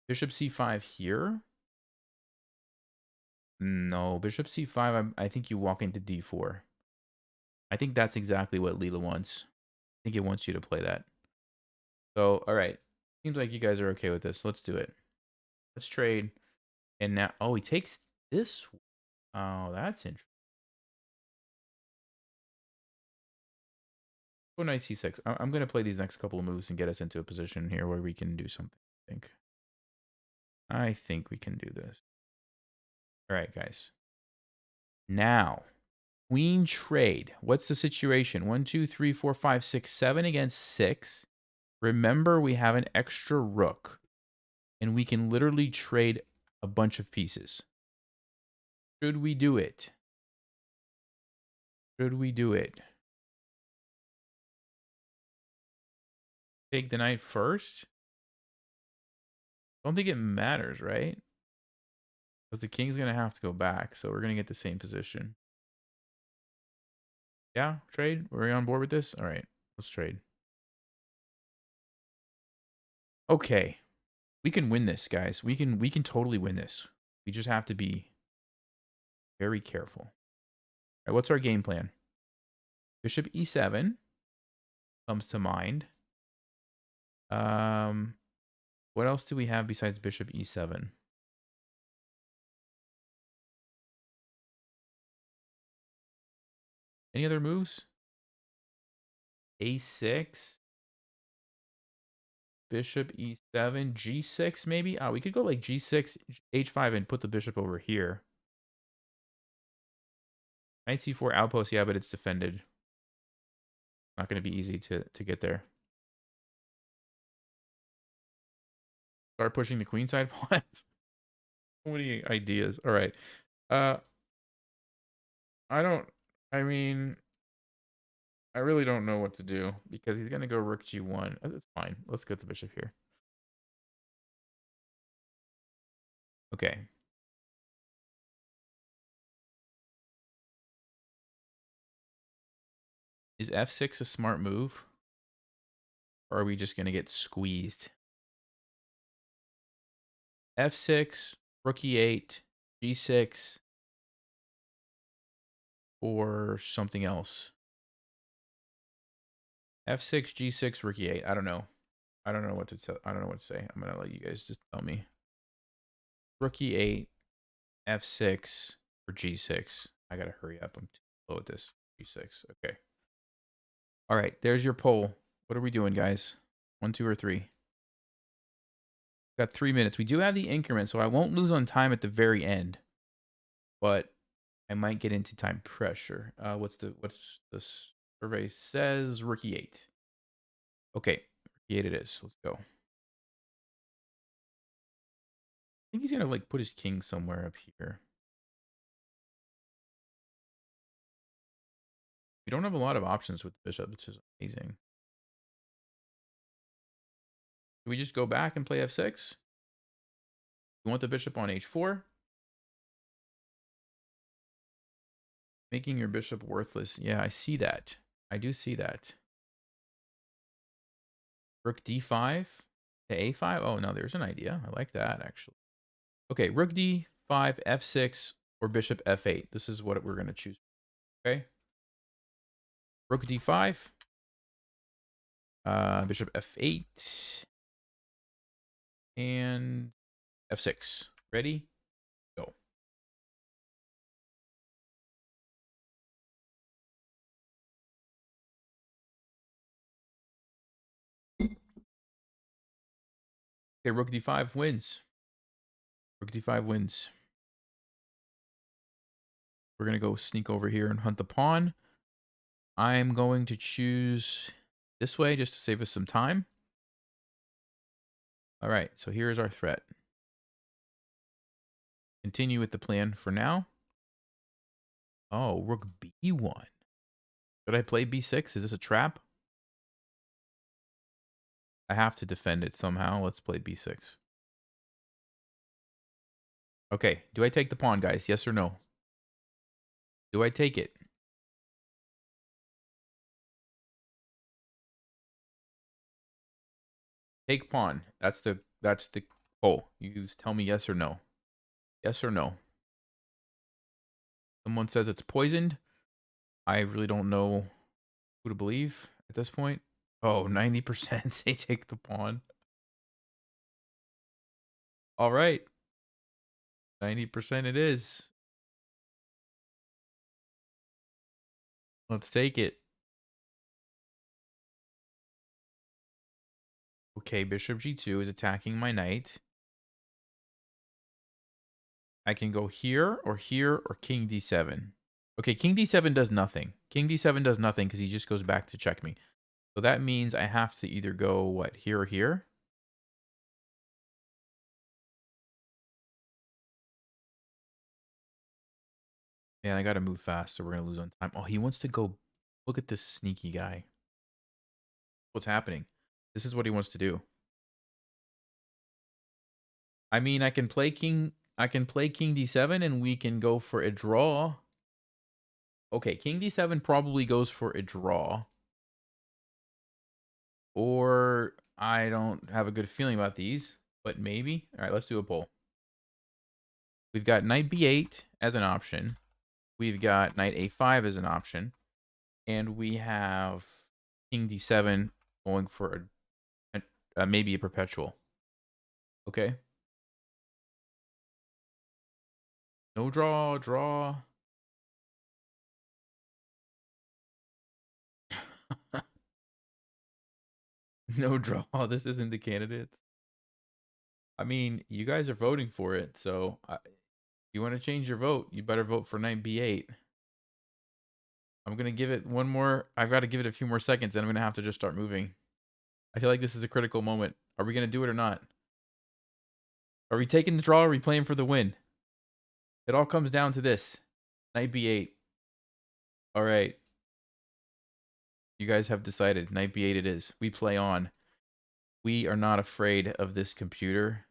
Bishop c5 here? No, bishop c5, I think you walk into d4. I think that's exactly what Leela wants. I think it wants you to play that. So, all right. Seems like you guys are okay with this. Let's do it. Let's trade. And now, oh, he takes this. Oh, that's interesting. Go knight c6. I'm going to play these next couple of moves and get us into a position here where we can do something, I think we can do this. All right, guys. Now, queen trade. What's the situation? 1, 2, 3, 4, 5, 6, 7 against 6. Remember, we have an extra rook. And we can literally trade a bunch of pieces. Should we do it? Should we do it? Take the knight first? Don't think it matters, right? Because the king's going to have to go back, so we're going to get the same position. Yeah, trade? We're on board with this? All right, let's trade. Okay. We can win this, guys. We can totally win this. We just have to be very careful. All right, what's our game plan? Bishop e7 comes to mind. What else do we have besides bishop e7? Any other moves? a6, bishop e7, g6 maybe? We could go like g6, h5 and put the bishop over here. Knight c4 outpost, yeah, but it's defended. Not going to be easy to get there. Start pushing the queenside pawns. So many ideas. All right. I mean, I really don't know what to do because he's going to go rook g1. That's fine. Let's get the bishop here. Okay. Is f6 a smart move? Or are we just going to get squeezed? f6, rook e8, g6, or something else. f6, g6, rook e8. I don't know. I don't know what to tell. I don't know what to say. I'm going to let you guys just tell me. Rook e8, f6, or g6. I got to hurry up. I'm too slow at this. g6. Okay. All right. There's your poll. What are we doing, guys? 1, 2, or 3? Got 3 minutes. We do have the increment, so I won't lose on time at the very end. But I might get into time pressure. What's the survey says? Rook e8. Okay, rook e8 it is. Let's go. I think he's gonna like put his king somewhere up here. We don't have a lot of options with the bishop, which is amazing. Do we just go back and play f6? You want the bishop on h4? Making your bishop worthless. Yeah, I see that. I do see that. Rook d5 to a5. Oh, no, there's an idea. I like that, actually. Okay, rook d5, f6, or bishop f8. This is what we're going to choose. Okay. Rook d5. Bishop f8. And f6. Ready? Go. Okay, rook d5 wins. Rook d5 wins. We're going to go sneak over here and hunt the pawn. I'm going to choose this way just to save us some time. All right, so here's our threat. Continue with the plan for now. Oh, rook b1. Should I play b6? Is this a trap? I have to defend it somehow. Let's play b6. Okay, do I take the pawn, guys? Yes or no? Do I take it? Take pawn. That's the poll. You tell me yes or no. Yes or no. Someone says it's poisoned. I really don't know who to believe at this point. Oh, 90% say take the pawn. All right. 90% it is. Let's take it. Okay, bishop g2 is attacking my knight. I can go here or king d7. Okay, king d7 does nothing. King d7 does nothing because he just goes back to check me. So that means I have to either go, what, here or here? Man, I got to move fast, so we're going to lose on time. Oh, he wants to go. Look at this sneaky guy. What's happening? This is what he wants to do. I mean, I can play king d7 and we can go for a draw. Okay, king d7 probably goes for a draw. Or I don't have a good feeling about these, but maybe. All right, let's do a poll. We've got knight b8 as an option. We've got knight a5 as an option. And we have king d7 going for maybe a perpetual. Okay. No draw, draw. No draw. This isn't the candidates. I mean, you guys are voting for it, so if you want to change your vote, you better vote for knight b8. I'm going to give it one more. I've got to give it a few more seconds, and I'm going to have to just start moving. I feel like this is a critical moment. Are we going to do it or not? Are we taking the draw or are we playing for the win? It all comes down to this. Knight b8. All right. You guys have decided. Knight b8 it is. We play on. We are not afraid of this computer.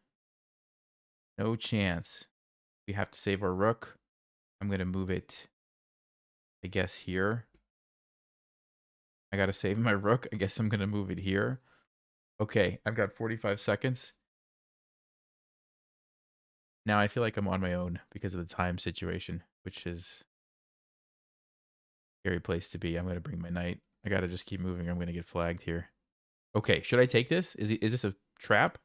No chance. We have to save our rook. I'm going to move it, I guess, here. I got to save my rook. I guess I'm going to move it here. Okay, I've got 45 seconds. Now I feel like I'm on my own because of the time situation, which is a scary place to be. I'm going to bring my knight. I got to just keep moving. I'm going to get flagged here. Okay, should I take this? Is this a trap?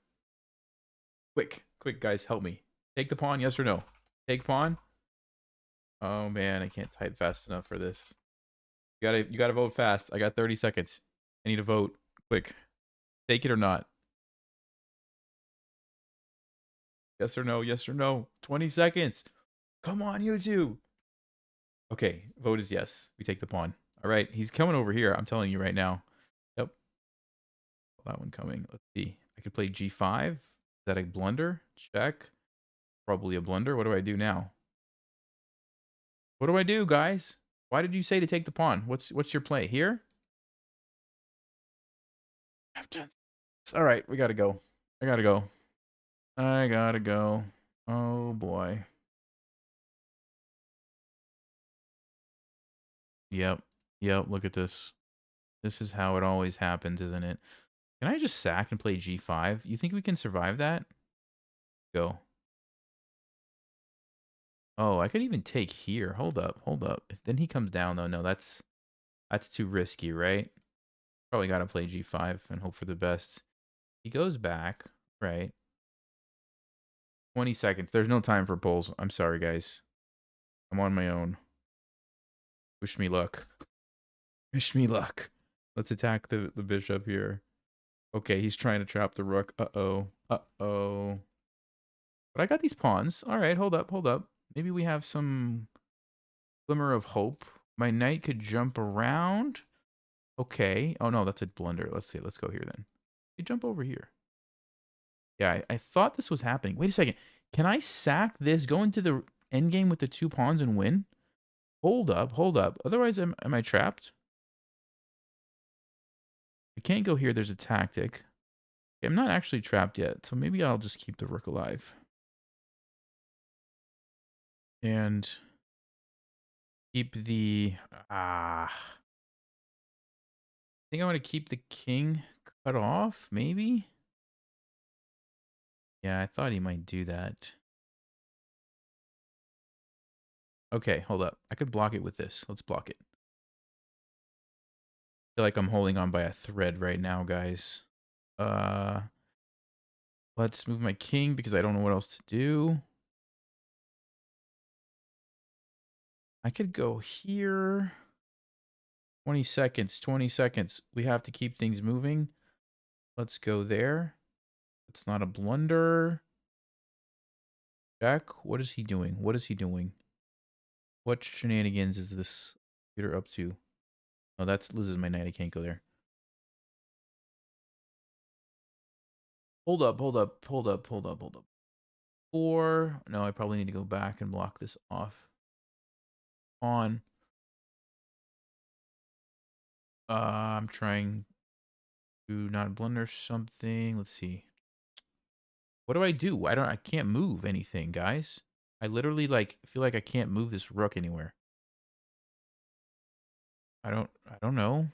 Quick, guys, help me. Take the pawn, yes or no? Take pawn? Oh man, I can't type fast enough for this. You gotta vote fast. I got 30 seconds. I need a vote. Quick. Take it or not. Yes or no, yes or no. 20 seconds. Come on, you two. Okay, vote is yes. We take the pawn. All right, he's coming over here. I'm telling you right now. Yep. That one coming. Let's see. I could play g5. Is that a blunder? Check. Probably a blunder. What do I do now? What do I do, guys? Why did you say to take the pawn? What's your play? Here? All right, we gotta go. I gotta go. I gotta go. Oh boy. Yep. Yep. Look at this. This is how it always happens, isn't it? Can I just sack and play G5? You think we can survive that? Go. Oh, I could even take here. Hold up. Hold up. If then he comes down, though. No, that's too risky, right? Probably got to play G5 and hope for the best. He goes back, right? 20 seconds. There's no time for pulls. I'm sorry, guys. I'm on my own. Wish me luck. Wish me luck. Let's attack the bishop here. Okay, he's trying to trap the rook. Uh-oh. Uh-oh. But I got these pawns. All right, hold up, hold up. Maybe we have some glimmer of hope. My knight could jump around. Okay. Oh, no, that's a blunder. Let's see. Let's go here then. You jump over here. Yeah, I thought this was happening. Wait a second. Can I sack this, go into the endgame with the 2 pawns and win? Hold up, hold up. Otherwise, am I trapped? I can't go here. There's a tactic. Okay, I'm not actually trapped yet, so maybe I'll just keep the rook alive. And keep the... I think I want to keep the king cut off, maybe? Yeah, I thought he might do that. Okay, hold up. I could block it with this. Let's block it. I feel like I'm holding on by a thread right now, guys. Let's move my king because I don't know what else to do. I could go here. 20 seconds, 20 seconds. We have to keep things moving. Let's go there. It's not a blunder. Jack, what is he doing? What is he doing? What shenanigans is this computer up to? Oh, that's loses my knight. I can't go there. Hold up, hold up, hold up, hold up, hold up. Or, no, I probably need to go back and block this off. On. I'm trying to not blunder something. Let's see. What do I do? I can't move anything, guys. I literally like feel like I can't move this rook anywhere. I don't know.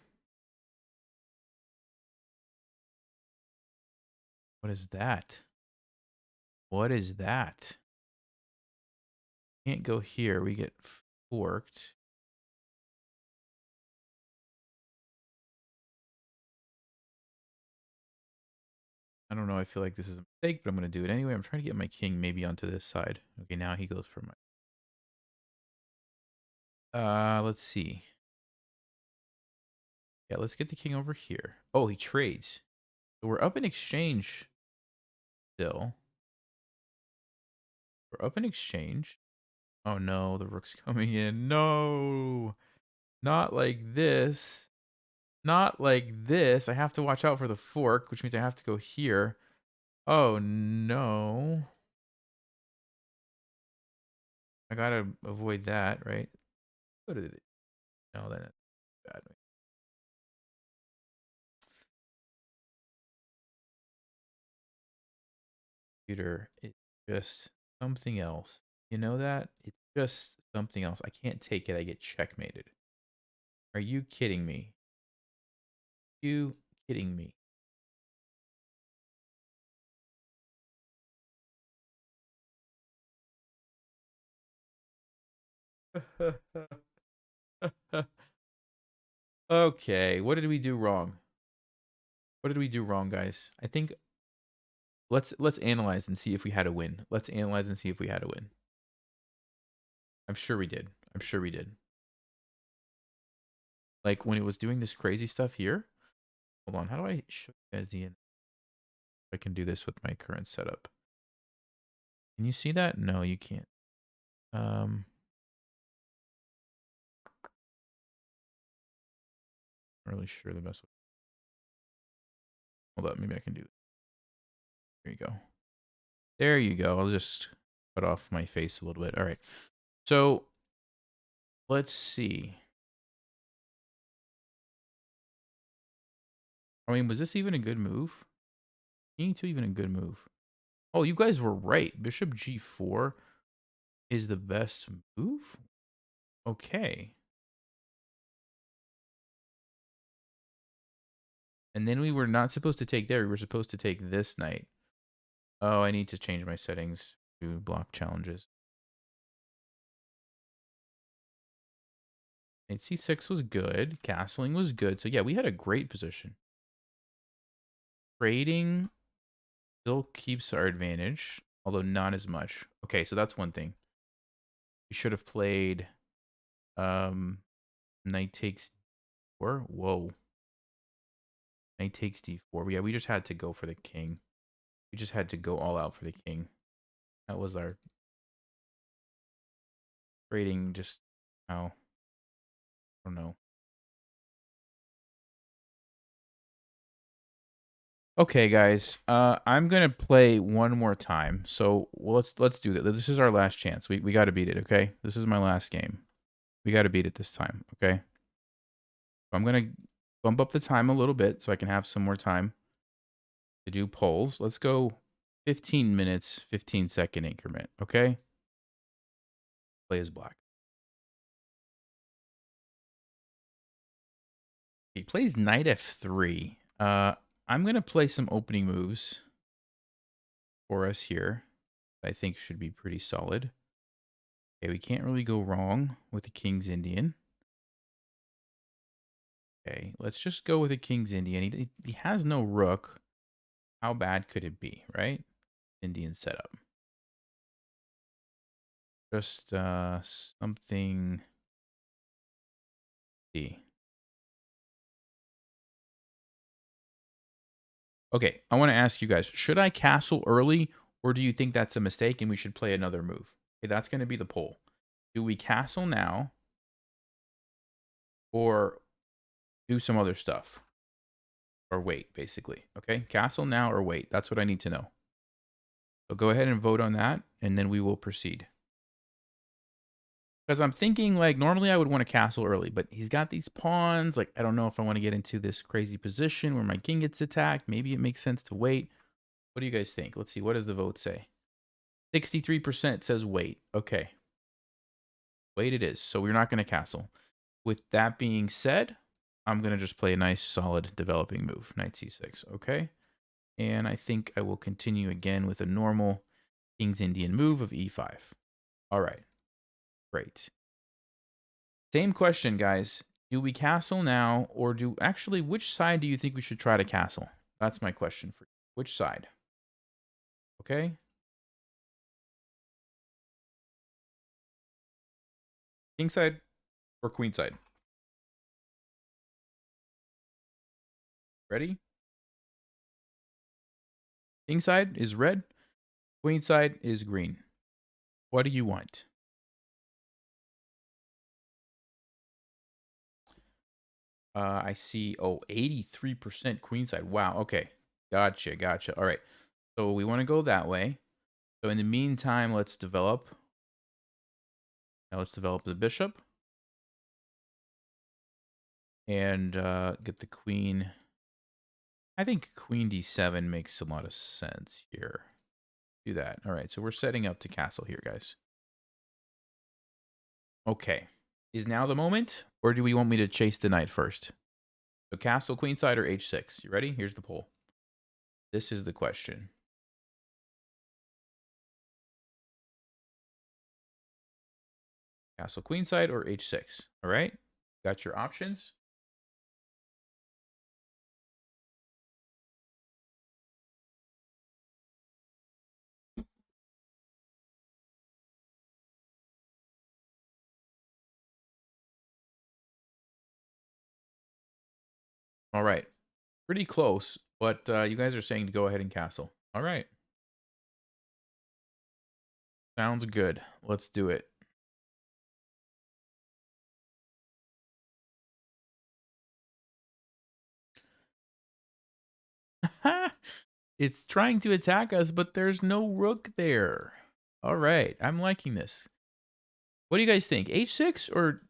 What is that? What is that? Can't go here. We get forked. I don't know. I feel like this is a mistake, but I'm going to do it anyway. I'm trying to get my king maybe onto this side. Okay, now he goes for my... let's see. Yeah, let's get the king over here. Oh, he trades. So we're up in exchange still. We're up in exchange. Oh no, the rook's coming in. No, not like this. Not like this. I have to watch out for the fork, which means I have to go here. Oh no. I gotta avoid that, right? What did it? No, that's bad. Computer, it's just something else. You know that? It's just something else. I can't take it. I get checkmated. Are you kidding me? You kidding me? Okay, what did we do wrong? What did we do wrong, guys? I think let's analyze and see if we had a win. Let's analyze and see if we had a win. I'm sure we did. I'm sure we did. Like when it was doing this crazy stuff here. Hold on, how do I show you guys the... I can do this with my current setup. Can you see that? No, you can't. Not really sure the best way. Hold up, maybe I can do it. There you go. There you go. I'll just cut off my face a little bit. All right. So let's see. I mean, was this even a good move? King 2 even a good move? Oh, you guys were right. Bishop G4 is the best move? Okay. And then we were not supposed to take there. We were supposed to take this knight. Oh, I need to change my settings to block challenges. Knight c6 was good. Castling was good. So yeah, we had a great position. Trading still keeps our advantage, although not as much. Okay, so that's one thing. We should have played knight takes d4. Whoa. Knight takes d4. Yeah, we just had to go for the king. We just had to go all out for the king. That was our trading just now. I don't know. Okay, guys. I'm gonna play one more time. So let's do that. This is our last chance. We got to beat it. Okay, this is my last game. We got to beat it this time. Okay. I'm gonna bump up the time a little bit so I can have some more time to do polls. Let's go 15 minutes, 15-second increment. Okay. Play as black. He plays knight f3. I'm gonna play some opening moves for us here. I think should be pretty solid. Okay, we can't really go wrong with the King's Indian. Okay, let's just go with the King's Indian. He has no rook. How bad could it be, right? Indian setup. Just something. See. Okay, I want to ask you guys, should I castle early or do you think that's a mistake and we should play another move? Okay, that's going to be the poll. Do we castle now or do some other stuff? Or wait, basically. Okay, castle now or wait. That's what I need to know. So go ahead and vote on that and then we will proceed. Because I'm thinking, like, normally I would want to castle early, but he's got these pawns. Like, I don't know if I want to get into this crazy position where my king gets attacked. Maybe it makes sense to wait. What do you guys think? Let's see. What does the vote say? 63% says wait. Okay. Wait it is. So we're not going to castle. With that being said, I'm going to just play a nice, solid developing move. Knight c6. Okay. And I think I will continue again with a normal King's Indian move of e5. All right. Great. Same question, guys. Do we castle now or actually, which side do you think we should try to castle? That's my question for you. Which side? Okay. King side or queen side? Ready? King side is red. Queen side is green. What do you want? I see, 83% queen side. Wow, okay. Gotcha, gotcha. All right. So we want to go that way. So in the meantime, let's develop. Now let's develop the bishop. And get the queen. I think queen d7 makes a lot of sense here. Do that. All right, so we're setting up to castle here, guys. Okay. Is now the moment, or do we want me to chase the knight first? So castle, queenside, or h6? You ready? Here's the poll. This is the question. Castle, queenside, or h6? All right. Got your options. All right. Pretty close, but you guys are saying to go ahead and castle. All right. Sounds good. Let's do it. It's trying to attack us, but there's no rook there. All right. I'm liking this. What do you guys think? H6 or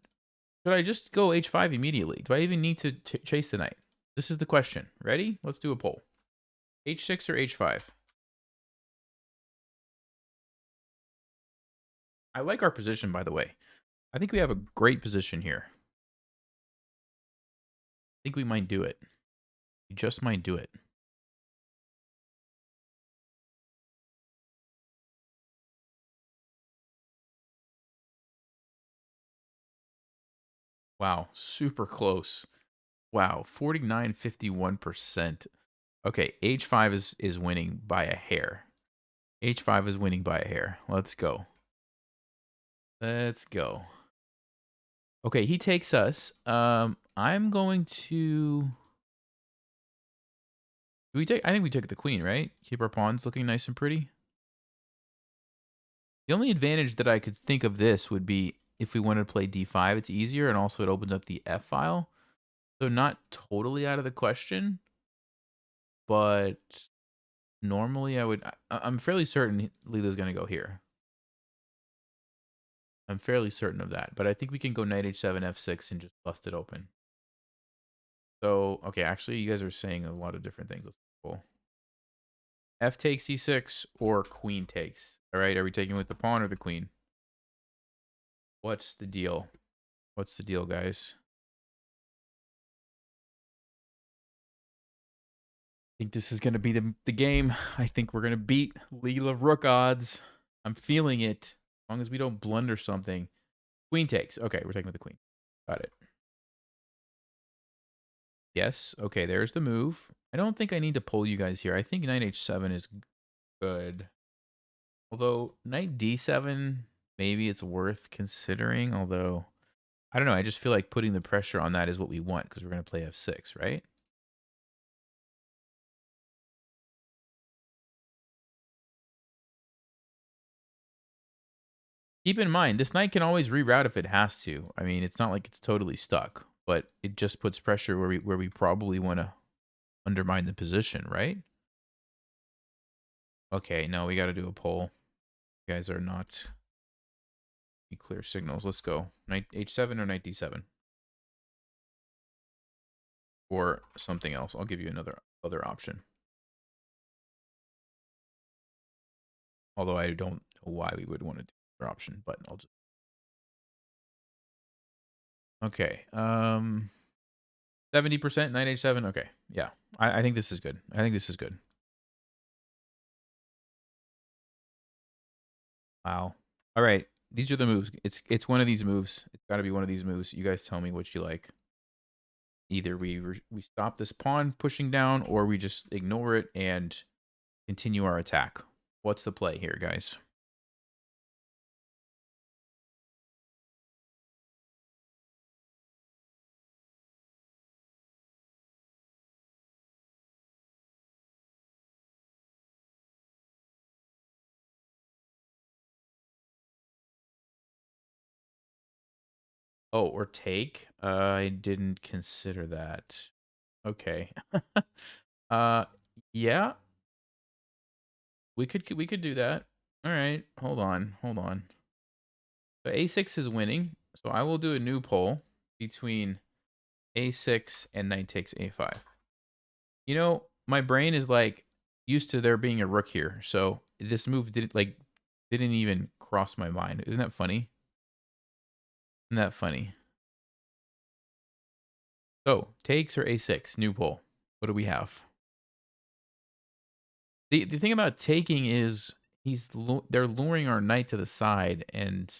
should I just go h5 immediately? Do I even need to chase the knight? This is the question. Ready? Let's do a poll. H6 or h5? I like our position, by the way. I think we have a great position here. I think we might do it. You just might do it. Wow, super close. Wow, 49.51%. Okay, H5 is winning by a hair. H5 is winning by a hair. Let's go. Let's go. Okay, he takes us. I'm going to. Do we take? I think we took the queen, right? Keep our pawns looking nice and pretty. The only advantage that I could think of this would be if we wanted to play d5, it's easier, and also it opens up the f file. So not totally out of the question, but normally I would. I'm fairly certain Leela's going to go here. I'm fairly certain of that, but I think we can go knight h7, f6, and just bust it open. So, okay, actually, you guys are saying a lot of different things. That's cool. F takes e6 or queen takes. All right, are we taking with the pawn or the queen? What's the deal? What's the deal, guys? I think this is going to be the game. I think we're going to beat LeelaRookOdds. I'm feeling it. As long as we don't blunder something. Queen takes. Okay, we're taking with the queen. Got it. Yes. Okay, there's the move. I don't think I need to pull you guys here. I think knight h7 is good. Although knight d7, maybe it's worth considering. Although, I don't know. I just feel like putting the pressure on that is what we want because we're going to play f6, right? Keep in mind, this knight can always reroute if it has to. I mean, it's not like it's totally stuck, but it just puts pressure where we probably want to undermine the position, right? Okay, no, we got to do a poll. You guys are not clear signals. Let's go. Knight h7 or knight d7? Or something else. I'll give you another other option. Although I don't know why we would want to do another option, but I'll just. Okay. 70% knight h7. Okay. Yeah. I think this is good. I think this is good. Wow. All right. These are the moves. It's one of these moves. It's got to be one of these moves. You guys tell me what you like. Either we stop this pawn pushing down, or we just ignore it and continue our attack. What's the play here, guys? Oh, or take? I didn't consider that. Okay. uh, yeah, we could do that. All right, hold on. So a6 is winning, so I will do a new poll between a6 and knight takes a5. You know, my brain is like used to there being a rook here, so this move didn't even cross my mind. Isn't that funny? Isn't that funny? So takes or a6, new poll. What do we have? The thing about taking is they're luring our knight to the side, and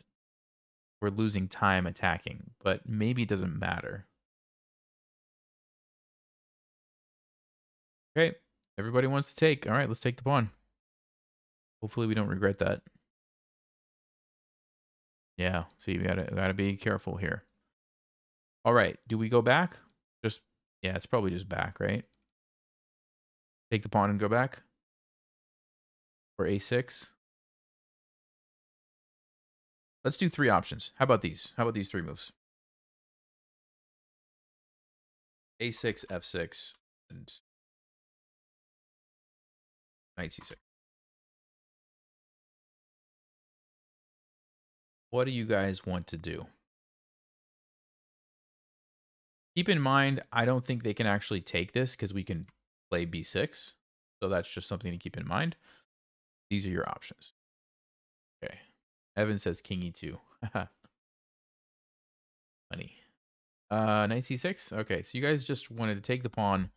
we're losing time attacking. But maybe it doesn't matter. Okay, everybody wants to take. All right, let's take the pawn. Hopefully, we don't regret that. Yeah. See, we gotta be careful here. All right. Do we go back? Just yeah, it's probably just back, right? Take the pawn and go back, or a6. Let's do three options. How about these? How about these three moves? A6, f6, and knight c6. What do you guys want to do? Keep in mind, I don't think they can actually take this because we can play b6. So that's just something to keep in mind. These are your options. Okay. Evan says king e2. Funny. Knight c6. Okay, so you guys just wanted to take the pawn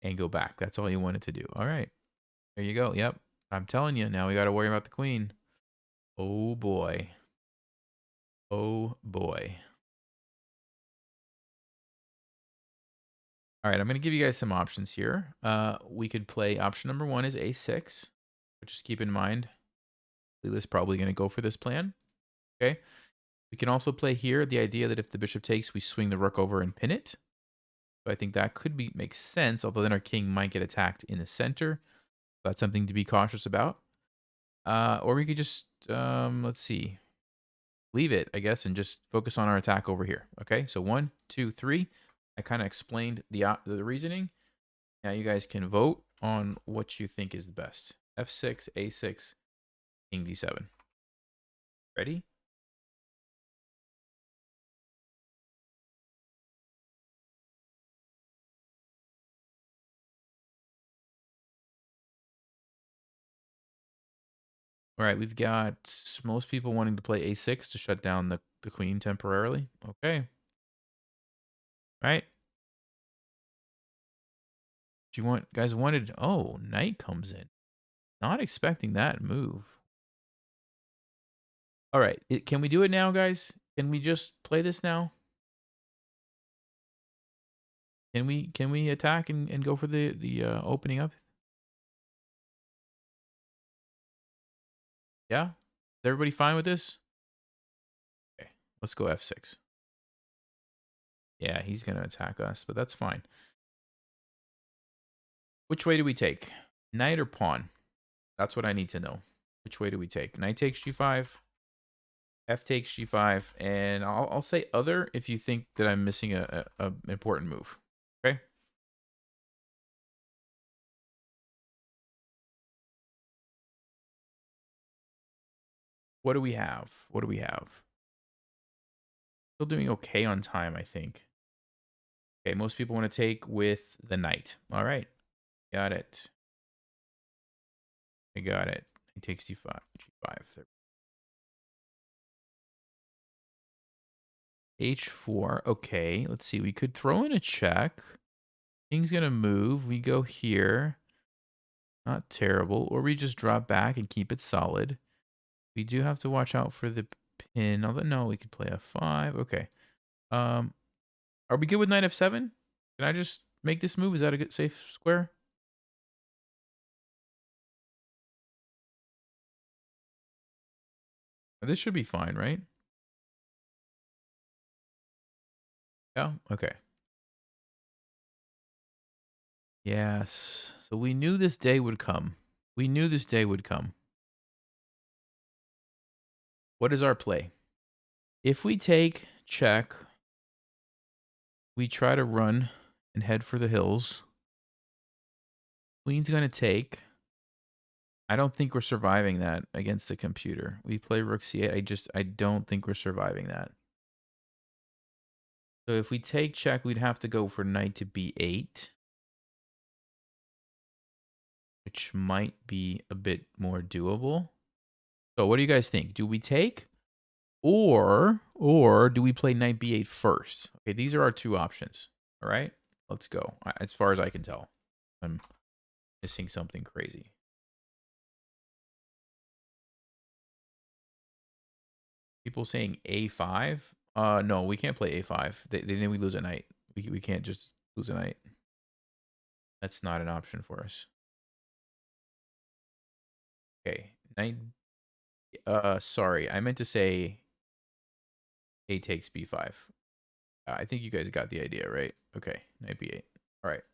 and go back. That's all you wanted to do. All right. There you go. Yep. I'm telling you. Now we got to worry about the queen. Oh, boy. Oh, boy. All right. I'm going to give you guys some options here. We could play option number 1 is a6. But just keep in mind, Leela's probably going to go for this plan. Okay. We can also play here the idea that if the bishop takes, we swing the rook over and pin it. So I think that could make sense, although then our king might get attacked in the center. That's something to be cautious about. Or we could just, let's see, leave it, I guess, and just focus on our attack over here. Okay, so 1, 2, 3. I kind of explained the reasoning. Now you guys can vote on what you think is the best. F6, A6, King D7. Ready? All right, we've got most people wanting to play A6 to shut down the queen temporarily. Okay. All right. Do you want, guys wanted, oh, knight comes in. Not expecting that move. All right, can we do it now, guys? Can we just play this now? Can we attack and go for the opening up? Yeah? Is everybody fine with this? Okay, let's go F6. Yeah, he's gonna attack us, but that's fine. Which way do we take? Knight or pawn? That's what I need to know. Which way do we take? Knight takes G5, F takes G5, and I'll say other if you think that I'm missing a important move. Okay? What do we have? What do we have? Still doing okay on time, I think. Okay, most people want to take with the knight. All right. Got it. I got it. He takes D5. G5. H4. Okay, let's see. We could throw in a check. King's going to move. We go here. Not terrible. Or we just drop back and keep it solid. We do have to watch out for the pin. Although, no, we could play F5. Okay. Are we good with knight F7? Can I just make this move? Is that a good safe square? This should be fine, right? Yeah? Okay. Yes. So we knew this day would come. We knew this day would come. What is our play? If we take check, we try to run and head for the hills. Queen's going to take. I don't think we're surviving that against the computer. We play rook c8. I don't think we're surviving that. So if we take check, we'd have to go for knight to b8, which might be a bit more doable. So what do you guys think? Do we take or do we play knight b8 first? Okay, these are our two options. All right, let's go. As far as I can tell, I'm missing something crazy. People saying a5. No, we can't play a5. Then we lose a knight. We can't just lose a knight. That's not an option for us. Okay, knight. Sorry, I meant to say a takes b5. I think you guys got the idea, right? Okay, knight b8. All right.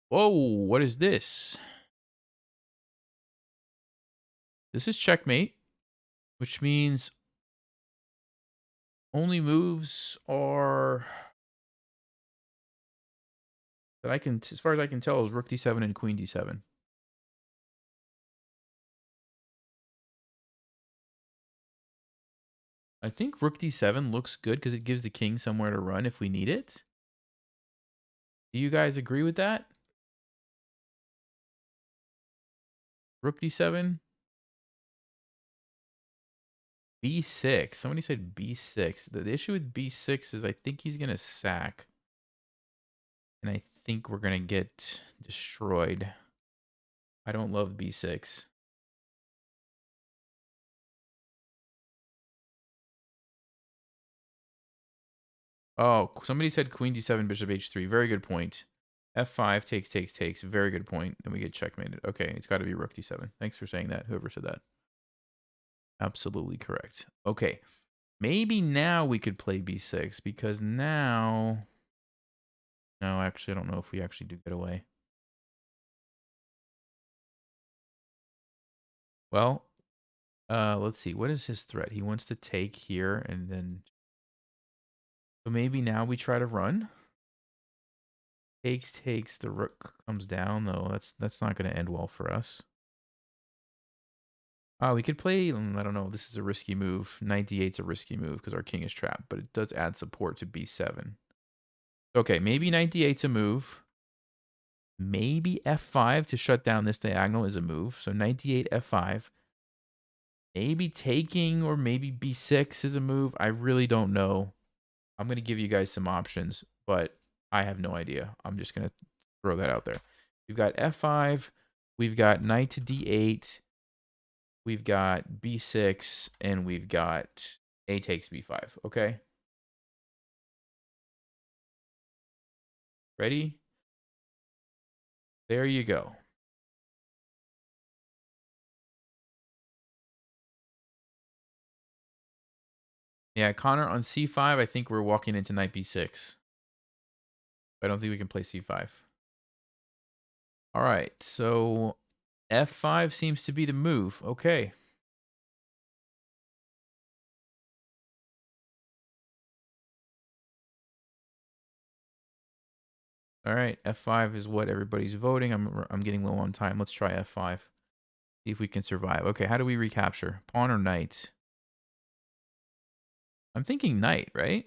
Whoa, what is this? This is checkmate, which means only moves are that I can, as far as I can tell, is rook d7 and queen d7. I think rook d7 looks good because it gives the king somewhere to run if we need it. Do you guys agree with that? Rook d7. b6. Somebody said b6. The issue with b6 is I think he's going to sack. And I think we're going to get destroyed. I don't love b6. Oh, somebody said queen d7, bishop h3. Very good point. f5 takes. Very good point. And we get checkmated. Okay, it's got to be rook d7. Thanks for saying that, whoever said that. Absolutely correct. Okay, maybe now we could play b6 because now... No, actually, I don't know if we actually do get away. Well, let's see. What is his threat? He wants to take here and then... So maybe now we try to run. Takes. The rook comes down, though. That's not going to end well for us. Oh, we could play... I don't know. This is a risky move. Knight d8's a risky move because our king is trapped. But it does add support to b7. Okay, maybe knight d8's a move. Maybe f5 to shut down this diagonal is a move. So knight d8, f5. Maybe taking or maybe b6 is a move. I really don't know. I'm going to give you guys some options, but I have no idea. I'm just going to throw that out there. We've got f5. We've got knight to d8. We've got b6. And we've got a takes b5. Okay? Ready? There you go. Yeah, Connor, on c5, I think we're walking into knight b6. I don't think we can play c5. All right, so f5 seems to be the move. Okay. All right, f5 is what everybody's voting. I'm getting low on time. Let's try f5. See if we can survive. Okay, how do we recapture? Pawn or knight? I'm thinking knight, right?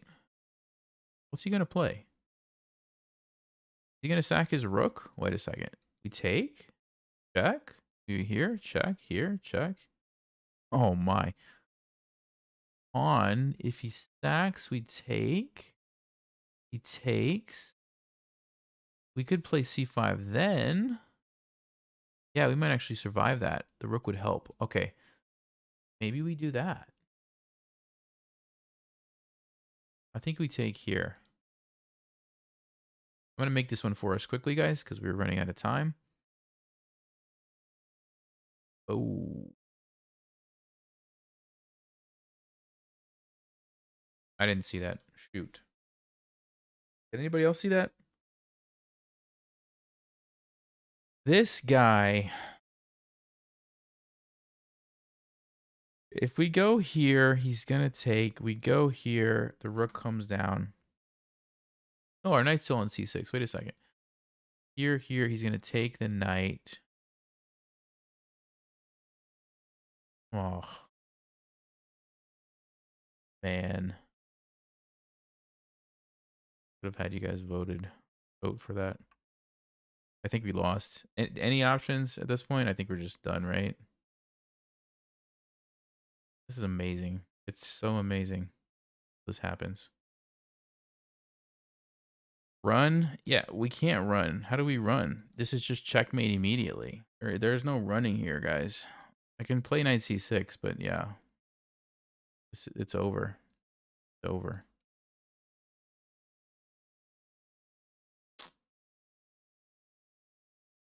What's he going to play? Is he going to sack his rook? Wait a second. We take? Check? Do here? Check. Here? Check. Oh my. Pawn. If he stacks, we take. He takes. We could play c5 then. Yeah, we might actually survive that. The rook would help. Okay. Maybe we do that. I think we take here. I'm going to make this one for us quickly, guys, because we're running out of time. Oh. I didn't see that. Shoot. Did anybody else see that? This guy... If we go here, he's going to take... We go here. The rook comes down. Oh, our knight's still on c6. Wait a second. Here, he's going to take the knight. Oh. Man. Could have had you guys vote for that. I think we lost. Any options at this point? I think we're just done, right? This is amazing. It's so amazing. This happens. Run? Yeah, we can't run. How do we run? This is just checkmate immediately. There's no running here, guys. I can play knight c6, but yeah. It's over. It's over.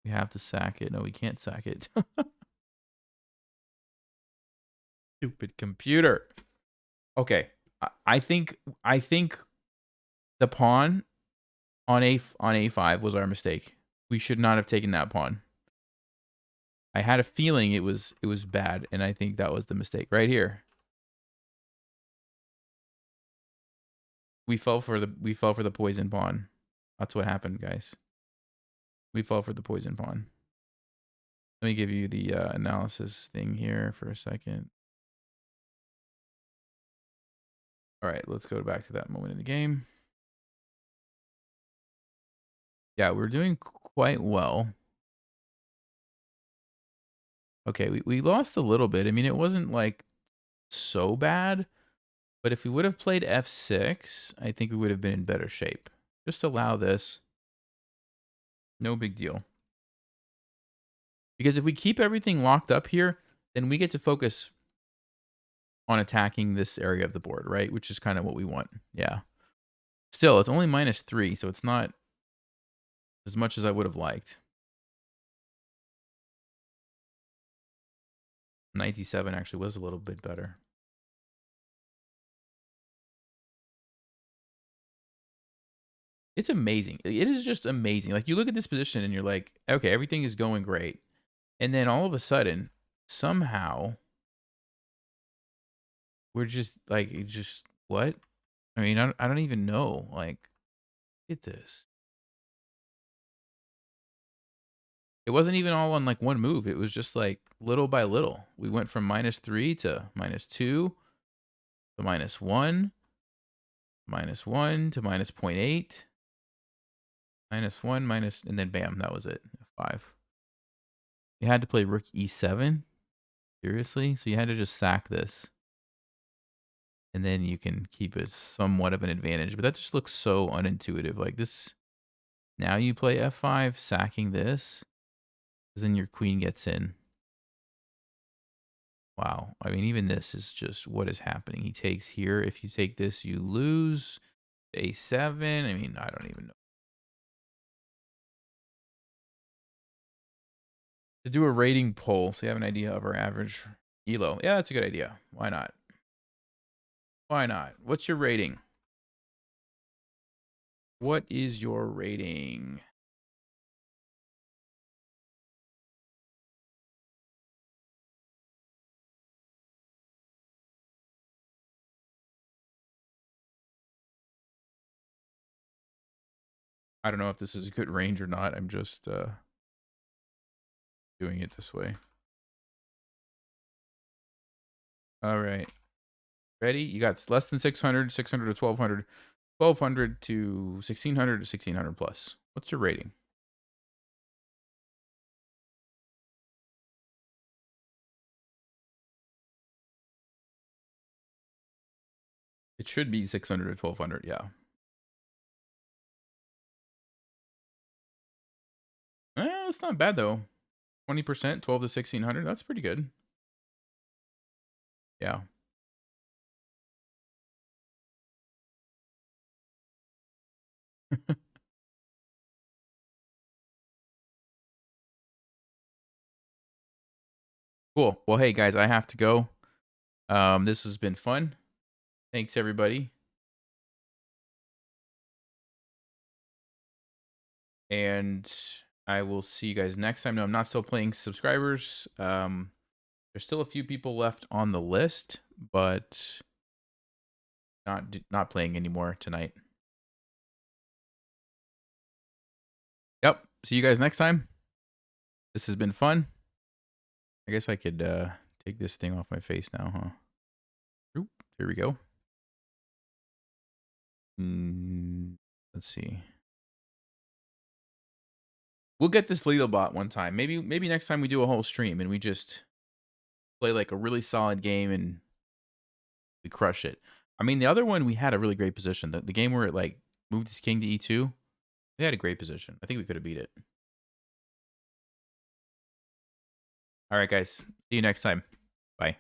We have to sack it. No, we can't sack it. Stupid computer. Okay. I think the pawn on a5 was our mistake. We should not have taken that pawn. I had a feeling it was bad, and I think that was the mistake right here. We fell for the poison pawn. That's what happened, guys. We fell for the poison pawn. Let me give you the analysis thing here for a second. All right, let's go back to that moment in the game. Yeah, we're doing quite well. Okay, we lost a little bit. I mean, it wasn't like so bad, but if we would have played f6, I think we would have been in better shape. Just allow this. No big deal. Because if we keep everything locked up here, then we get to focus on attacking this area of the board, right? Which is kind of what we want. Yeah. Still, it's only -3, so it's not as much as I would have liked. 97 actually was a little bit better. It's amazing. It is just amazing. Like, you look at this position and you're like, okay, everything is going great. And then all of a sudden, somehow, we're just like, it just, what? I mean, I don't even know. Like, look at this. It wasn't even all on like one move. It was just like little by little. We went from -3 to -2 to -1, -1 to -0.8, -1, minus, and then bam, that was it. 5. You had to play rook e7. Seriously? So you had to just sack this. And then you can keep it somewhat of an advantage. But that just looks so unintuitive. Like this. Now you play f5, sacking this. Because then your queen gets in. Wow. I mean, even this is just what is happening. He takes here. If you take this, you lose. A7. I mean, I don't even know. To do a rating poll so you have an idea of our average elo. Yeah, that's a good idea. Why not? Why not? What's your rating? What is your rating? I don't know if this is a good range or not. I'm just doing it this way. All right. Ready? You got less than 600, 600 to 1200, 1200 to 1600 to 1600 plus. What's your rating? It should be 600 to 1200, yeah. It's not bad though. 20%, 12 to 1600. That's pretty good. Yeah. Cool. Well, hey guys, I have to go. This has been fun. Thanks everybody. And I will see you guys next time. No, I'm not still playing subscribers. There's still a few people left on the list, but not playing anymore tonight. Yep. See you guys next time. This has been fun. I guess I could take this thing off my face now, huh? Oop, here we go. Let's see. We'll get this Leela bot one time. Maybe next time we do a whole stream and we just play like a really solid game and we crush it. I mean, the other one we had a really great position. The game where it like moved his king to e2, we had a great position. I think we could have beat it. All right, guys. See you next time. Bye.